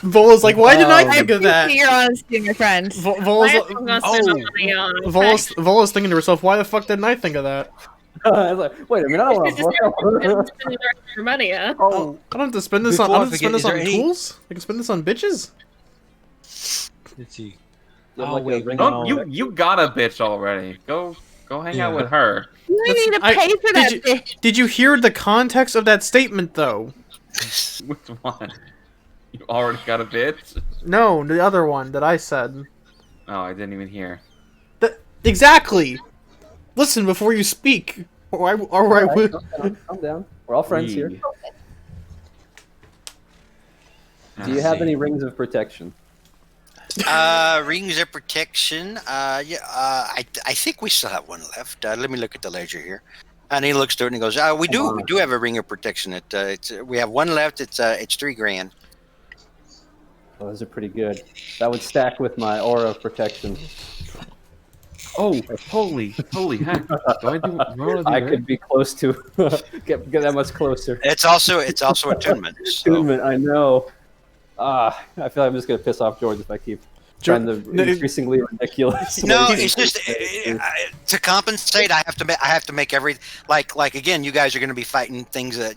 Vola's like, why didn't I think of that?
Your honesty, my friend.
Vola's thinking to herself, why the fuck didn't I think of that?
I was like, wait a minute, I don't want to
spend your money, huh?
Oh, I don't have to spend this on. I don't have to spend this on tools. I can spend this on bitches.
Let's see.
You got a bitch already. Go hang out with her.
You need to pay for that bitch.
Did you hear the context of that statement, though?
Which one? You already got a bitch?
No, the other one that I said.
Oh, I didn't even hear.
Exactly. Listen before you speak. Or I would.
Calm down. We're all friends here. Do you have any rings of protection?
Rings of protection. I think we still have one left. Let me look at the ledger here. And he looks to it and he goes, "We do have a ring of protection. We have one left. It's $3,000."
Well, those are pretty good. That would stack with my aura of protection.
Oh, holy heck!
I could be close to get that much closer.
It's also attunement. So.
Attunement, I know. I feel like I'm just gonna piss off George if I keep trying the increasingly ridiculous.
No, it's just to compensate. I have to make every like again. You guys are going to be fighting things that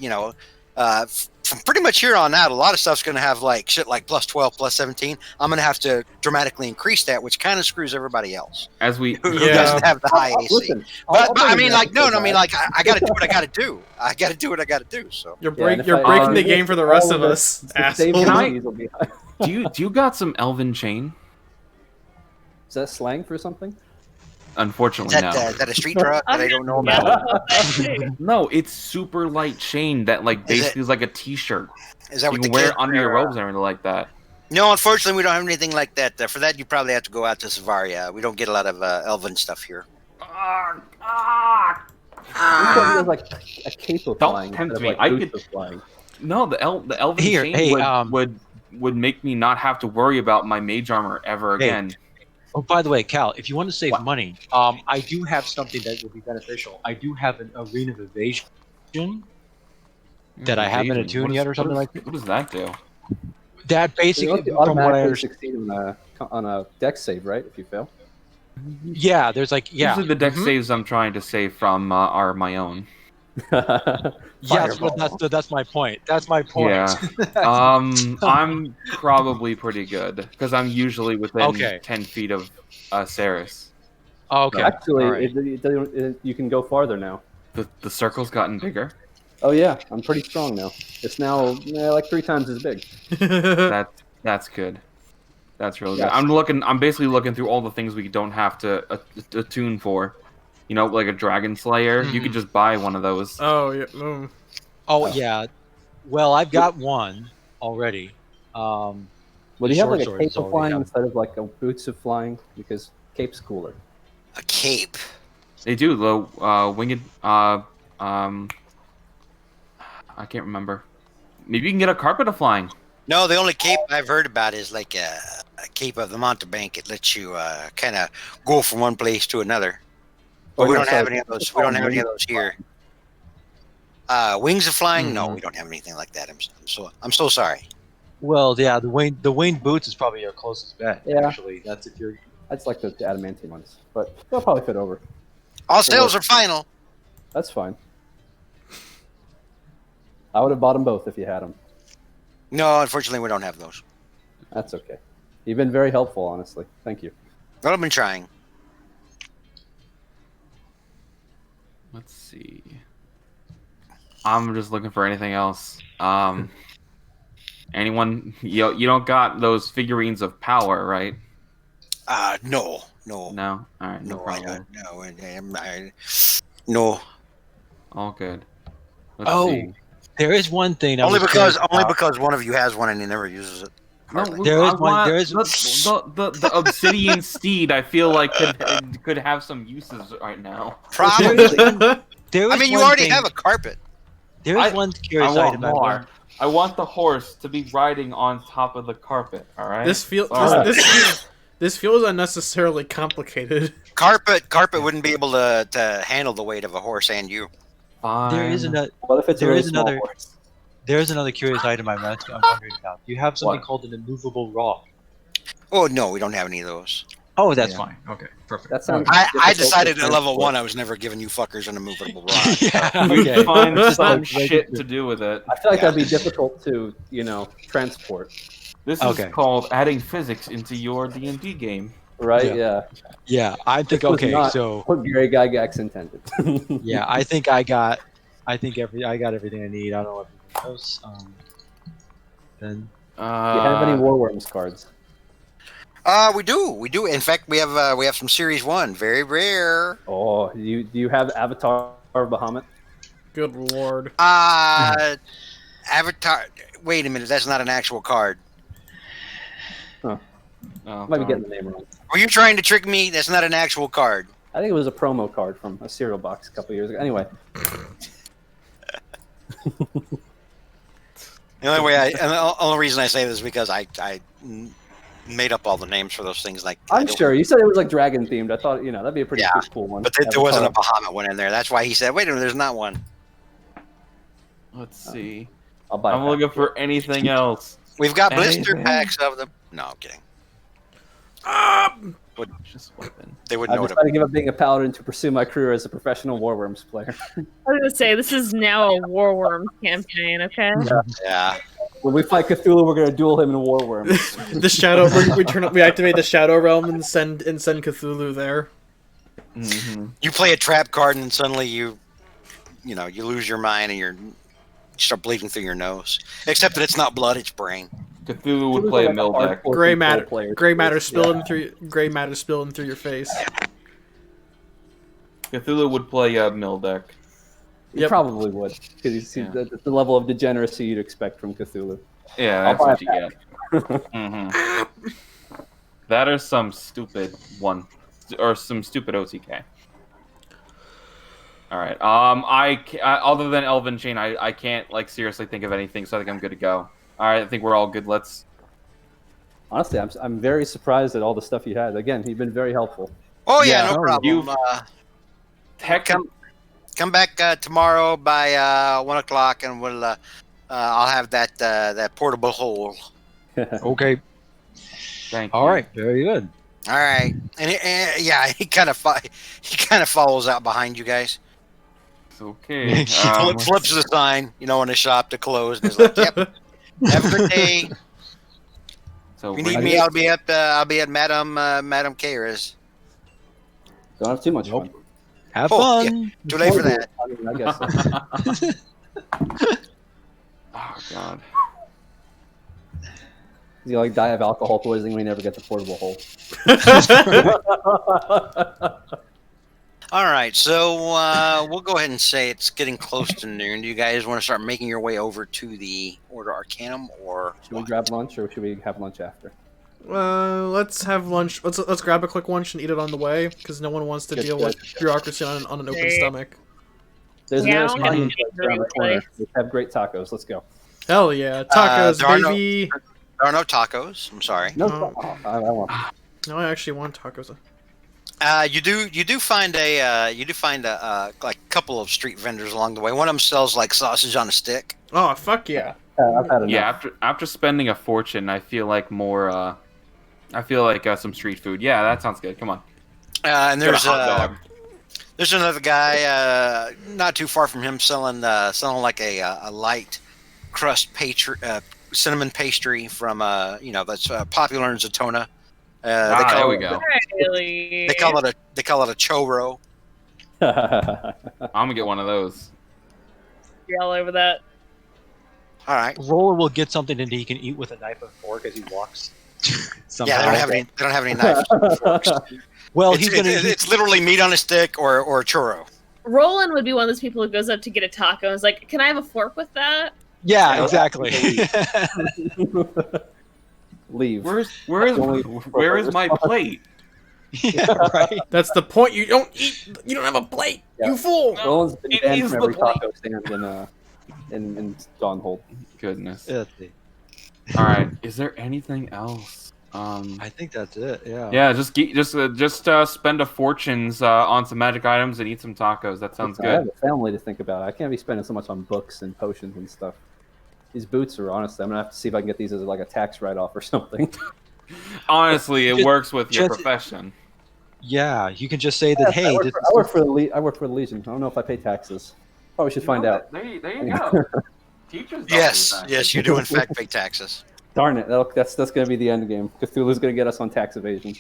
from pretty much here on out. A lot of stuff's going to have like shit like plus 12, plus 17. I'm going to have to dramatically increase that, which kind of screws everybody else.
As we
who doesn't have the high AC. Listen, but I mean, like no. I mean, like I got to do what I got to do. I got to do what I got to do. So
you're breaking the game for the rest of us.
Asshole. Do you got some elven chain?
Is that slang for something?
Unfortunately, no.
Is that a street drug that I don't know about?
No, it's super light chain that like basically is like a t-shirt.
Is that
you
what
can wear under your robes and everything like that?
No, unfortunately, we don't have anything like that. For that, you probably have to go out to Savaria. We don't get a lot of elven stuff here.
There's like a cape of flying.
Don't tempt me.
Like
I could.
flying.
No, the elven chain would make me not have to worry about my mage armor ever again.
Oh, by the way, Cal, if you want to save money, I do have something that will be beneficial. I do have an Arena of Evasion that I haven't attuned yet or something like that.
What does that do?
That basically,
you automatically succeed on a dex save, right, if you fail?
Yeah, there's like,
Usually the dex saves I'm trying to save from are my own.
Yes, but that's my point. That's my point.
Yeah. I'm probably pretty good because I'm usually within 10 feet of Ceres.
Okay.
Actually, you can go farther now.
The circle's gotten bigger.
Oh yeah, I'm pretty strong now. It's now like 3 times as big.
That's good. That's really good. I'm basically looking through all the things we don't have to attune for. You know, like a Dragon Slayer. You could just buy one of those.
Oh, yeah.
Yeah. Well, I've got one already.
Well, do you have like a cape of flying instead of like a boots of flying? Because cape's cooler.
A cape?
They do, though. Winged... I can't remember. Maybe you can get a carpet of flying.
No, the only cape I've heard about is like a cape of the Mountebank. It lets you kind of go from one place to another. But we don't have any of those. We don't have any of those here. Wings of flying? No, we don't have anything like that. I'm so sorry.
Well, yeah, the winged boots is probably your closest bet.
Yeah,
actually, that's if you're.
That's like the adamantine ones, but they'll probably fit over.
All sales are final.
That's fine. I would have bought them both if you had them.
No, unfortunately, we don't have those.
That's okay. You've been very helpful, honestly. Thank you.
Well, I've been trying.
Let's see. I'm just looking for anything else. Anyone? You don't got those figurines of power, right?
No.
No. All right. No problem.
No.
All good. Let's see.
There is one thing.
Only because one of you has one and he never uses it.
No, there is the obsidian steed. I feel like could have some uses right now.
Probably. You already have a carpet.
There is one curious item.
More. I want the horse to be riding on top of the carpet. All right.
This feels unnecessarily complicated.
Carpet wouldn't be able to handle the weight of a horse and you.
Fine.
There is another.
What if it's a really small horse?
There is another curious item I'm wondering about. You have something called an immovable rock.
Oh no, we don't have any of those.
Oh, that's fine. Okay, perfect.
That sounds.
I decided at level 1 I was never giving you fuckers an immovable rock.
You find some shit to do with it.
I feel like that'd be difficult to, transport.
This is called adding physics into your D&D game.
Right? Yeah.
Yeah, I think so.
What Gary Gygax intended.
Yeah, I think I got everything I need. I don't know everything else. Then.
Do you have any Warworms cards?
We do. In fact, we have some Series 1, very rare.
Oh, do you have Avatar of Bahamut?
Good lord.
Avatar. Wait a minute, that's not an actual card.
Huh.
Oh,
Might be getting the name wrong.
Were you trying to trick me? That's not an actual card.
I think it was a promo card from a cereal box a couple years ago. Anyway.
The only reason I say this is because I made up all the names for those things. Like
I'm sure you said it was like dragon themed. I thought that'd be a pretty cool one.
But there wasn't a Bahamut one in there. That's why he said, "Wait a minute, there's not one."
Let's see.
I'm
looking for anything else.
We've got blister packs of them. No, I'm kidding.
Just weapon.
They wouldn't know
I'm trying to give up being a paladin to pursue my career as a professional War Worms player.
I was gonna say this is now a War Worms campaign, okay?
Yeah.
When we fight Cthulhu, we're gonna duel him in War Worms.
The shadow. We activate the Shadow Realm and send Cthulhu there.
Mm-hmm.
You play a trap card and suddenly you lose your mind and you start bleeding through your nose. Except that it's not blood; it's brain.
Cthulhu would play a mill deck.
Gray matter spilling through your face.
Cthulhu would play a mill deck.
He probably would, because he's the level of degeneracy you'd expect from Cthulhu.
Yeah, that's what you get. Mm-hmm. That or some stupid one, or some stupid OTK. All right. Other than Elven Chain, I can't seriously think of anything, so I think I'm good to go. All right, I think we're all good.
Honestly, I'm very surprised at all the stuff you had. Again, you've been very helpful.
Oh yeah, no problem. Come back tomorrow by 1 o'clock, and I'll have that portable hole.
Okay.
Thank you.
All right. Very good.
All right, and he kind of follows out behind you guys.
It's okay.
Flips the sign, in the shop to close, and he's like, "Yep, have a good day."
So
if you need me, I'll be at Madame Kara's.
Don't have too much fun.
Have fun.
Yeah, too late for that.
I guess so.
Oh God.
You die of alcohol poisoning when you never get the portable hole.
All right, so we'll go ahead and say it's getting close to noon. Do you guys want to start making your way over to the Order Arcanum, or
should we grab lunch, or should we have lunch after?
Let's have lunch. Let's grab a quick lunch and eat it on the way, because no one wants to deal with bureaucracy on an open stomach.
There's no spot around the corner. We have great tacos. Let's go.
Hell yeah, tacos, baby.
There are no tacos. I'm sorry.
No, I want.
No, I actually want tacos.
You do find a couple of street vendors along the way. One of them sells sausage on a stick.
Oh fuck yeah!
I've had enough.
Yeah, after spending a fortune, I feel like more. I feel like some street food. Yeah, that sounds good. Come on.
And there's another guy not too far from him selling like a light crust cinnamon pastry from that's popular in Zatona.
There we go.
They call it a churro.
I'm gonna get one of those.
You're all over that.
All right.
Roller will get something that he can eat with a knife and fork as he walks.
Yeah, they don't have any knives and forks.
Well,
it's literally meat on a stick or a churro.
Roland would be one of those people who goes up to get a taco and is like, "Can I have a fork with that?"
Yeah, exactly.
Leave.
Where is my plate?
Yeah, right.
That's the point. You don't eat. You don't have a plate. Yeah. You fool.
Roland's been banned from every taco stand in Dawnhold.
Goodness.
Yeah.
All right. Is there anything else?
I think that's it. Yeah.
Yeah. Just spend a fortunes on some magic items and eat some tacos. That sounds good.
I have a family to think about. I can't be spending so much on books and potions and stuff. These boots are honestly. I'm gonna have to see if I can get these as like a tax write-off or something.
Honestly, it works with your profession.
Yeah, you can just say that. Hey,
I work for the Legion. I don't know if I pay taxes. Probably should find out.
There you go. Teachers.
Yes, you do in fact pay taxes.
Darn it! That's going to be the end game. Cthulhu's going to get us on tax evasion.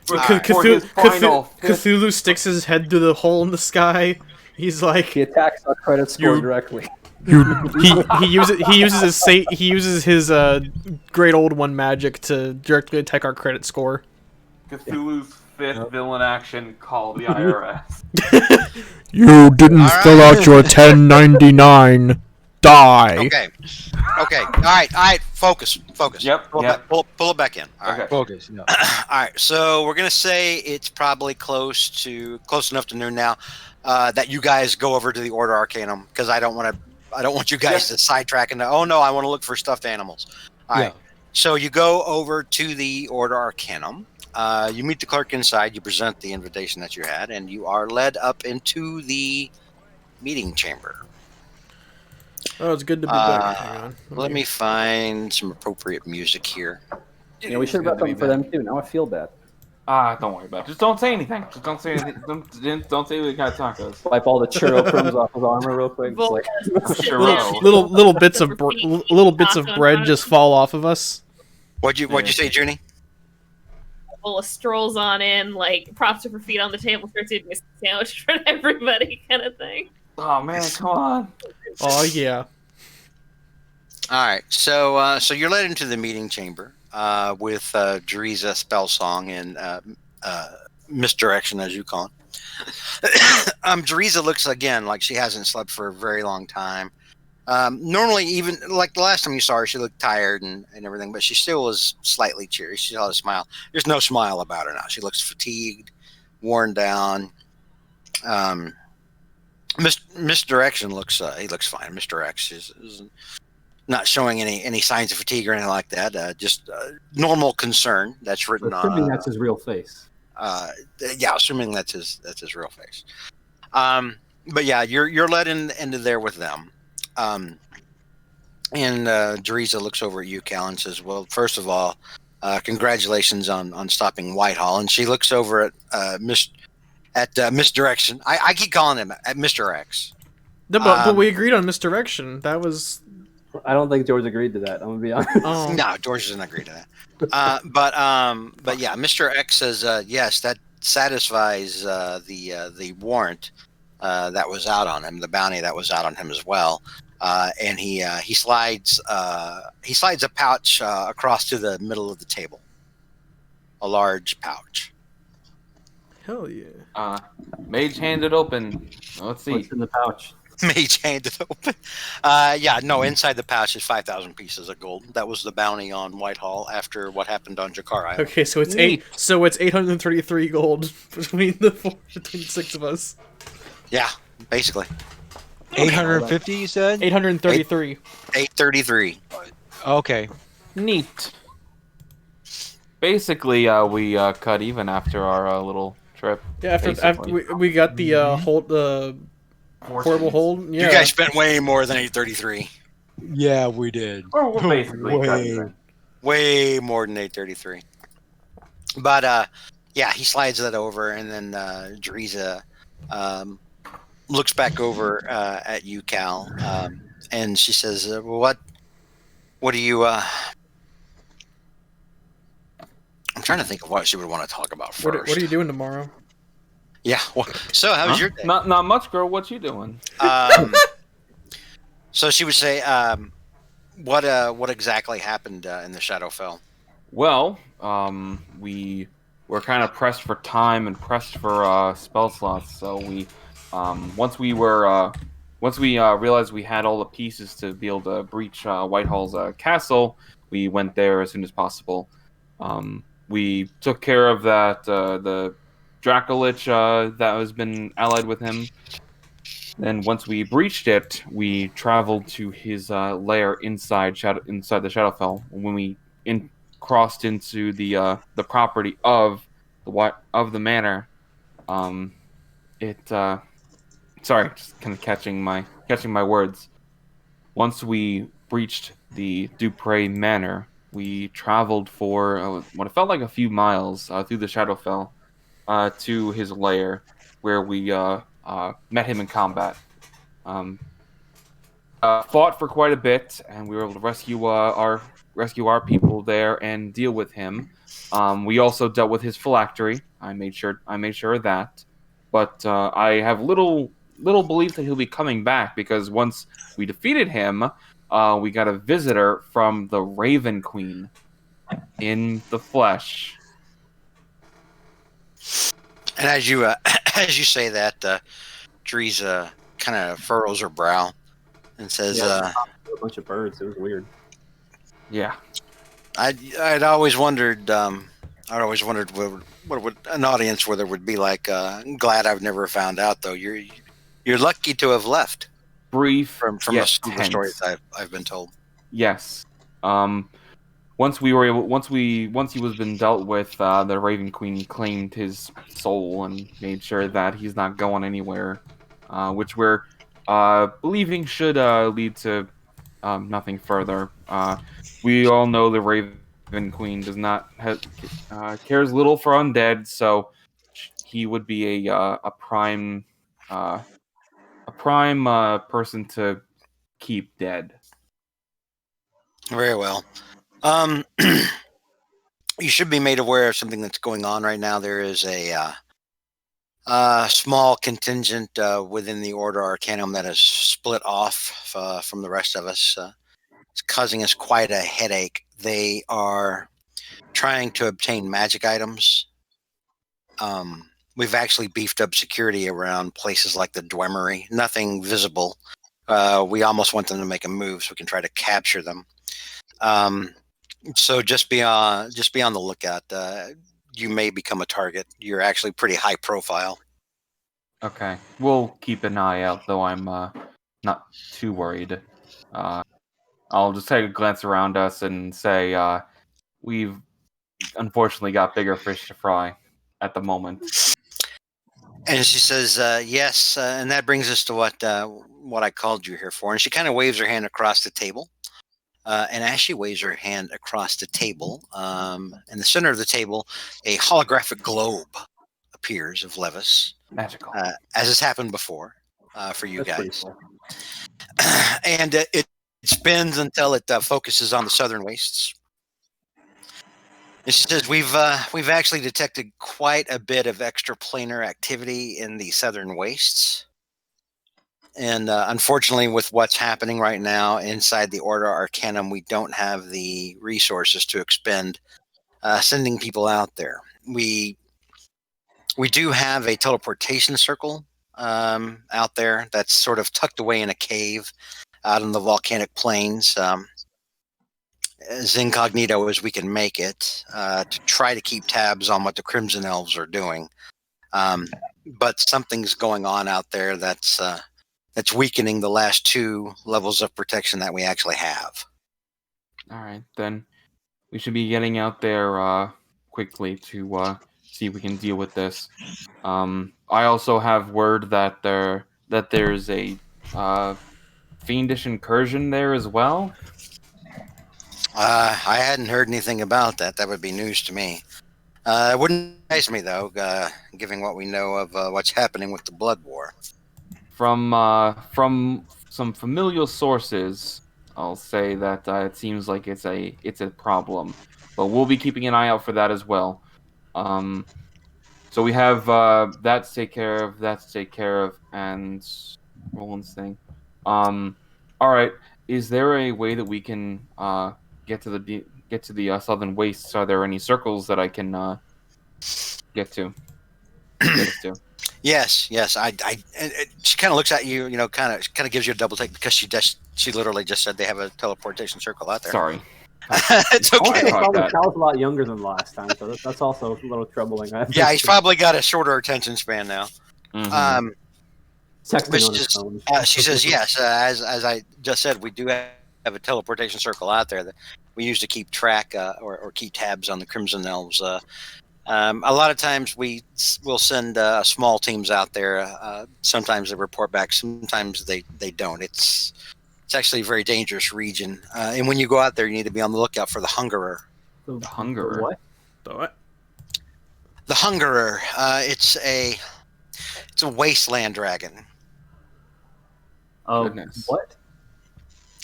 Cthulhu sticks his head through the hole in the sky. He's like,
he attacks our credit score directly.
He uses his great old one magic to directly attack our credit score.
Cthulhu's fifth villain action: call the IRS.
You didn't fill out your 1099. Die.
Okay. Okay. All right. Focus.
Yep.
Pull it back in. All
Okay.
right.
Focus. Yeah.
All right. So we're gonna say it's probably close enough to noon now, that you guys go over to the Order Arcanum, because I don't want you guys to sidetrack into. Oh no, I want to look for stuffed animals. All right. So you go over to the Order Arcanum. You meet the clerk inside. You present the invitation that you had, and you are led up into the meeting chamber.
Oh, it's good to be back. Hang on.
Let me find some appropriate music here.
Yeah, we should have brought something for them too. Now I feel bad.
Don't worry about it. Just don't say anything. Just don't say anything. Don't say we got tacos.
Wipe all the churro crumbs off his armor real quick. Just like
Churro.
Little bits of bread just fall off of us.
What'd you say, Junie?
Strolls on in, like props up her feet on the table, starts eating a sandwich for everybody, kind of thing.
Oh man, come on.
Oh yeah.
All right, so you're led into the meeting chamber with Deriza Spellsong and Misdirection, as you call it. Deriza looks again like she hasn't slept for a very long time. Normally, even like the last time you saw her, she looked tired and everything, but she still was slightly cheery. She had a smile. There's no smile about her now. She looks fatigued, worn down. Misdirection looks he looks fine. Misdirection is not showing any signs of fatigue or anything like that. Just normal concern that's written on.
Assuming that's his real face.
Yeah, assuming that's his real face. But yeah, you're led into there with them. And Deriza looks over at you, Cal, and says, "Well, first of all, congratulations on stopping Whitehall." And she looks over at Misdirection. I keep calling him at Mr. X.
No, but we agreed on Misdirection. That was.
I don't think George agreed to that. I'm gonna be honest.
Oh.
No, George doesn't agree to that. But yeah, Mr. X says yes, that satisfies the warrant that was out on him, the bounty that was out on him as well. And he slides a pouch across to the middle of the table, a large pouch.
Hell yeah.
Mage handed open. Let's see.
What's in the pouch?
Mage handed open. Inside the pouch is 5,000 pieces of gold. That was the bounty on Whitehall after what happened on Jakar Island.
Okay, so it's 833 gold between the six of us.
Yeah, basically.
850, you said?
833.
833.
Okay.
Neat. Basically, we cut even after our little trip.
Yeah, after we got the portable hold. Yeah.
You guys spent way more than 833.
Yeah, we did.
We're basically cut even.
Way more than 833. But yeah, he slides that over, and then Deriza looks back over at you, Cal, and she says, "What do you?" I'm trying to think of what she would want to talk about first.
What are you doing tomorrow?
Yeah. So, how was your day?
Not much, girl. What you doing?
So she would say, what exactly happened in the Shadowfell?
Well, we were kind of pressed for time and pressed for spell slots. So we, once we realized we had all the pieces to be able to breach Whitehall's castle, we went there as soon as possible. We took care of that the Dracolich that has been allied with him. Then once we breached it, we traveled to his lair inside the Shadowfell. When we crossed into the property of the manor, sorry, just kind of catching my words. Once we breached the Dwemery Manor, we traveled for what it felt like a few miles through the Shadowfell to his lair, where we met him in combat. Fought for quite a bit, and we were able to rescue our people there and deal with him. We also dealt with his phylactery. I made sure of that. But I have little belief that he'll be coming back, because once we defeated him, we got a visitor from the Raven Queen in the flesh.
And as you say that, Deriza kind of furrows her brow. and says,
a bunch of birds. It was weird.
Yeah.
I'd always wondered. What would an audience whether would be like. I'm glad I've never found out though. You're lucky to have left.
Brief
From
yet
some of the
tense.
stories I've been told.
Yes. Once he was been dealt with, the Raven Queen claimed his soul and made sure that he's not going anywhere, which we're believing should lead to nothing further. We all know the Raven Queen does not cares little for undead, so he would be a prime person to keep dead.
Very well. You should be made aware of something that's going on right now. There is a small contingent within the Order Arcanum that has split off from the rest of us. It's causing us quite a headache. They are trying to obtain magic items. We've actually beefed up security around places like the Dwemery. Nothing visible. We almost want them to make a move so we can try to capture them. So just be on the lookout. You may become a target. You're actually pretty high profile.
Okay, we'll keep an eye out, though I'm not too worried. I'll just take a glance around us and say we've unfortunately got bigger fish to fry at the moment.
And she says, yes, and that brings us to what I called you here for. And she kind of waves her hand across the table. And as she waves her hand across the table, in the center of the table, a holographic globe appears of Levis.
Magical.
As has happened before for you
That's
guys.
cool.
And it spins until it focuses on the southern wastes. And she says, we've actually detected quite a bit of extraplanar activity in the southern wastes. And unfortunately, with what's happening right now inside the Order Arcanum, we don't have the resources to expend sending people out there. We do have a teleportation circle out there that's sort of tucked away in a cave out in the volcanic plains, as incognito as we can make it, to try to keep tabs on what the Crimson Elves are doing. But something's going on out there that's weakening the last 2 levels of protection that we actually have.
All right, then we should be getting out there quickly to see if we can deal with this. I also have word that there's a fiendish incursion there as well.
I hadn't heard anything about that. That would be news to me. It wouldn't surprise me, though, given what we know of what's happening with the Blood War.
From some familial sources, I'll say that it seems like it's a problem, but we'll be keeping an eye out for that as well. So we have that to take care of, and Roland's thing. All right. Is there a way that we can get to the southern wastes? Are there any circles that I can get to?
Yes. And she kind of looks at you, kind of gives you a double take because she literally just said they have a teleportation circle out there.
Sorry.
It's okay.
Cal's a lot younger than last time, so that's also a little troubling.
Yeah, he's probably got a shorter attention span now.
Mm-hmm.
But she says yes. As I just said, we do have a teleportation circle out there that we use to keep track or keep tabs on the Crimson Elves. A lot of times we'll send small teams out there. Sometimes they report back. Sometimes they don't. It's actually a very dangerous region. And when you go out there, you need to be on the lookout for the Hungerer.
The Hungerer?
What?
The what?
The Hungerer. It's a wasteland dragon.
Oh,
Goodness.
what?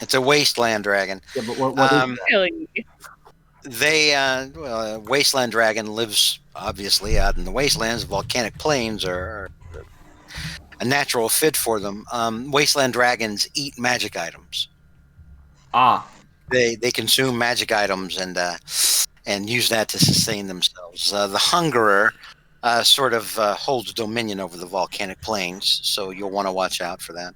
It's a wasteland dragon.
Yeah, but what is that?
Really?
Wasteland dragon lives obviously out in the wastelands. Volcanic plains are a natural fit for them. Wasteland dragons eat magic items. They consume magic items and use that to sustain themselves. The Hungerer sort of holds dominion over the volcanic plains, so you'll want to watch out for that.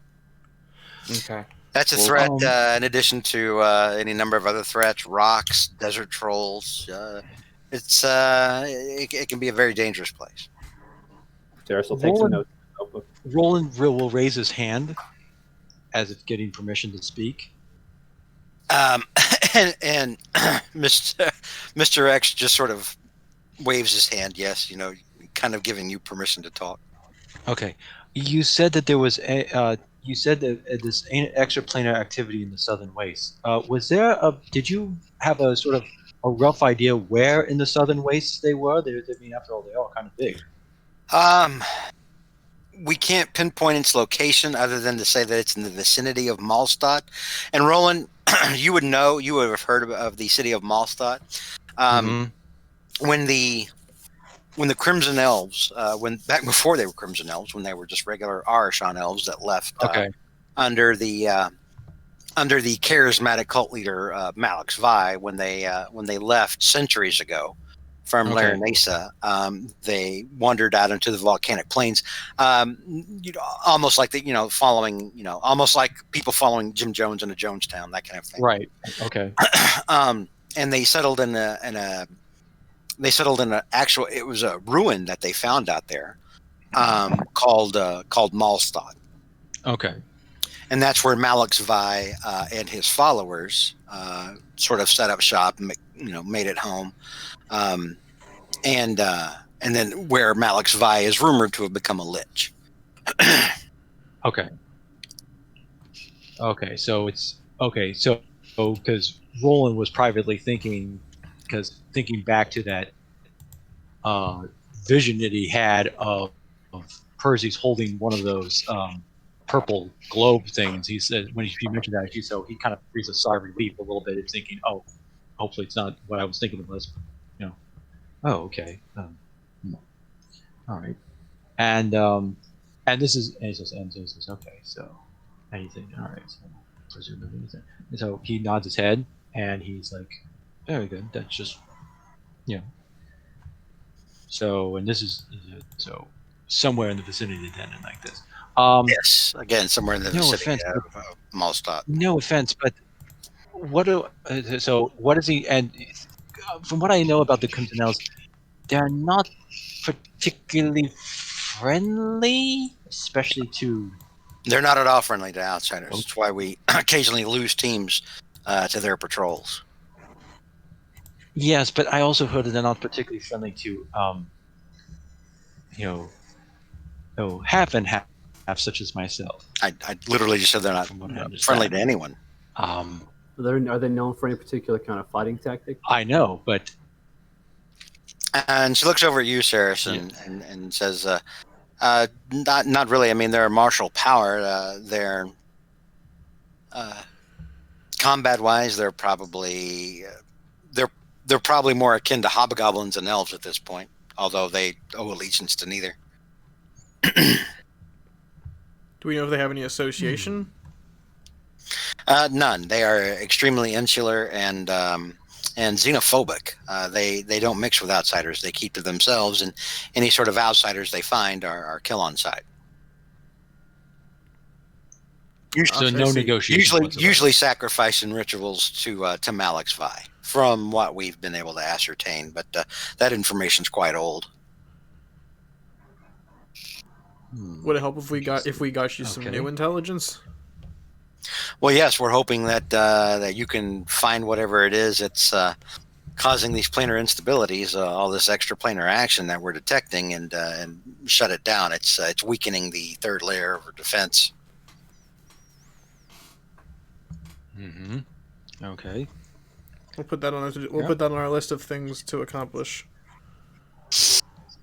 Okay.
That's a threat in addition to any number of other threats, rocks, desert trolls. It can be a very dangerous place.
Terrace will take some notes.
Roland will raise his hand as if getting permission to speak.
And Mr. X just sort of waves his hand. Yes, kind of giving you permission to talk.
Okay, you said that there was this extraplanar activity in the Southern Wastes. Did you have a sort of a rough idea where in the Southern Wastes they were? After all, they're all kind of big.
We can't pinpoint its location other than to say that it's in the vicinity of Malstadt. And Roland, you would have heard of the city of Malstadt. When the Crimson Elves, back before they were Crimson Elves, when they were just regular Arashan elves that left under the charismatic cult leader Malix Vi, when they left centuries ago from Laranesa, they wandered out into the volcanic plains, almost like following, almost like people following Jim Jones in a Jonestown, that kind of thing.
Right. Okay.
And they settled in a it was a ruin that they found out there, called Malstadt. Okay. And that's where Malix Vi and his followers sort of set up shop, and made it home. And then where Malix Vi is rumored to have become a lich.
Okay. Okay, so because Roland was privately thinking back to that vision that he had of Perseus holding one of those purple globe things. He said when he mentioned that, he kind of breathes a sigh of relief a little bit, and thinking, "Oh, hopefully it's not what I was thinking it was." Oh, okay. All right. And this is okay. So anything. All right. So presumably, and so he nods his head, and he's like, "Very good. That's just, So, and this is somewhere in the vicinity of Denon, like this.
Yes, again, somewhere in the vicinity of Malstadt.
No offense, but what is he? And from what I know about the Crimson Elves, they're not particularly friendly, especially to.
They're not at all friendly to outsiders. Okay. That's why we occasionally lose teams to their patrols.
Yes, but I also heard that they're not particularly friendly to, half and half, such as myself.
I literally just said they're not friendly to anyone.
Are they known for any particular kind of fighting tactic?
I know, but.
And she looks over at you, Saris, and says, "Not really. I mean, they're a martial power. They're combat-wise, they're probably they're probably more akin to hobgoblins and elves at this point, although they owe allegiance to neither."
Do we know if they have any association?
None. They are extremely insular and xenophobic. They don't mix with outsiders. They keep to themselves, and any sort of outsiders they find are kill on sight.
So no negotiation.
Usually sacrificing rituals to Malix Vi, from what we've been able to ascertain, but that information's quite old.
Would it help if we got you some new intelligence?
Well, yes, we're hoping that you can find whatever it is that's causing these planar instabilities, all this extraplanar action that we're detecting, and shut it down. It's weakening the third layer of our defense.
Mm-hmm. Okay.
We'll put that on our list of things to accomplish.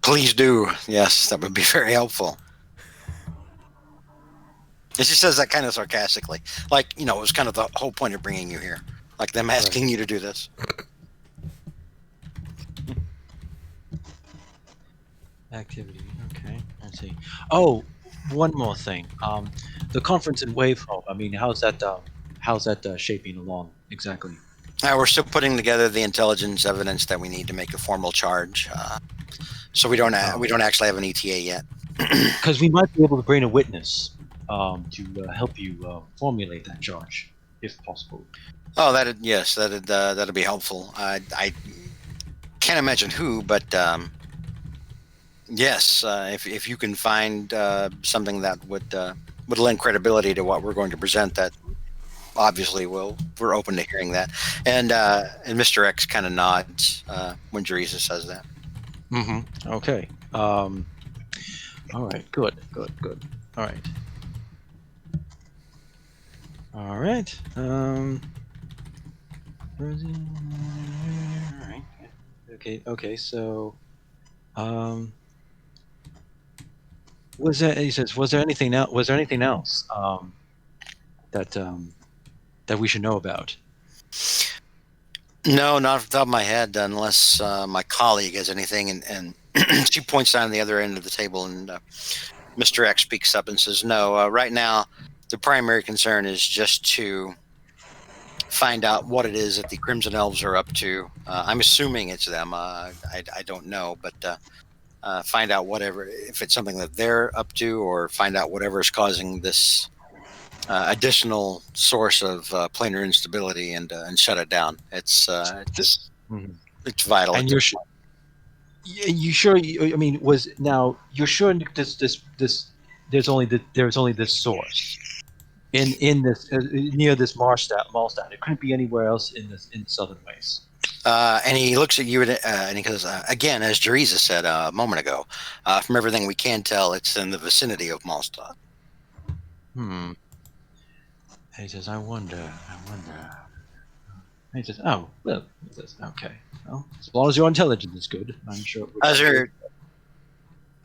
Please do. Yes, that would be very helpful. And she says that kind of sarcastically, like, it was kind of the whole point of bringing you here, like them asking you to do this.
Activity. Okay, let's see. Oh, one more thing. The conference in Wavehope. I mean, how's that shaping along exactly?
We're still putting together the intelligence evidence that we need to make a formal charge. So we don't actually have an ETA yet.
Because we might be able to bring a witness. to help you formulate that charge, if possible.
Oh, that'd be helpful. I can't imagine who, but yes, if you can find something that would lend credibility to what we're going to present, that obviously we're open to hearing that. And Mr. X kind of nods when Teresa says that.
Mm-hmm. Okay. All right. Good. All right. All right. All right. Okay. So, was there? He says, was there anything else? Was there anything else that we should know about?
No, not off the top of my head, unless my colleague has anything. And she points down the other end of the table, and Mr. X speaks up and says, no, right now, the primary concern is just to find out what it is that the Crimson Elves are up to. I'm assuming it's them. I don't know, but find out whatever, if it's something that they're up to, or find out whatever is causing this additional source of planar instability and shut it down. It's it's vital.
And you sure? I mean, you're sure there's only this source in this near this Malstadt. It couldn't be anywhere else in Southern Waste.
And he looks at you and he goes, again, as Teresa said a moment ago, from everything we can tell, it's in the vicinity of Malstadt.
He says, I wonder. He says, oh, well, he says, okay. Well, as long as your intelligence is good, I'm sure.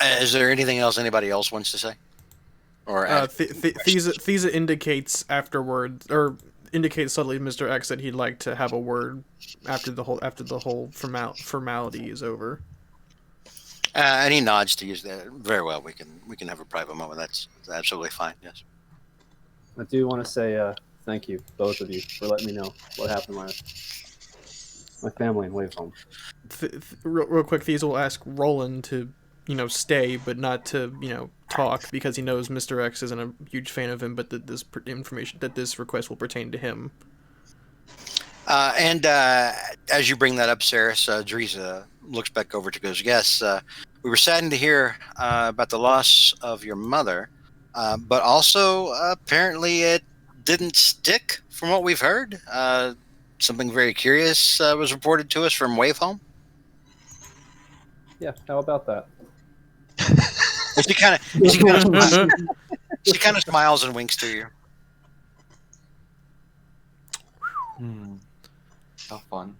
Is there anything else anybody else wants to say? Or
Thesa indicates afterwards, or indicates subtly to Mr. X that he'd like to have a word after the whole formality is over.
And he nods to use that. Very well. We can have a private moment. That's absolutely fine. Yes.
I do want to say thank you, both of you, for letting me know what happened to my family and Wave Home.
Real quick, Thesa will ask Roland to, stay, but not to, talk, because he knows Mr. X isn't a huge fan of him, but that this request will pertain to him.
And as you bring that up, Saris, Teresa looks back over to goes, yes, we were saddened to hear about the loss of your mother, but also apparently it didn't stick from what we've heard. Something very curious was reported to us from Wave Home.
Yeah, how about that?
She kind of smiles and winks to you.
How fun.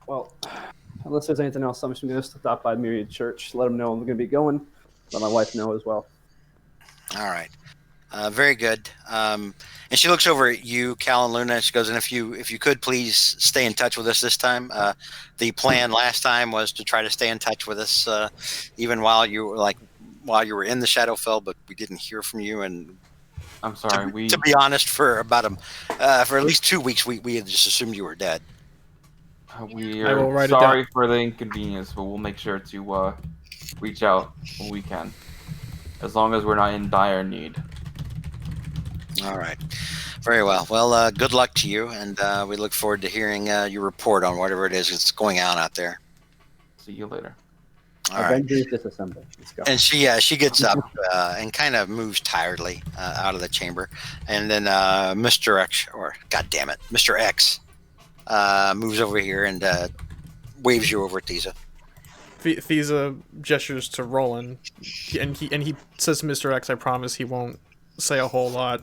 Well, unless there's anything else, I'm just going to stop by Myriad Church, let them know I'm going to be going, let my wife know as well.
All right. Very good. And she looks over at you, Cal and Luna, and she goes, and if you could please stay in touch with us this time. The plan last time was to try to stay in touch with us even while you were in the Shadowfell, but we didn't hear from you. And
I'm sorry.
To be honest, for at least 2 weeks, we had just assumed you were dead.
We are sorry for the inconvenience, but we'll make sure to reach out when we can, as long as we're not in dire need.
All right. Very well. Well, good luck to you, and we look forward to hearing your report on whatever it is that's going on out there.
See you later.
All
Avengers disassemble. Let's go.
And she gets up and kind of moves tiredly out of the chamber, and then Mr. X, or goddammit, Mr. X, moves over here and waves you over at Thesa.
Thesa gestures to Roland, and he says to Mr. X, "I promise he won't say a whole lot."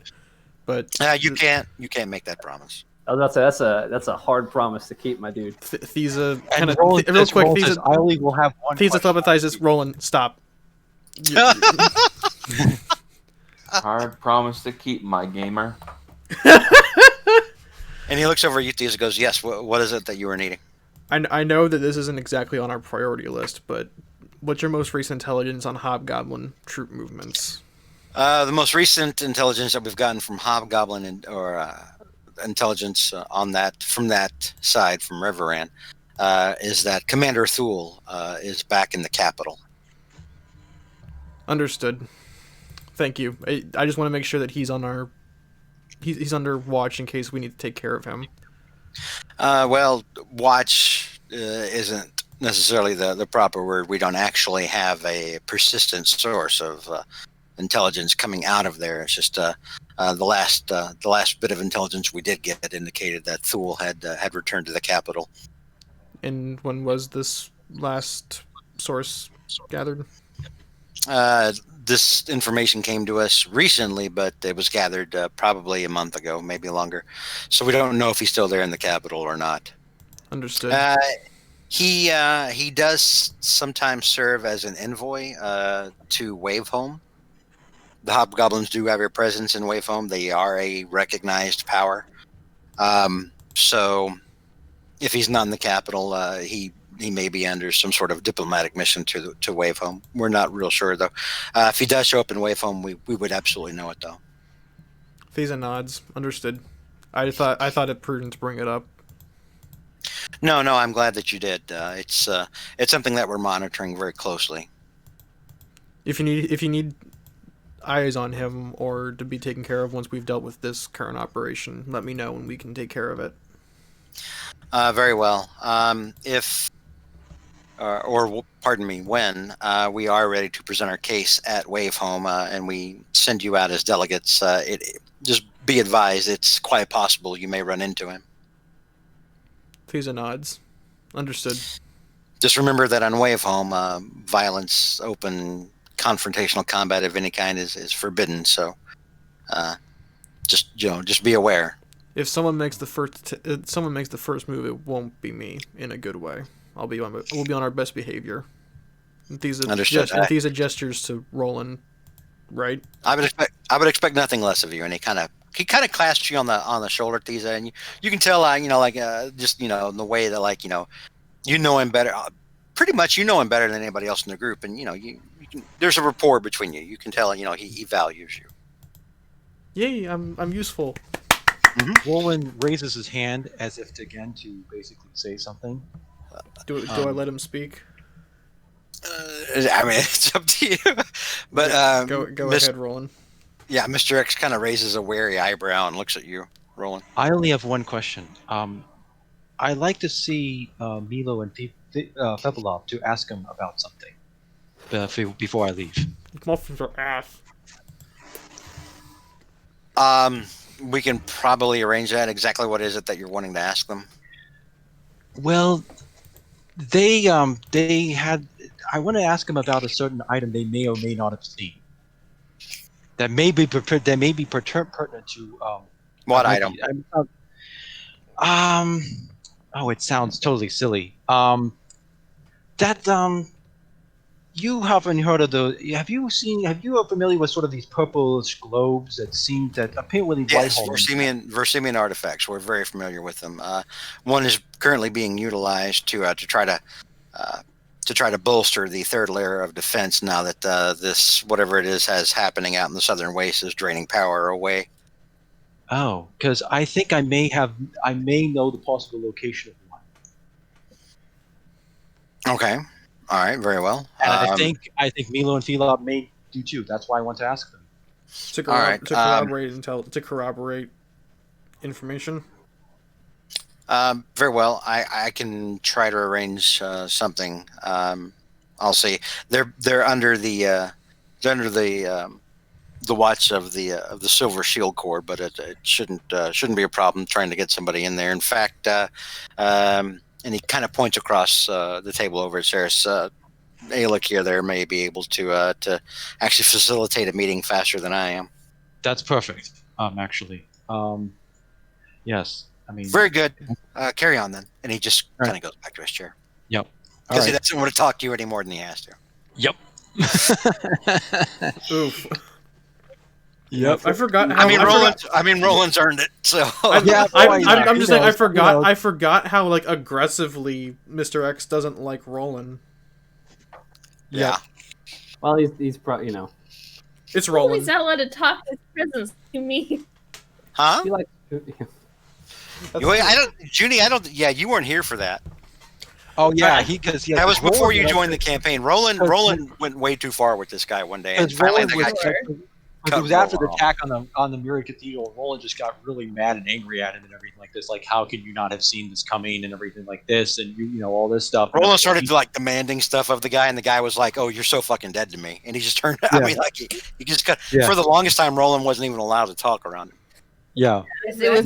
But
you can't make that promise.
I was about to say that's a hard promise to keep, my dude.
Thesa kind of real quick. Thesa,
I only will have one.
Thesa telepatizes. Roland, stop.
Hard promise to keep, my gamer.
And he looks over at you, Thesa, goes, "Yes. What is it that you were needing?"
I know that this isn't exactly on our priority list, but what's your most recent intelligence on Hobgoblin troop movements?
The most recent intelligence that we've gotten from Hobgoblin intelligence from that side, from Riveran, is that Commander Thule is back in the capital.
Understood. Thank you. I just want to make sure that he's on our he's under watch in case we need to take care of him.
Well, watch isn't necessarily the proper word. We don't actually have a persistent source of intelligence coming out of there. It's just the last bit of intelligence we did get indicated that Thule had returned to the capital.
And when was this last source gathered?
This information came to us recently, but it was gathered probably a month ago, maybe longer. So we don't know if he's still there in the capital or not.
Understood.
He does sometimes serve as an envoy to Wavehome. The Hobgoblins do have a presence in Wavehome. They are a recognized power. So if he's not in the capital, he may be under some sort of diplomatic mission to Wavehome. We're not real sure, though. If he does show up in Wavehome, we would absolutely know it, though.
Thesa nods. Understood. I thought it prudent to bring it up.
No, I'm glad that you did. It's something that we're monitoring very closely.
If you need eyes on him or to be taken care of once we've dealt with this current operation, let me know and we can take care of it.
Very well. Pardon me, when we are ready to present our case at Wavehome and we send you out as delegates, just be advised, it's quite possible you may run into him.
Thesa nods. Understood.
Just remember that on Wavehome, violence, open confrontational combat of any kind is forbidden. So, just be aware.
If someone makes the first move, it won't be me in a good way. We'll be on our best behavior. And Thesa gestures to Roland, right?
I would expect nothing less of you. And he kind of clasps you on the shoulder, Thesa, and you can tell, just in the way that you know him better. Pretty much, you know him better than anybody else in the group, and you can, there's a rapport between you. You can tell, he values you.
Yay! I'm useful.
Mm-hmm. Roland raises his hand as if to basically say something.
Do I let him speak?
I mean, it's up to you. But
go ahead, Roland.
Yeah, Mr. X kind of raises a wary eyebrow and looks at you, Roland.
I only have one question. I'd like to see Milo and Fepalov to ask him about something before I leave.
Muffins are ass.
We can probably arrange that. Exactly what is it that you're wanting to ask them?
Well, they had. I want to ask them about a certain item they may or may not have seen. That may be pertinent to.
What item?
Oh, it sounds totally silly. You haven't heard of the? Have you familiar with sort of these purplish globes that seem that appear with these
Yes,
Whitehall?
Versimian artifacts. We're very familiar with them. One is currently being utilized to try to bolster the third layer of defense now that this whatever it is has happening out in the southern waste is draining power away.
Oh, because I think I may know the possible location of one.
Okay. All right. Very well.
And I think Milo and Philop may do too. That's why I want to ask them.
To corroborate information.
Very well. I can try to arrange something. I'll see. They're under the watch of the Silver Shield Corps, but it shouldn't be a problem trying to get somebody in there. In fact, and he kind of points across the table over at Saris. Alec here there may be able to actually facilitate a meeting faster than I am.
That's perfect. Actually, yes. I mean,
very good. Carry on then. And he just kind of goes back to his chair.
Yep.
Because he doesn't want to talk to you any more than he has to.
Yep.
Oof.
Yep.
I forgot.
Roland's earned it. So
I'm just saying. I forgot how aggressively Mr. X doesn't like Roland.
Yeah.
Well, he's probably
It's Roland.
He's not allowed to talk his presence to me.
Huh?
He likes.
Junie, yeah, you weren't here for that.
Oh yeah,
that was before you joined the campaign. Roland went way too far with this guy one day, and finally
it was after the attack on the Mirrored Cathedral. Roland just got really mad and angry at him and everything like this. Like, how could you not have seen this coming and everything like this, and you know all this stuff.
Roland started like demanding stuff of the guy, and the guy was like, "Oh, you're so fucking dead to me," and he just turned. I mean, like he just got for the longest time. Roland wasn't even allowed to talk around him.
Yeah,
it was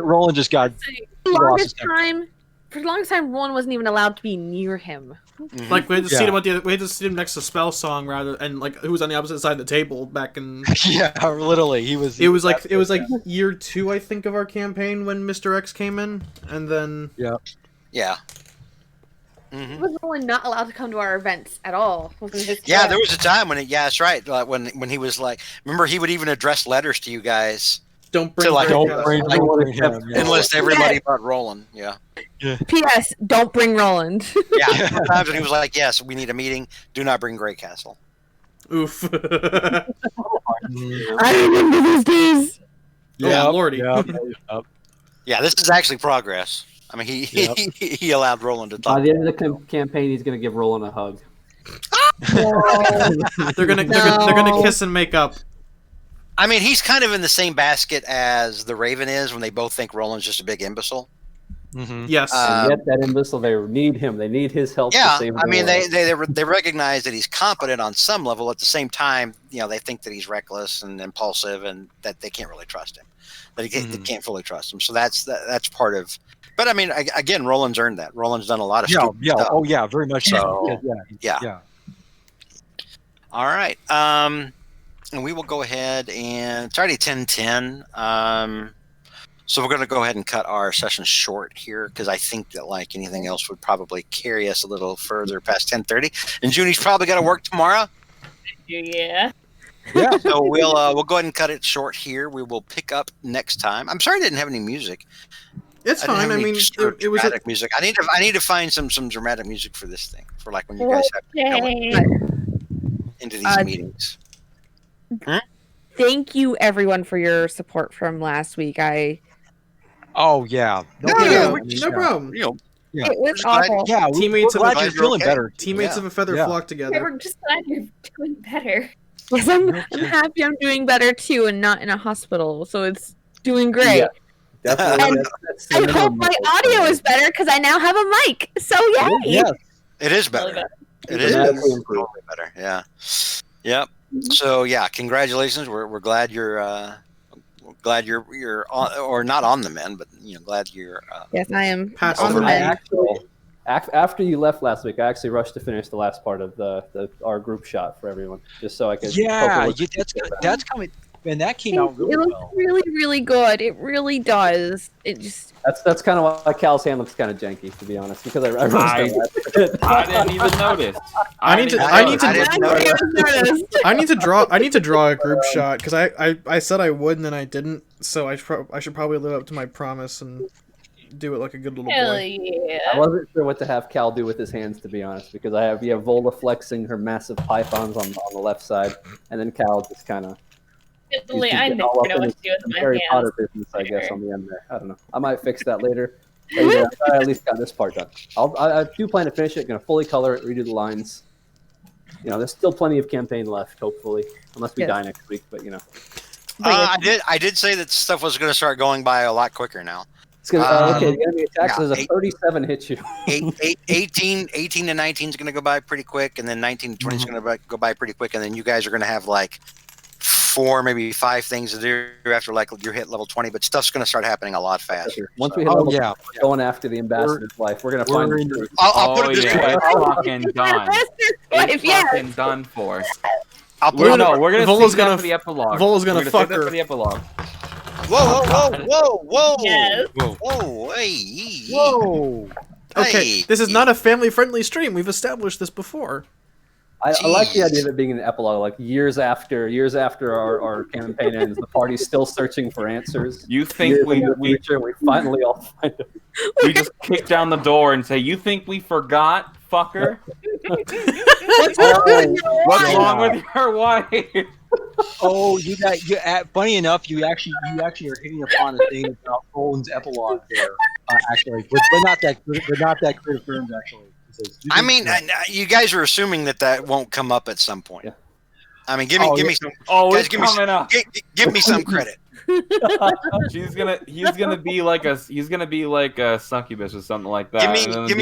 Roland just got
for the longest time. For the longest time, Roland wasn't even allowed to be near him.
Mm-hmm. Like we had to see him we had to see him next to Spell Song rather, and like who was on the opposite side of the table back in.
Yeah, literally, he was.
It was like year 2, I think, of our campaign when Mr. X came in, and then
yeah.
Mm-hmm. He was Roland not allowed to come to our events at all.
Yeah, there was a time when that's right. Like when he was like, remember he would even address letters to you guys.
Don't bring
him. Enlist everybody but Roland. Yeah.
P.S. Don't bring Roland.
Yeah. Sometimes when he was like, "Yes, we need a meeting. Do not bring Grey Castle."
Oof.
I remember those days.
Yeah, Lordy.
Yeah, this is actually progress. I mean, he allowed Roland to talk.
By the end of the campaign, he's going to give Roland a hug.
They're gonna kiss and make up.
I mean, he's kind of in the same basket as the Raven is when they both think Roland's just a big imbecile.
Mm-hmm. Yes.
And yet that imbecile, they need him. They need his help.
Yeah,
to save
I mean, they recognize that he's competent on some level. At the same time, they think that he's reckless and impulsive, and that they can't really trust him. That they can't fully trust him. So that's part of. But I mean, again, Roland's earned that. Roland's done a lot of stuff.
Oh yeah, very much so.
Yeah. All right. And we will go ahead and it's already 10:10. So we're going to go ahead and cut our session short here because I think that like anything else would probably carry us a little further past 10:30. And Junie's probably got to work tomorrow.
Yeah.
Yeah. So we'll go ahead and cut it short here. We will pick up next time. I'm sorry I didn't have any music.
It's fine. I mean, it was
dramatic music. I need to find some dramatic music for this thing for like when you guys have to go into these meetings.
Thank you, everyone, for your support from last week.
Oh yeah,
no problem.
It was awful.
Yeah,
teammates
we're glad you're feeling better.
Teammates of a feather flock together.
We're just glad you're doing better.
Yes, I'm happy I'm doing better too, and not in a hospital. So it's doing great. Yeah.
Definitely.
And I hope my audio is better because I now have a mic. So yay!
Yes,
it is better. It is better. Yeah. Yep. So yeah, congratulations. We're glad you're on, or not on the men, but glad you're.
Yes, I am
on the men.
After you left last week, I actually rushed to finish the last part of our group shot for everyone, just so I could.
Yeah, that's coming. And that came out really well.
It looks really, really good. It really does. It just.
That's kind of why Cal's hand looks kind of janky, to be honest, because I
didn't even notice.
I need to draw a group shot because I said I would and then I didn't, so I should probably live up to my promise and do it like a good little boy.
Yeah.
I wasn't sure what to have Cal do with his hands, to be honest, because I have Vola flexing her massive pythons on the left side, and then Cal just kind of.
I never know what to do with my
Harry
hands.
Potter business, I guess, on the end there. I don't know. I might fix that later. But yeah, I at least got this part done. I do plan to finish it. Going to fully color it, redo the lines. There's still plenty of campaign left, hopefully, unless we die next week. But
I did say that stuff was going to start going by a lot quicker now.
It's gonna, the enemy attacks. There's a 37 hit you.
18 to 19 is going to go by pretty quick, and then 19 to 20 is going to go by pretty quick, and then you guys are going to have like 4, maybe 5 things to do after like you're hit level 20, but stuff's going to start happening a lot faster.
Once we hit level 20, we're going after the ambassador's life. We're going to find.
I'll put it this way.
Fucking done. It's fucking done for.
We're
gonna Vola's gonna for the epilogue.
Vola's gonna fuck her
for the epilogue.
Whoa!
Yes.
Whoa! Hey!
Whoa!
Okay, this is not a family-friendly stream. We've established this before.
I like the idea of it being an epilogue, like years after our campaign ends, the party's still searching for answers.
You think we
finally all find them?
We just kick down the door and say, "You think we forgot, fucker? What's wrong with your wife?"
Oh, funny enough, you actually are hitting upon a thing about Roland's epilogue there. Actually, we're not that creative terms actually.
I mean, you guys are assuming that won't come up at some point.
Yeah.
I mean, give me some.
Oh,
guys,
it's
give me
coming up.
Give me some credit.
He's gonna be like a succubus or something like that.
Give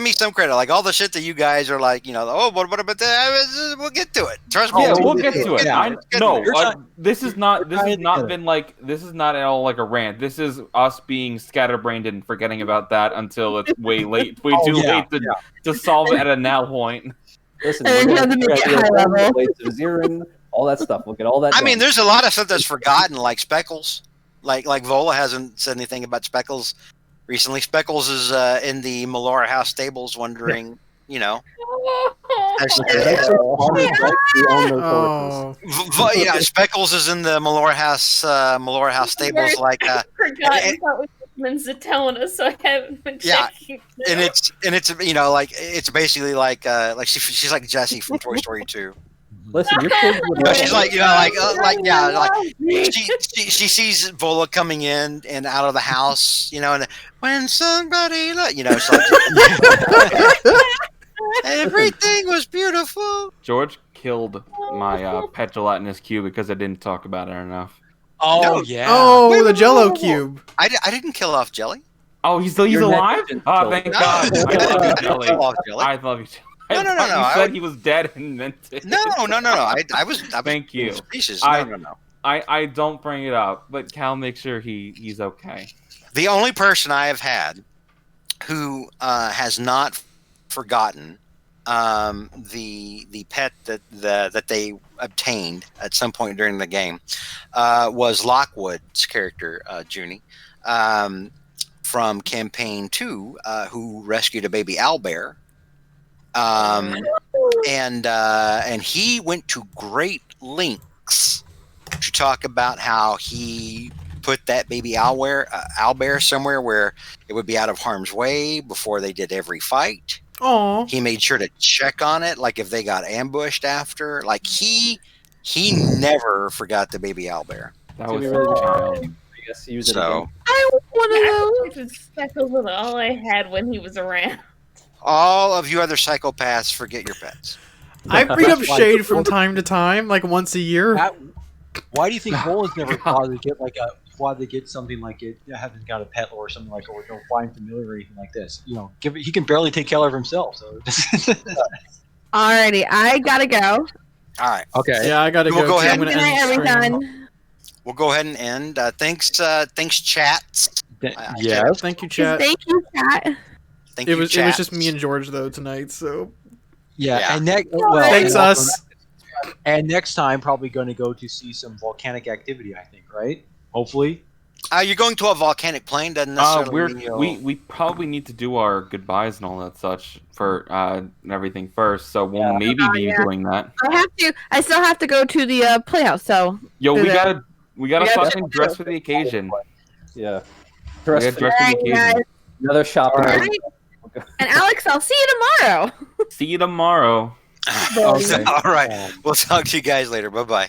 me some credit. Like all the shit that you guys are like, what about that? We'll get to it. Trust me.
Yeah, we'll get to it.
Yeah.
This is not at all like a rant. This is us being scatterbrained and forgetting about that until it's way late, too late to solve it at a now point.
Listen,
And then you have to make it high level.
All that stuff. We'll get all that.
I mean, there's a lot of stuff that's forgotten, like Speckles. Like Vola hasn't said anything about Speckles recently. Speckles is in the Melora House stables, wondering, Speckles is in the Melora House stables, like.
Forgotten what Whitman's telling us, so I haven't been checking.
And it's it's basically like she's like Jessie from Toy Story 2.
Listen, your kids would
she's like she sees Vola coming in and out of the house, and when somebody everything was beautiful.
George killed my pet gelatinous cube because I didn't talk about it enough.
Oh
No.
yeah.
Oh, the Jello cube.
I didn't kill off Jelly.
Oh, he's alive? Oh, thank God. I love you, Jelly.
Jelly.
I love you, Jelly.
No.
You said he was dead and meant it.
No. I was.
Thank you.
Species. No.
I don't bring it up, but Cal makes sure he's okay.
The only person I have had who has not forgotten the pet that they obtained at some point during the game was Lockwood's character, Junie, from campaign 2, who rescued a baby owlbear. And he went to great lengths to talk about how he put that baby owlbear somewhere where it would be out of harm's way before they did every fight.
Oh,
He made sure to check on it, like if they got ambushed after. Like he never forgot the baby owlbear.
That was such a child.
I guess use it
So
again.
I want one of those.
Speckles was all I had when he was around.
all of you other psychopaths, forget your pets.
I bring up Shade from time to time, like once a year.
Why do you think Roland's never bothered to get something like it? Haven't got a pet or something like, or flying familiar or anything like this. He can barely take care of himself. So.
Alrighty, I gotta go.
All right.
Okay.
Yeah, I gotta
We'll
go.
go
too.
ahead
I'm gonna
Good night,
end the stream.
everyone.
We'll go ahead and end. Thanks, chats.
Yes.
Thank you, chat.
Thank you, chat.
Thank
It
you,
was
chat.
just me and George though tonight. So
Yeah.
And
thanks us.
And next time, probably going to go to see some volcanic activity. I think, right? Hopefully.
You're going to a volcanic plane, doesn't necessarily mean you'll...
we probably need to do our goodbyes and all that such for and everything first. So we'll maybe be doing that.
I still have to go to the playhouse. So
Yo, we gotta
gotta
fucking
check
dress for the occasion.
Yeah.
We gotta dress for the
Alright,
occasion.
guys.
Another shopping.
Alright. And Alex, I'll see you tomorrow.
See you tomorrow.
All right. We'll talk to you guys later. Bye-bye.